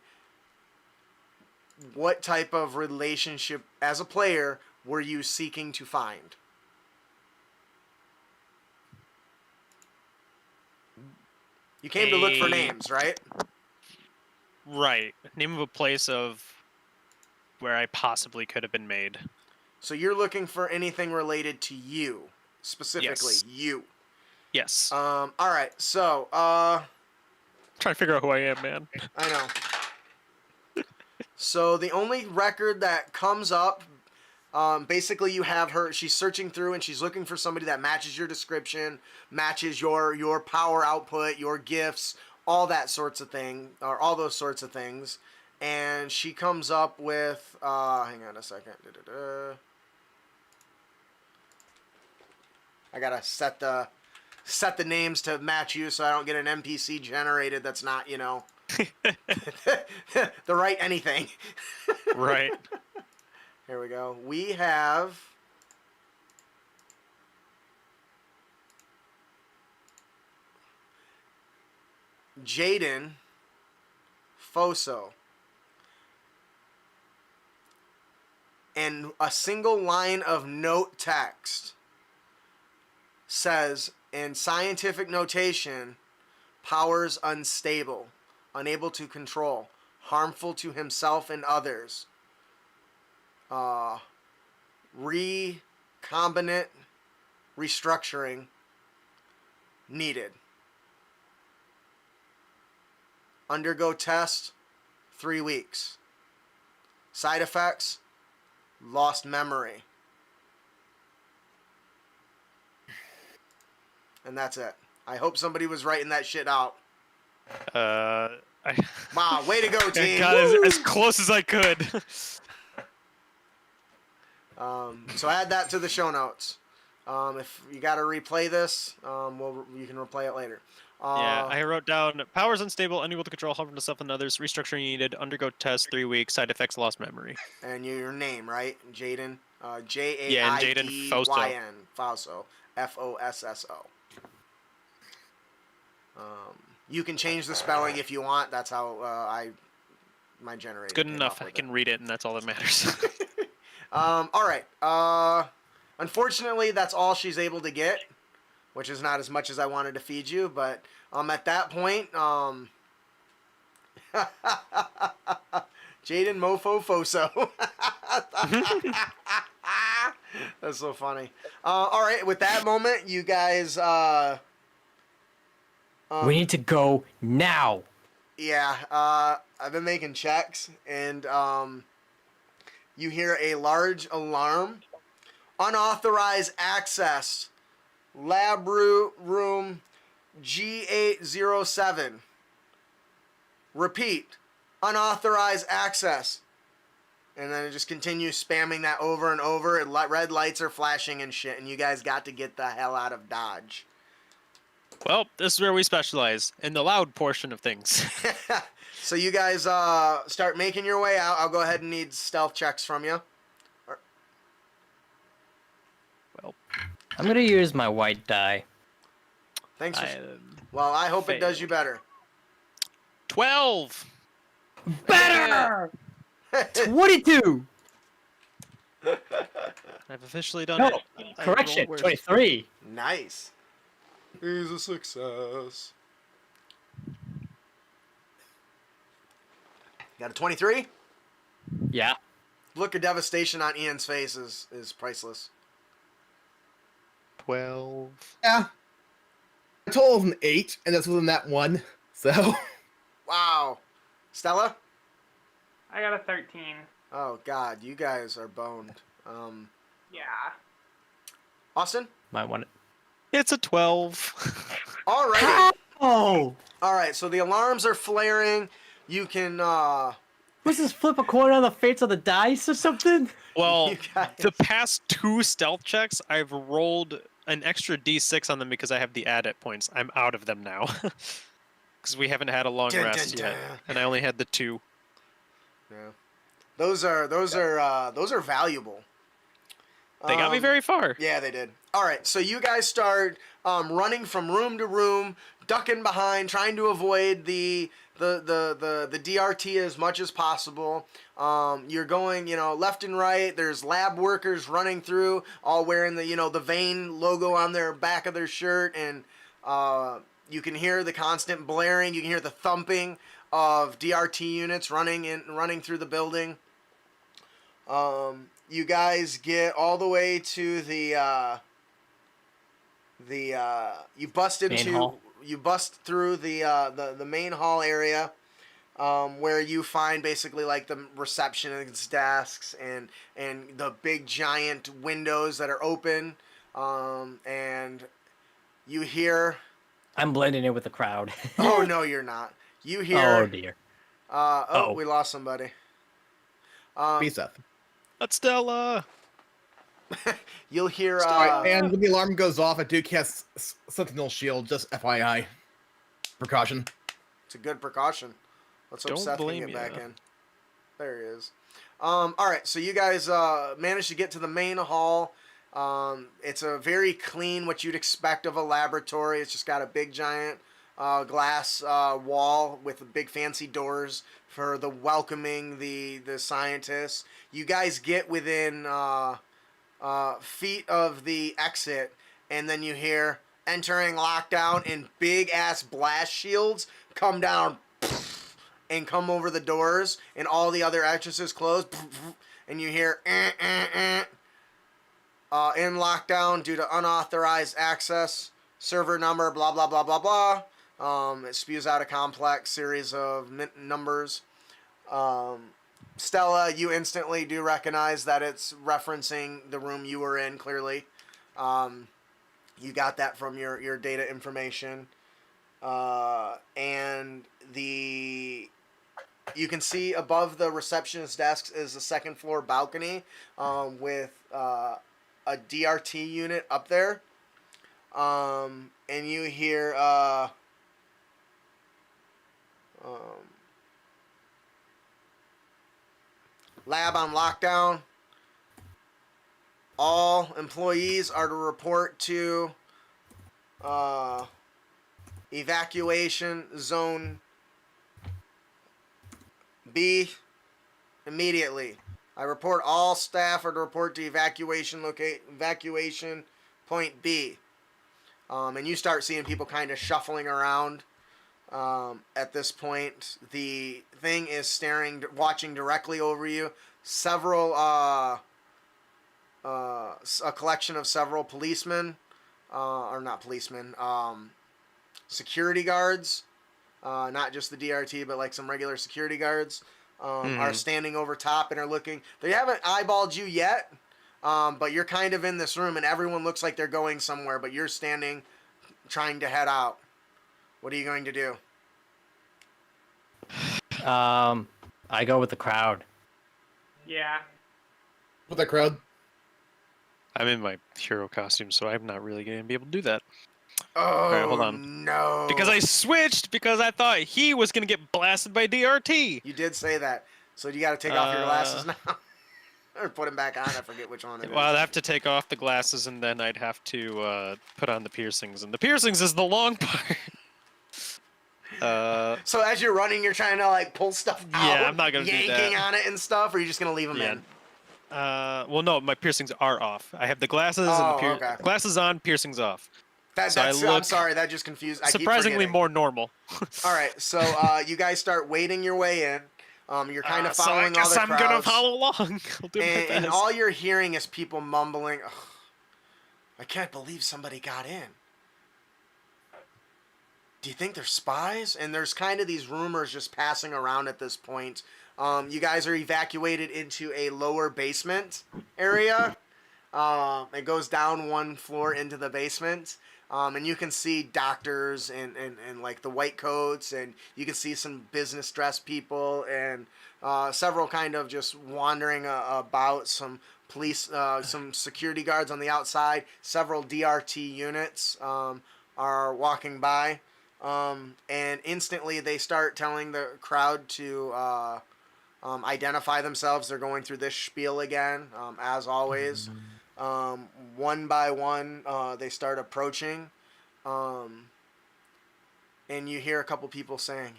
what type of relationship as a player were you seeking to find? You came to look for names, right? Right. Name of a place of where I possibly could have been made. So you're looking for anything related to you, specifically Yes. you. Yes. All right. So, Trying to figure out who I am, man. I know. So the only record that comes up, basically you have her, she's searching through and she's looking for somebody that matches your description, matches your power output, your gifts, all that sorts of thing, or all those sorts of things. And she comes up with, hang on a second. I gotta set the names to match you so I don't get an NPC generated that's not, the right anything. Right. Here we go. We have Jaden Foso. And a single line of note text says, in scientific notation, powers unstable, unable to control, harmful to himself and others, recombinant restructuring needed. Undergo test, 3 weeks. Side effects, lost memory. And that's it. I hope somebody was writing that shit out. Wow, way to go, team. Got as close as I could. So add that to the show notes. If you got to replay this, you can replay it later. Yeah, I wrote down powers unstable, unable to control, harmful to self and others, restructuring needed, undergo test, 3 weeks, side effects, lost memory. And your name, right? Jaden. Jaiden Fosso. Fosso. You can change the spelling if you want. That's how my generator. It's good came enough. up I with can read it, and that's all that matters. All right. Unfortunately, that's all she's able to get, which is not as much as I wanted to feed you. But at that point, Jaden Mofo Foso. That's so funny. All right. With that moment, you guys. We need to go now. Yeah. I've been making checks, and you hear a large alarm. Unauthorized access. Lab room G807. Repeat. Unauthorized access. And then it just continues spamming that over and over. And red lights are flashing and shit. And you guys got to get the hell out of Dodge. Well, this is where we specialize, in the loud portion of things. So you guys start making your way out. I'll go ahead and need stealth checks from you. Well, I'm gonna use my white die. Thanks for... I, Well, I hope it does you better. 12! Better! 22! I've officially done No, it. I correction, rolled worse. 23. Nice. He's a success. Got a 23? Yeah. Look of devastation on Ian's face is priceless. 12. Yeah. I told an 8, and that's within that one. So Wow. Stella? I got a 13. Oh, God. You guys are boned. Yeah. Austin? Might want it. It's a 12. Alrighty. Oh! Alright, so the alarms are flaring. You can, Was this flip a coin on the face of the dice or something? Well, You guys- the past 2 stealth checks, I've rolled an extra d6 on them because I have the add-it points. I'm out of them now. Because we haven't had a long Dun, rest dun, yet. dun. And I only had the 2. Yeah. Those are valuable. They got me very far. Yeah, they did. All right, so you guys start running from room to room, ducking behind, trying to avoid the DRT as much as possible. You're going, left and right. There's lab workers running through, all wearing the Vane logo on their back of their shirt, and you can hear the constant blaring. You can hear the thumping of DRT units running through the building. You guys get all the way to you bust Main hall. you bust through the main hall area, where you find basically like the receptionist desks and the big giant windows that are open, and you hear. I'm blending in with the crowd. Oh no, you're not. You hear. Oh dear. Uh-oh. We lost somebody. peace up. That's Stella. You'll hear. Sorry, and when the alarm goes off, I do cast Sentinel Shield, just FYI. Precaution. It's a good precaution. Let's hope Don't Seth can blame get back ya. in. There he is. All right, so you guys managed to get to the main hall. It's a very clean, what you'd expect of a laboratory. It's just got a big giant glass wall with big fancy doors for the welcoming the scientists. You guys get within feet of the exit, and then you hear entering lockdown, and big ass blast shields come down and come over the doors, and all the other exits close, and you hear in lockdown due to unauthorized access, server number, blah blah blah blah blah. It spews out a complex series of numbers. Stella, you instantly do recognize that it's referencing the room you were in, clearly. You got that from your data information. And you can see above the receptionist desks is a second floor balcony with a DRT unit up there. And you hear lab on lockdown. All employees are to report to evacuation zone B, immediately. I report all staff are to report to evacuation point B. And you start seeing people kind of shuffling around. At this point, the thing is watching directly over you. A collection of several policemen, or not policemen, security guards, not just the DRT, but like some regular security guards, are standing over top and are looking. They haven't eyeballed you yet, but you're kind of in this room and everyone looks like they're going somewhere, but you're standing trying to head out. What are you going to do? I go with the crowd. Yeah. With the crowd. I'm in my hero costume, so I'm not really going to be able to do that. Oh, All right, hold on. No. Because I switched because I thought he was going to get blasted by DRT. You did say that. So you got to take off your glasses now? Or put them back on? I forget which one it is. Well, I'd have to take off the glasses, and then I'd have to put on the piercings. And the piercings is the long part. So as you're running, you're trying to like pull stuff out? Yeah, I'm not going to do that. Yanking on it and stuff? Or are you just going to leave them in? Well, no, my piercings are off. I have the glasses and the okay. glasses on, piercings off. I'm sorry, that just confused. I keep surprisingly forgetting. more normal. All right, so you guys start wading your way in. You're kind of following all the crowds. So I guess I'm gonna follow along. I'll do my best. And all you're hearing is people mumbling, "Ugh, I can't believe somebody got in. Do you think they're spies?" And there's kind of these rumors just passing around at this point. You guys are evacuated into a lower basement area. It goes down one floor into the basement. And you can see doctors and like the white coats, and you can see some business dress people and several kind of just wandering about, some police, some security guards on the outside, several DRT units are walking by, and instantly they start telling the crowd to identify themselves. They're going through this spiel again, as always. One by one, they start approaching, and you hear a couple people saying,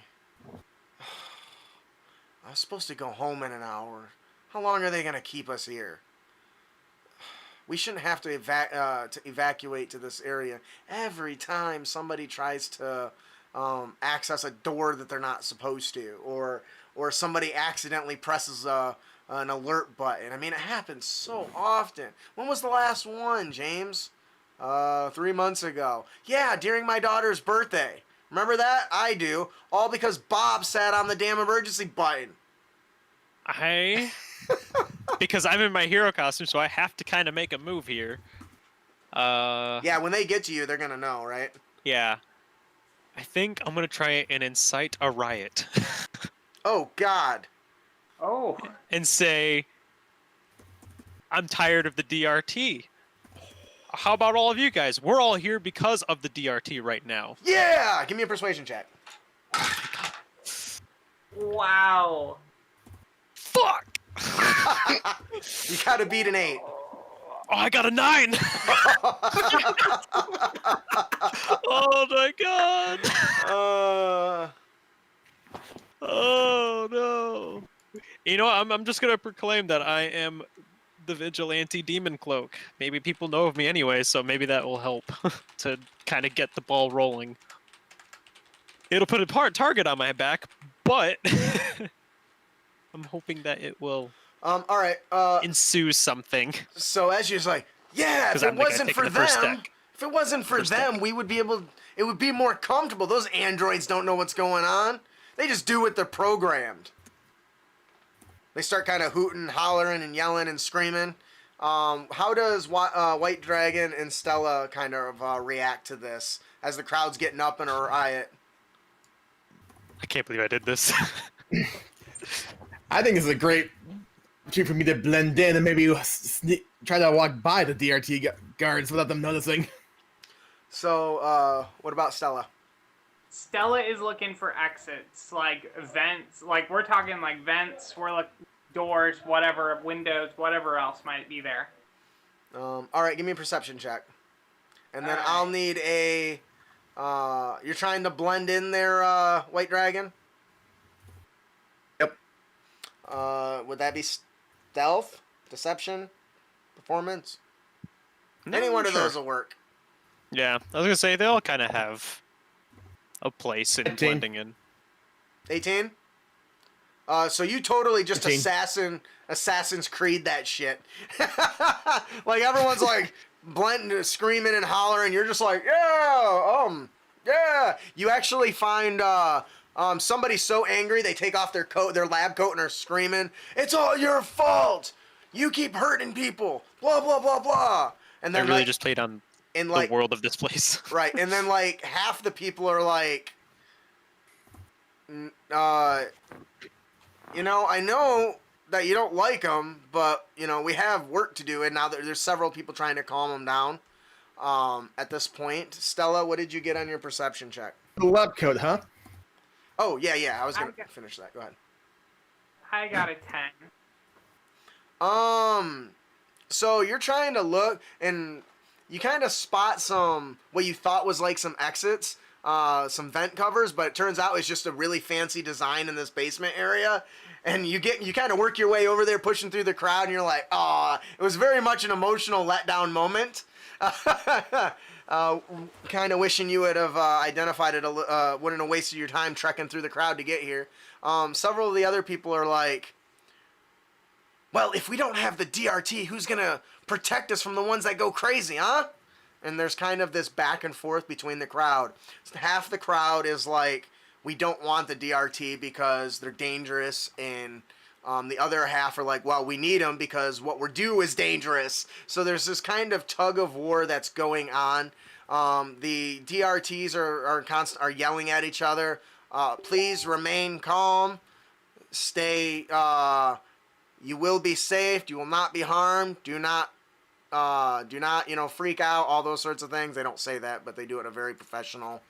I was supposed to go home in an hour. How long are they going to keep us here? We shouldn't have to evacuate to this area. Every time somebody tries to access a door that they're not supposed to, or somebody accidentally presses an alert button. I mean, it happens so often. When was the last one, James? 3 months ago. Yeah, during my daughter's birthday. Remember that? I do. All because Bob sat on the damn emergency button. Because I'm in my hero costume, so I have to kind of make a move here. Yeah, when they get to you, they're gonna know, right? Yeah. I think I'm gonna try and incite a riot. Oh, God. Oh. And say, I'm tired of the DRT. How about all of you guys? We're all here because of the DRT right now. Yeah! Give me a persuasion check. Wow. Fuck! You gotta beat an 8. Oh, I got a 9! Oh my god! Oh no! You know what? I'm just gonna proclaim that I am the vigilante demon cloak. Maybe people know of me anyway, so maybe that will help to kind of get the ball rolling. It'll put a target on my back, but I'm hoping that it will all right. ensue something. So as you're like, yeah, if it wasn't for them, we would be able. It would be more comfortable. Those androids don't know what's going on. They just do what they're programmed. They start kind of hooting, hollering, and yelling and screaming. How does White Dragon and Stella kind of react to this as the crowd's getting up in a riot? I can't believe I did this. I think it's a great treat for me to blend in and maybe try to walk by the DRT guards without them noticing. So, what about Stella? Stella is looking for exits, like vents. Like, we're talking like vents, doors, whatever, windows, whatever else might be there. All right, give me a perception check. And then All I'll right. need a... you're trying to blend in there, White Dragon? Yep. Would that be stealth, deception, performance? No, Any one of sure. those will work. Yeah, I was gonna say they all kind of have a place in 15. blending in. 18. So you totally just 15. Assassin's Creed that shit. Like everyone's like blending, screaming and hollering. You're just like, yeah. You actually find somebody so angry they take off their lab coat, and are screaming, "It's all your fault! You keep hurting people! Blah blah blah blah!" And I then really like, just played on and the like, world of this place. right, and then like half the people are like, you know, I know that you don't like them, but you know we have work to do, and now there's several people trying to calm them down. At this point, Stella, what did you get on your perception check? The lab coat, huh? Oh yeah, I was gonna finish that. Go ahead. I got a 10. So you're trying to look, and you kind of spot some what you thought was like some exits, some vent covers, but it turns out it's just a really fancy design in this basement area. And you kind of work your way over there, pushing through the crowd, and you're like, "Ah!" It was very much an emotional letdown moment. Kind of wishing you would have identified it. Wouldn't have wasted your time trekking through the crowd to get here. Several of the other people are like, "Well, if we don't have the DRT, who's gonna protect us from the ones that go crazy, huh?" And there's kind of this back and forth between the crowd. Half the crowd is like, "We don't want the DRT because they're dangerous," and the other half are like, "Well, we need them because what we're due is dangerous." So there's this kind of tug of war that's going on. The DRTs are yelling at each other. Please remain calm. Stay. You will be saved. You will not be harmed. Do not, freak out. All those sorts of things. They don't say that, but they do it in a very professional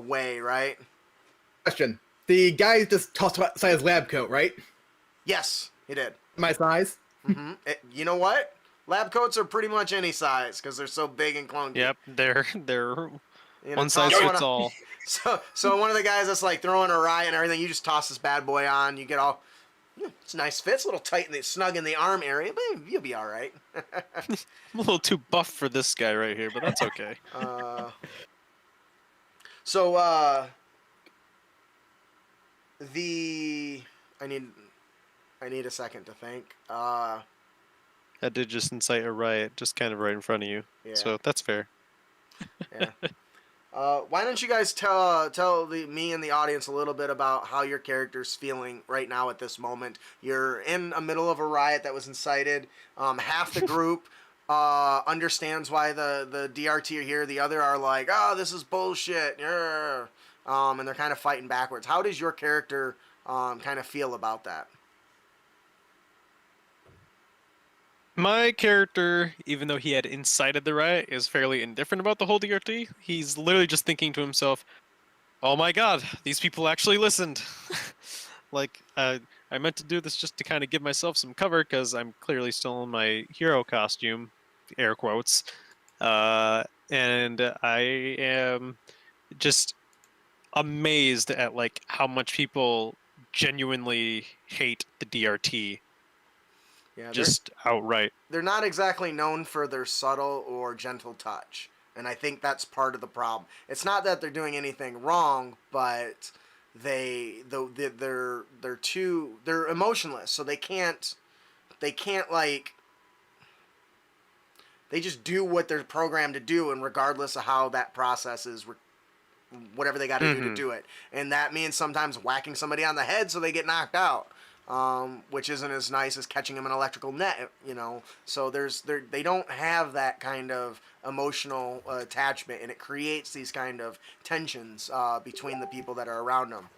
way, right? Question. The guy just tossed aside his lab coat, right? Yes, he did. My size? Mm-hmm. You know what? Lab coats are pretty much any size because they're so big and clunky. Yep, they're You know, one size fits all. So one of the guys that's like throwing a riot and everything, you just toss this bad boy on. You get all, it's a nice fit. It's a little tight and snug in the arm area, but you'll be all right. I'm a little too buff for this guy right here, but that's okay. So I need a second to think. That did just incite a riot, just kind of right in front of you. Yeah. So that's fair. Yeah. Why don't you guys tell me and the audience a little bit about how your character's feeling right now at this moment? You're in the middle of a riot that was incited. Half the group understands why the DRT are here. The other are like, "Oh, this is bullshit." Yeah. And they're kind of fighting backwards. How does your character kind of feel about that? My character, even though he had incited the riot, is fairly indifferent about the whole DRT. He's literally just thinking to himself, "Oh my god, these people actually listened." Like, I meant to do this just to kind of give myself some cover, because I'm clearly still in my hero costume, air quotes. And I am just amazed at, like, how much people genuinely hate the DRT. Yeah, Just outright. they're not exactly known for their subtle or gentle touch, and I think that's part of the problem. It's not that they're doing anything wrong, but they're emotionless, so they can't like, they just do what they're programmed to do, and regardless of how that process is, whatever they got to do to do it, and that means sometimes whacking somebody on the head so they get knocked out. Which isn't as nice as catching them in an electrical net, So they don't have that kind of emotional attachment, and it creates these kind of tensions between the people that are around them.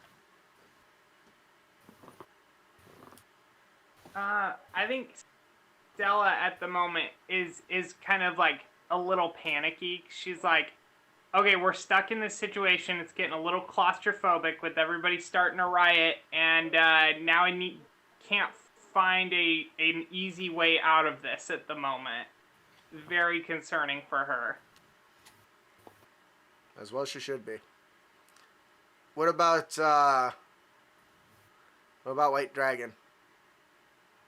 I think Stella at the moment is kind of like a little panicky. She's like, "Okay, we're stuck in this situation. It's getting a little claustrophobic with everybody starting a riot, and now I can't find an easy way out of this at the moment." Very concerning for her. As well she should be. What about What about White Dragon?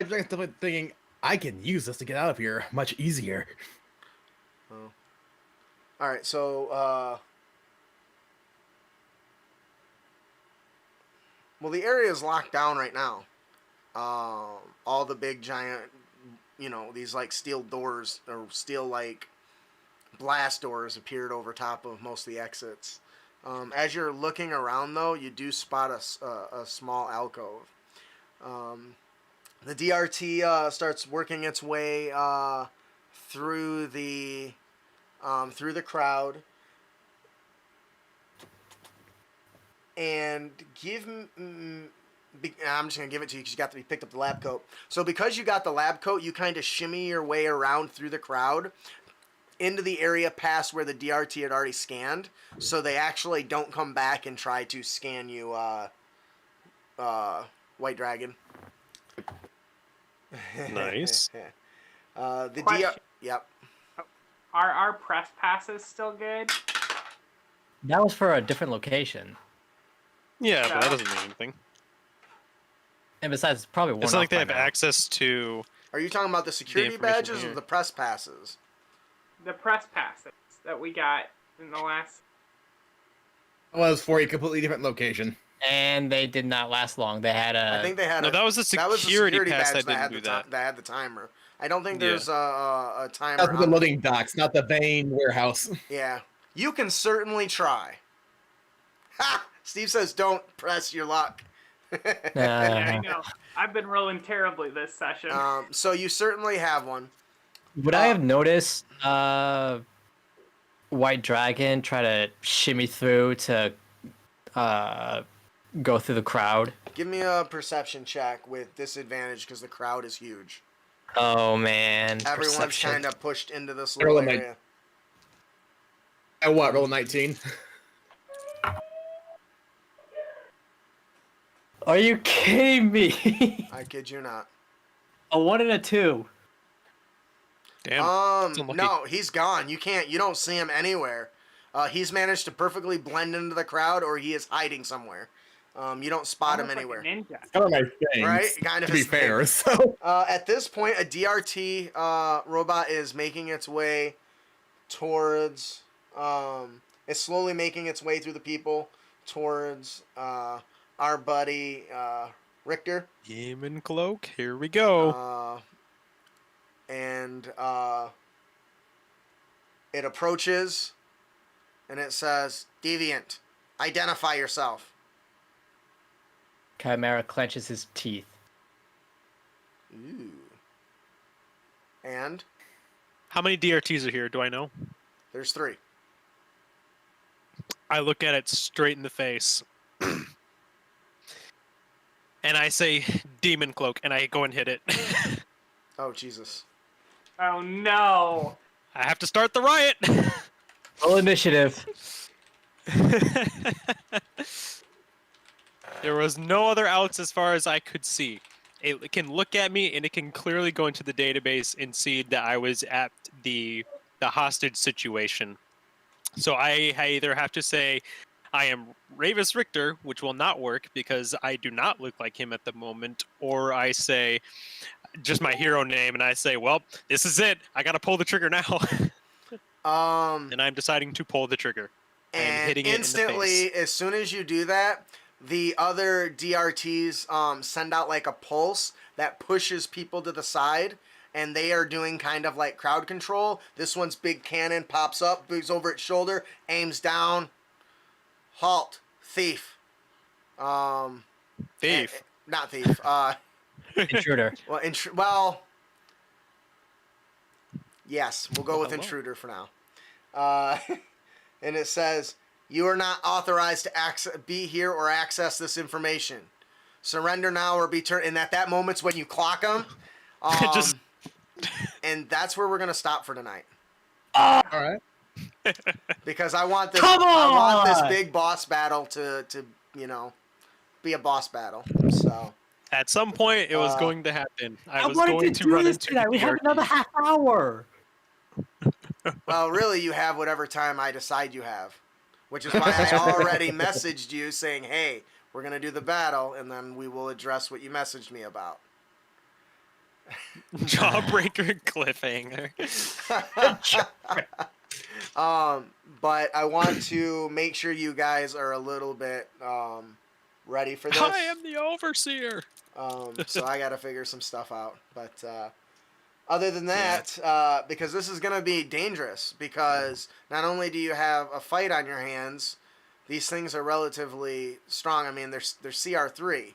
I'm definitely thinking I can use this to get out of here much easier. Oh. All right, so well, the area is locked down right now. All the big giant, these like steel doors or steel like blast doors appeared over top of most of the exits. As you're looking around, though, you do spot a small alcove. The DRT starts working its way through the crowd, and I'm just gonna give it to you because you picked up the lab coat. So because you got the lab coat, you kind of shimmy your way around through the crowd into the area past where the DRT had already scanned, so they actually don't come back and try to scan you, White Dragon. Nice. Yep. Are our press passes still good? That was for a different location. Yeah, but that No. doesn't mean anything. And besides, it's probably worn It's not like off they by have now. access to. Are you talking about the security information badges or here. the press passes? The press passes that we got in the last. It was for a completely different location. And they did not last long. They had I a... think they had No, that was the security pass badge that had didn't the do that. that had the timer. I don't think Yeah. there's a timer. That's for the on- loading docks, not the vein warehouse. Yeah, you can certainly try. Ha! Steve says, "Don't press your luck." I know. I've been rolling terribly this session. So you certainly have one. Would I have noticed White Dragon try to shimmy through to go through the crowd? Give me a perception check with disadvantage because the crowd is huge. Oh man, Everyone's perception. kind of pushed into this Roll little a area. I what? Roll 19. Are you kidding me? I kid you not. A 1 and a 2. Damn. that's unlucky. No, he's gone. You don't see him anywhere. He's managed to perfectly blend into the crowd, or he is hiding somewhere. You don't spot him Almost like a anywhere. ninja. Kind of my thing. Right? Kind of To be his thing. fair, so At this point, a DRT robot is making its way towards. It's slowly making its way through the people towards our buddy Richter. Demon cloak. Here we go. And it approaches, and it says, "Deviant, identify yourself." Chimera clenches his teeth. Ooh. And How many DRTs are here? Do I know? there's 3. I look at it straight in the face. And I say, demon cloak, and I go and hit it. Oh, Jesus. Oh no! I have to start the riot. Roll initiative. There was no other outs as far as I could see. It can look at me, and it can clearly go into the database and see that I was at the hostage situation. So I either have to say I am Ravis Richter, which will not work because I do not look like him at the moment, or I say just my hero name, and I say, well, this is it. I got to pull the trigger now. And I'm deciding to pull the trigger. I am And hitting it in the instantly, face. as soon as you do that, the other DRTs send out like a pulse that pushes people to the side, and they are doing kind of like crowd control. This one's big cannon pops up, moves over its shoulder, aims down. Halt, thief. Thief. Not thief. Intruder. Well, yes, we'll go with Hello. intruder for now. And it says, "You are not authorized to be here or access this information. Surrender now or be turned." And at that moment's when you clock them. Just- And that's where we're gonna stop for tonight all right. because I want this. Come I want this on! big boss battle to be a boss battle. So. At some point, it was Uh, going to happen. I was wanted going to to do run this into tonight. the We have DRT. another half hour. Well, really, you have whatever time I decide you have, which is why I already messaged you saying, "Hey, We're going to do the battle, and then we will address what you messaged me about. Jawbreaker cliffhanger. But I want to make sure you guys are a little bit ready for this. I am the overseer. So I got to figure some stuff out. But other than that, because this is going to be dangerous, because not only do you have a fight on your hands, these things are relatively strong. I mean, they're CR3,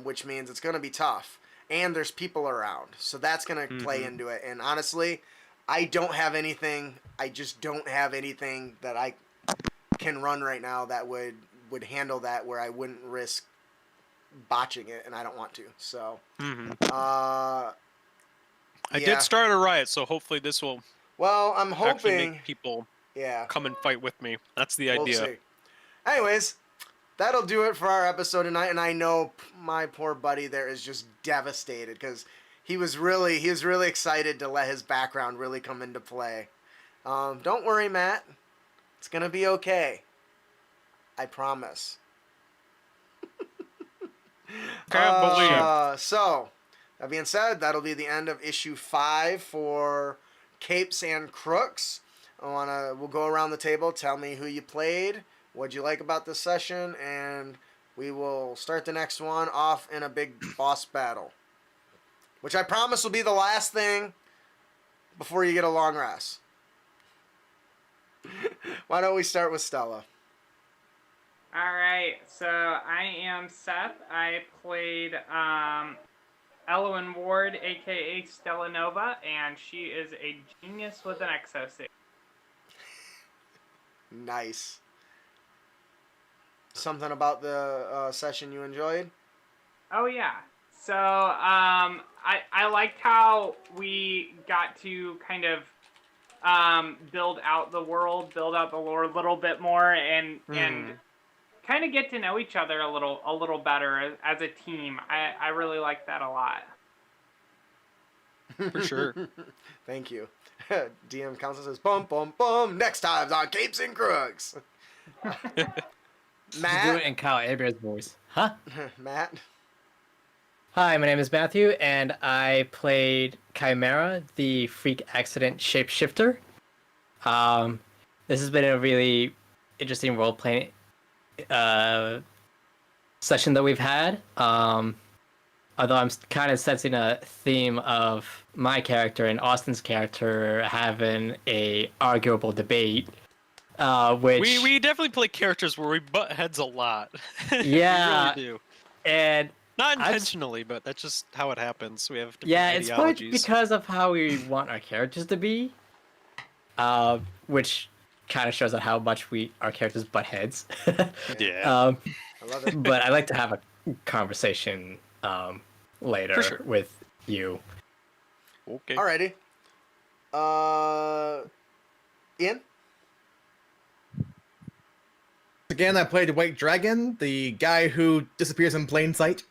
which means it's going to be tough. And there's people around. So that's going to play into it. And honestly, I don't have anything. I just don't have anything that I can run right now that would handle that, where I wouldn't risk botching it, and I don't want to. So, I did start a riot, so hopefully this will I'm actually hoping make people Yeah. come and fight with me. That's the We'll idea. see. Anyways, that'll do it for our episode tonight, and I know my poor buddy there is just devastated because he was really excited to let his background really come into play. Don't worry, Matt. It's gonna be okay. I promise. Can't believe. So, that being said, that'll be the end of issue 5 for Capes and Crooks. We'll go around the table, tell me who you played, what'd you like about this session, and we will start the next one off in a big boss battle. Which I promise will be the last thing before you get a long rest. Why don't we start with Stella? Alright, so I am Seth. I played Elowen Ward, aka Stella Nova, and she is a genius with an exosuit. Nice. Something about the session you enjoyed? Oh yeah. So I liked how we got to kind of build out the world, build out the lore a little bit more, and kind of get to know each other a little better as a team. I really like that a lot. For sure. Thank you. DM Council says, bum, bum, bum. Next time's on Capes and Crooks. Do Matt? it in Kyle Abear's voice. Huh? Matt? Hi, my name is Matthew, and I played Chimera, the freak accident shapeshifter. This has been a really interesting role-playing session that we've had. Although I'm kind of sensing a theme of my character and Austin's character having a arguable debate, which We definitely play characters where we butt heads a lot. Yeah, we really do. and Not intentionally, but that's just how it happens. We have different it's probably ideologies. because of how we want our characters to be, which kind of shows out how much our characters butt heads. Yeah. I love it. But I like to have a conversation later For sure. with you. Okay. Alrighty. Ian? Again, I played White Dragon, the guy who disappears in plain sight.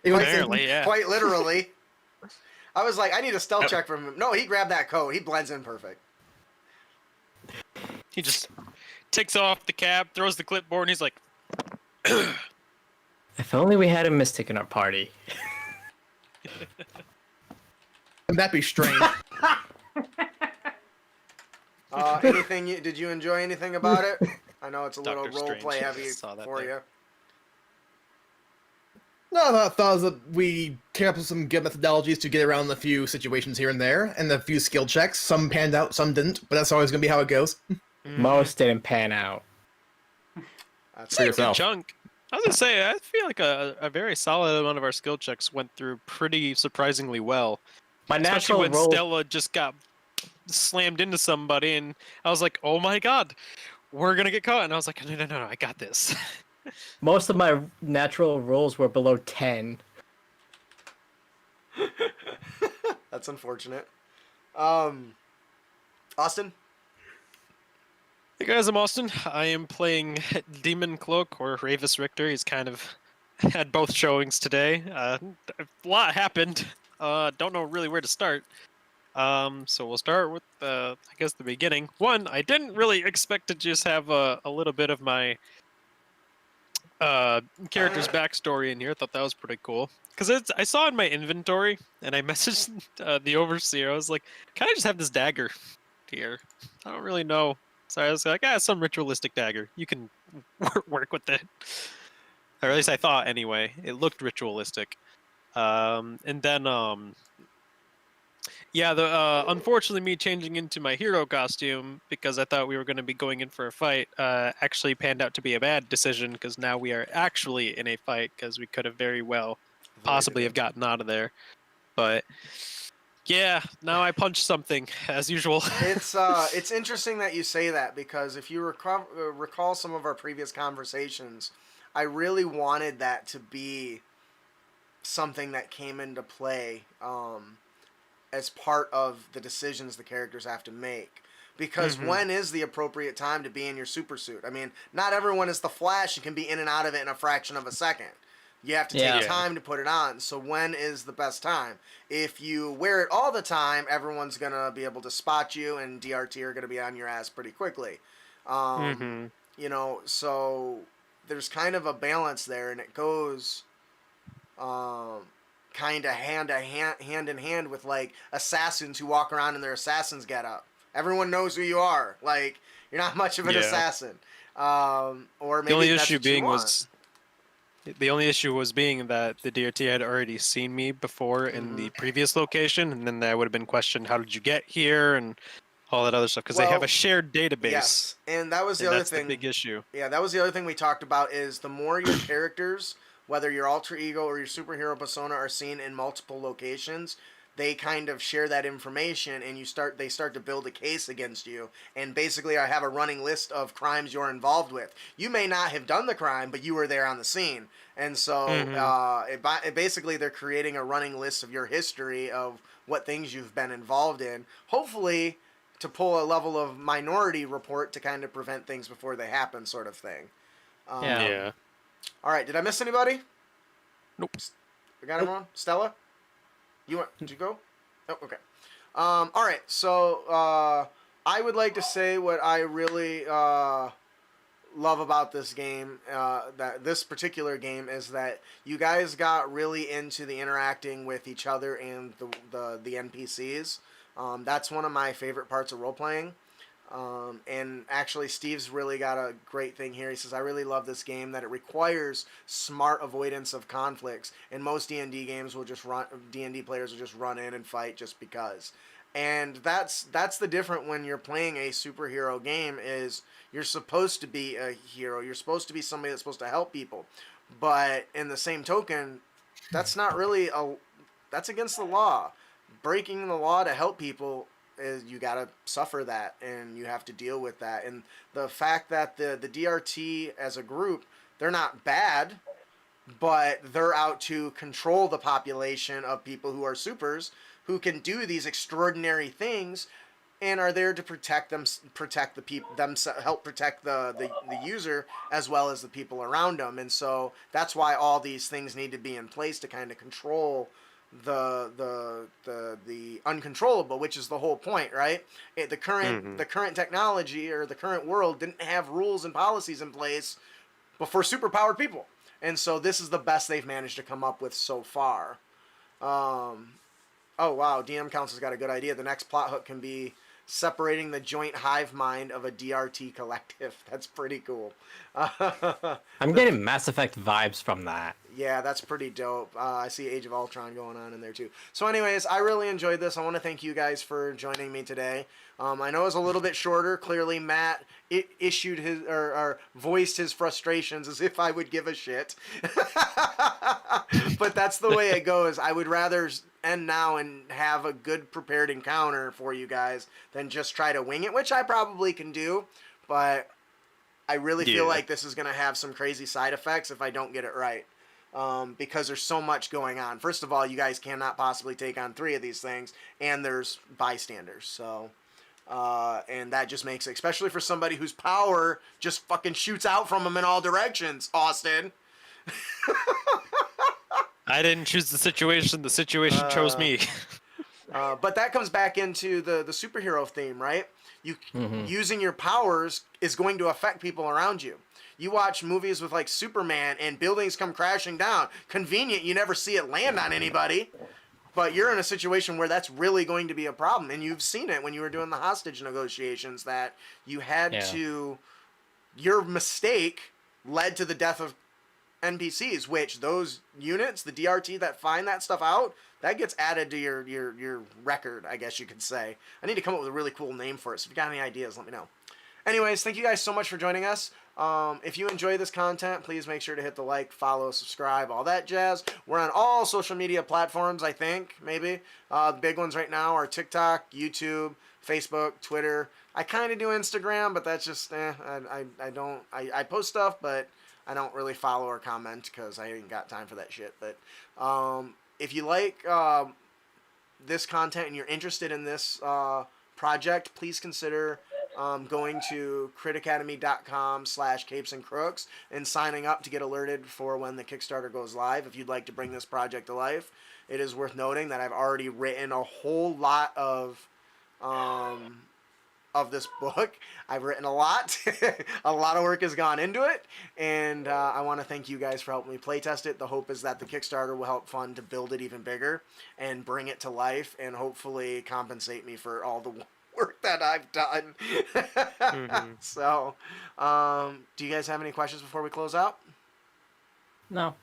Apparently, yeah. Quite literally. I was like, I need a stealth check from him. No, he grabbed that coat. He blends in perfect. He just takes off the cap, throws the clipboard, and he's like, If only we had a mystic in our party. Wouldn't that be strange? Did you enjoy anything about it? I know it's a little Doctor role Strange. play heavy Saw that for there. you. No, I thought that we came up with some good methodologies to get around a few situations here and there, and a few skill checks. Some panned out, some didn't, but that's always going to be how it goes. Most didn't pan out. That's For yourself. chunk. I was gonna say, I feel like a very solid amount of our skill checks went through pretty surprisingly well. My Especially natural when roll. Stella just got slammed into somebody, and I was like, "Oh my god, we're gonna get caught!" And I was like, "No, I got this." Most of my natural rolls were below 10. That's unfortunate. Austin? Hey guys, I'm Austin. I am playing Demon Cloak, or Ravis Richter. He's kind of had both showings today. A lot happened. Don't know really where to start. So we'll start with, I guess, the beginning. One, I didn't really expect to just have a little bit of my character's backstory in here. I thought that was pretty cool. Because I saw in my inventory, and I messaged the overseer. I was like, "Can I just have this dagger here? I don't really know." So I was like, some ritualistic dagger. You can work with it." Or at least I thought anyway. It looked ritualistic. And then yeah, unfortunately, me changing into my hero costume because I thought we were going to be going in for a fight actually panned out to be a bad decision because now we are actually in a fight because we could have very well possibly have gotten out of there. But yeah, now I punched something as usual. It's interesting that you say that because if you recall some of our previous conversations, I really wanted that to be something that came into play as part of the decisions the characters have to make. Because when is the appropriate time to be in your super suit? I mean, not everyone is the Flash and can be in and out of it in a fraction of a second. You have to take time to put it on. So when is the best time? If you wear it all the time, everyone's going to be able to spot you, and DRT are going to be on your ass pretty quickly. You know, so there's kind of a balance there, and it goes kind of hand in hand with, like, assassins who walk around in their assassin's getup. Everyone knows who you are. Like, you're not much of an assassin. Or maybe the only that's issue what you being want. the only issue was being that the DRT had already seen me before in the previous location, and then I would have been questioned, how did you get here, and all that other stuff, because they have a shared database. Yes, and that was the and other that's thing. the big issue. Yeah, that was the other thing we talked about is the more your characters, whether your alter ego or your superhero persona, are seen in multiple locations, they kind of share that information, and they start to build a case against you. And basically, I have a running list of crimes you're involved with. You may not have done the crime, but you were there on the scene. And so basically, they're creating a running list of your history of what things you've been involved in. Hopefully, to pull a level of minority report to kind of prevent things before they happen, sort of thing. Yeah. All right, did I miss anybody? Nope. We got everyone? Stella? Did you go? Oh, okay. All right, so I would like to say what I really love about this game, that this particular game, is that you guys got really into the interacting with each other and the NPCs. That's one of my favorite parts of role-playing. And actually, Steve's really got a great thing here. He says, I really love this game, that it requires smart avoidance of conflicts. And most D&D games will just D&D players will just run in and fight just because. And that's the difference when you're playing a superhero game, is you're supposed to be a hero. You're supposed to be somebody that's supposed to help people. But in the same token, that's not really that's against the law. Breaking the law to help people is, you gotta suffer that, and you have to deal with that. And the fact that the DRT as a group, they're not bad, but they're out to control the population of people who are supers, who can do these extraordinary things, and are there to protect the people, help protect the user as well as the people around them. And so that's why all these things need to be in place to kind of control the uncontrollable, which is the whole point, right? The current technology, or the current world, didn't have rules and policies in place before superpowered people, and so this is the best they've managed to come up with so far. Oh wow, DM Council's got a good idea. The next plot hook can be separating the joint hive mind of a DRT collective. That's pretty cool. I'm getting Mass Effect vibes from that. Yeah, that's pretty dope. I see Age of Ultron going on in there too. So anyways, I really enjoyed this. I want to thank you guys for joining me today. I know it was a little bit shorter. Clearly, Matt issued his or voiced his frustrations as if I would give a shit. But that's the way it goes. I would rather end now and have a good prepared encounter for you guys than just try to wing it, which I probably can do. But I really feel like this is going to have some crazy side effects if I don't get it right. Because there's so much going on. First of all, you guys cannot possibly take on 3 of these things, and there's bystanders. So, and that just makes it, especially for somebody whose power just fucking shoots out from them in all directions, Austin. I didn't choose the situation. The situation chose me. But that comes back into the superhero theme, right? You using your powers is going to affect people around you. You watch movies with like Superman and buildings come crashing down. Convenient, you never see it land on anybody. But you're in a situation where that's really going to be a problem. And you've seen it when you were doing the hostage negotiations, that you had to, your mistake led to the death of NPCs, which those units, the DRT that find that stuff out, that gets added to your record, I guess you could say. I need to come up with a really cool name for it, so if you got any ideas, let me know. Anyways, thank you guys so much for joining us. If you enjoy this content, please make sure to hit the like, follow, subscribe, all that jazz. We're on all social media platforms, I think, maybe. The big ones right now are TikTok, YouTube, Facebook, Twitter. I kind of do Instagram, but that's just, I post stuff, but I don't really follow or comment because I ain't got time for that shit. But if you like this content and you're interested in this project, please consider going to critacademy.com/Capes and Crooks and signing up to get alerted for when the Kickstarter goes live. If you'd like to bring this project to life, it is worth noting that I've already written a whole lot of this book. I've written a lot. A lot of work has gone into it, and I want to thank you guys for helping me playtest it. The hope is that the Kickstarter will help fund to build it even bigger and bring it to life, and hopefully compensate me for all the work that I've done. So, do you guys have any questions before we close out? No.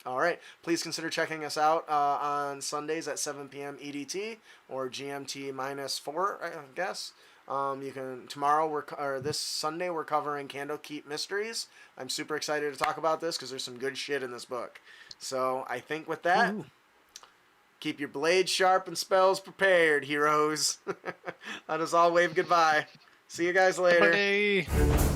All right. Please consider checking us out on Sundays at 7 p.m. EDT or GMT -4, I guess. You can this Sunday we're covering Candlekeep Mysteries. I'm super excited to talk about this because there's some good shit in this book. So I think with that, keep your blades sharp and spells prepared, heroes. Let us all wave goodbye. See you guys later. Bye.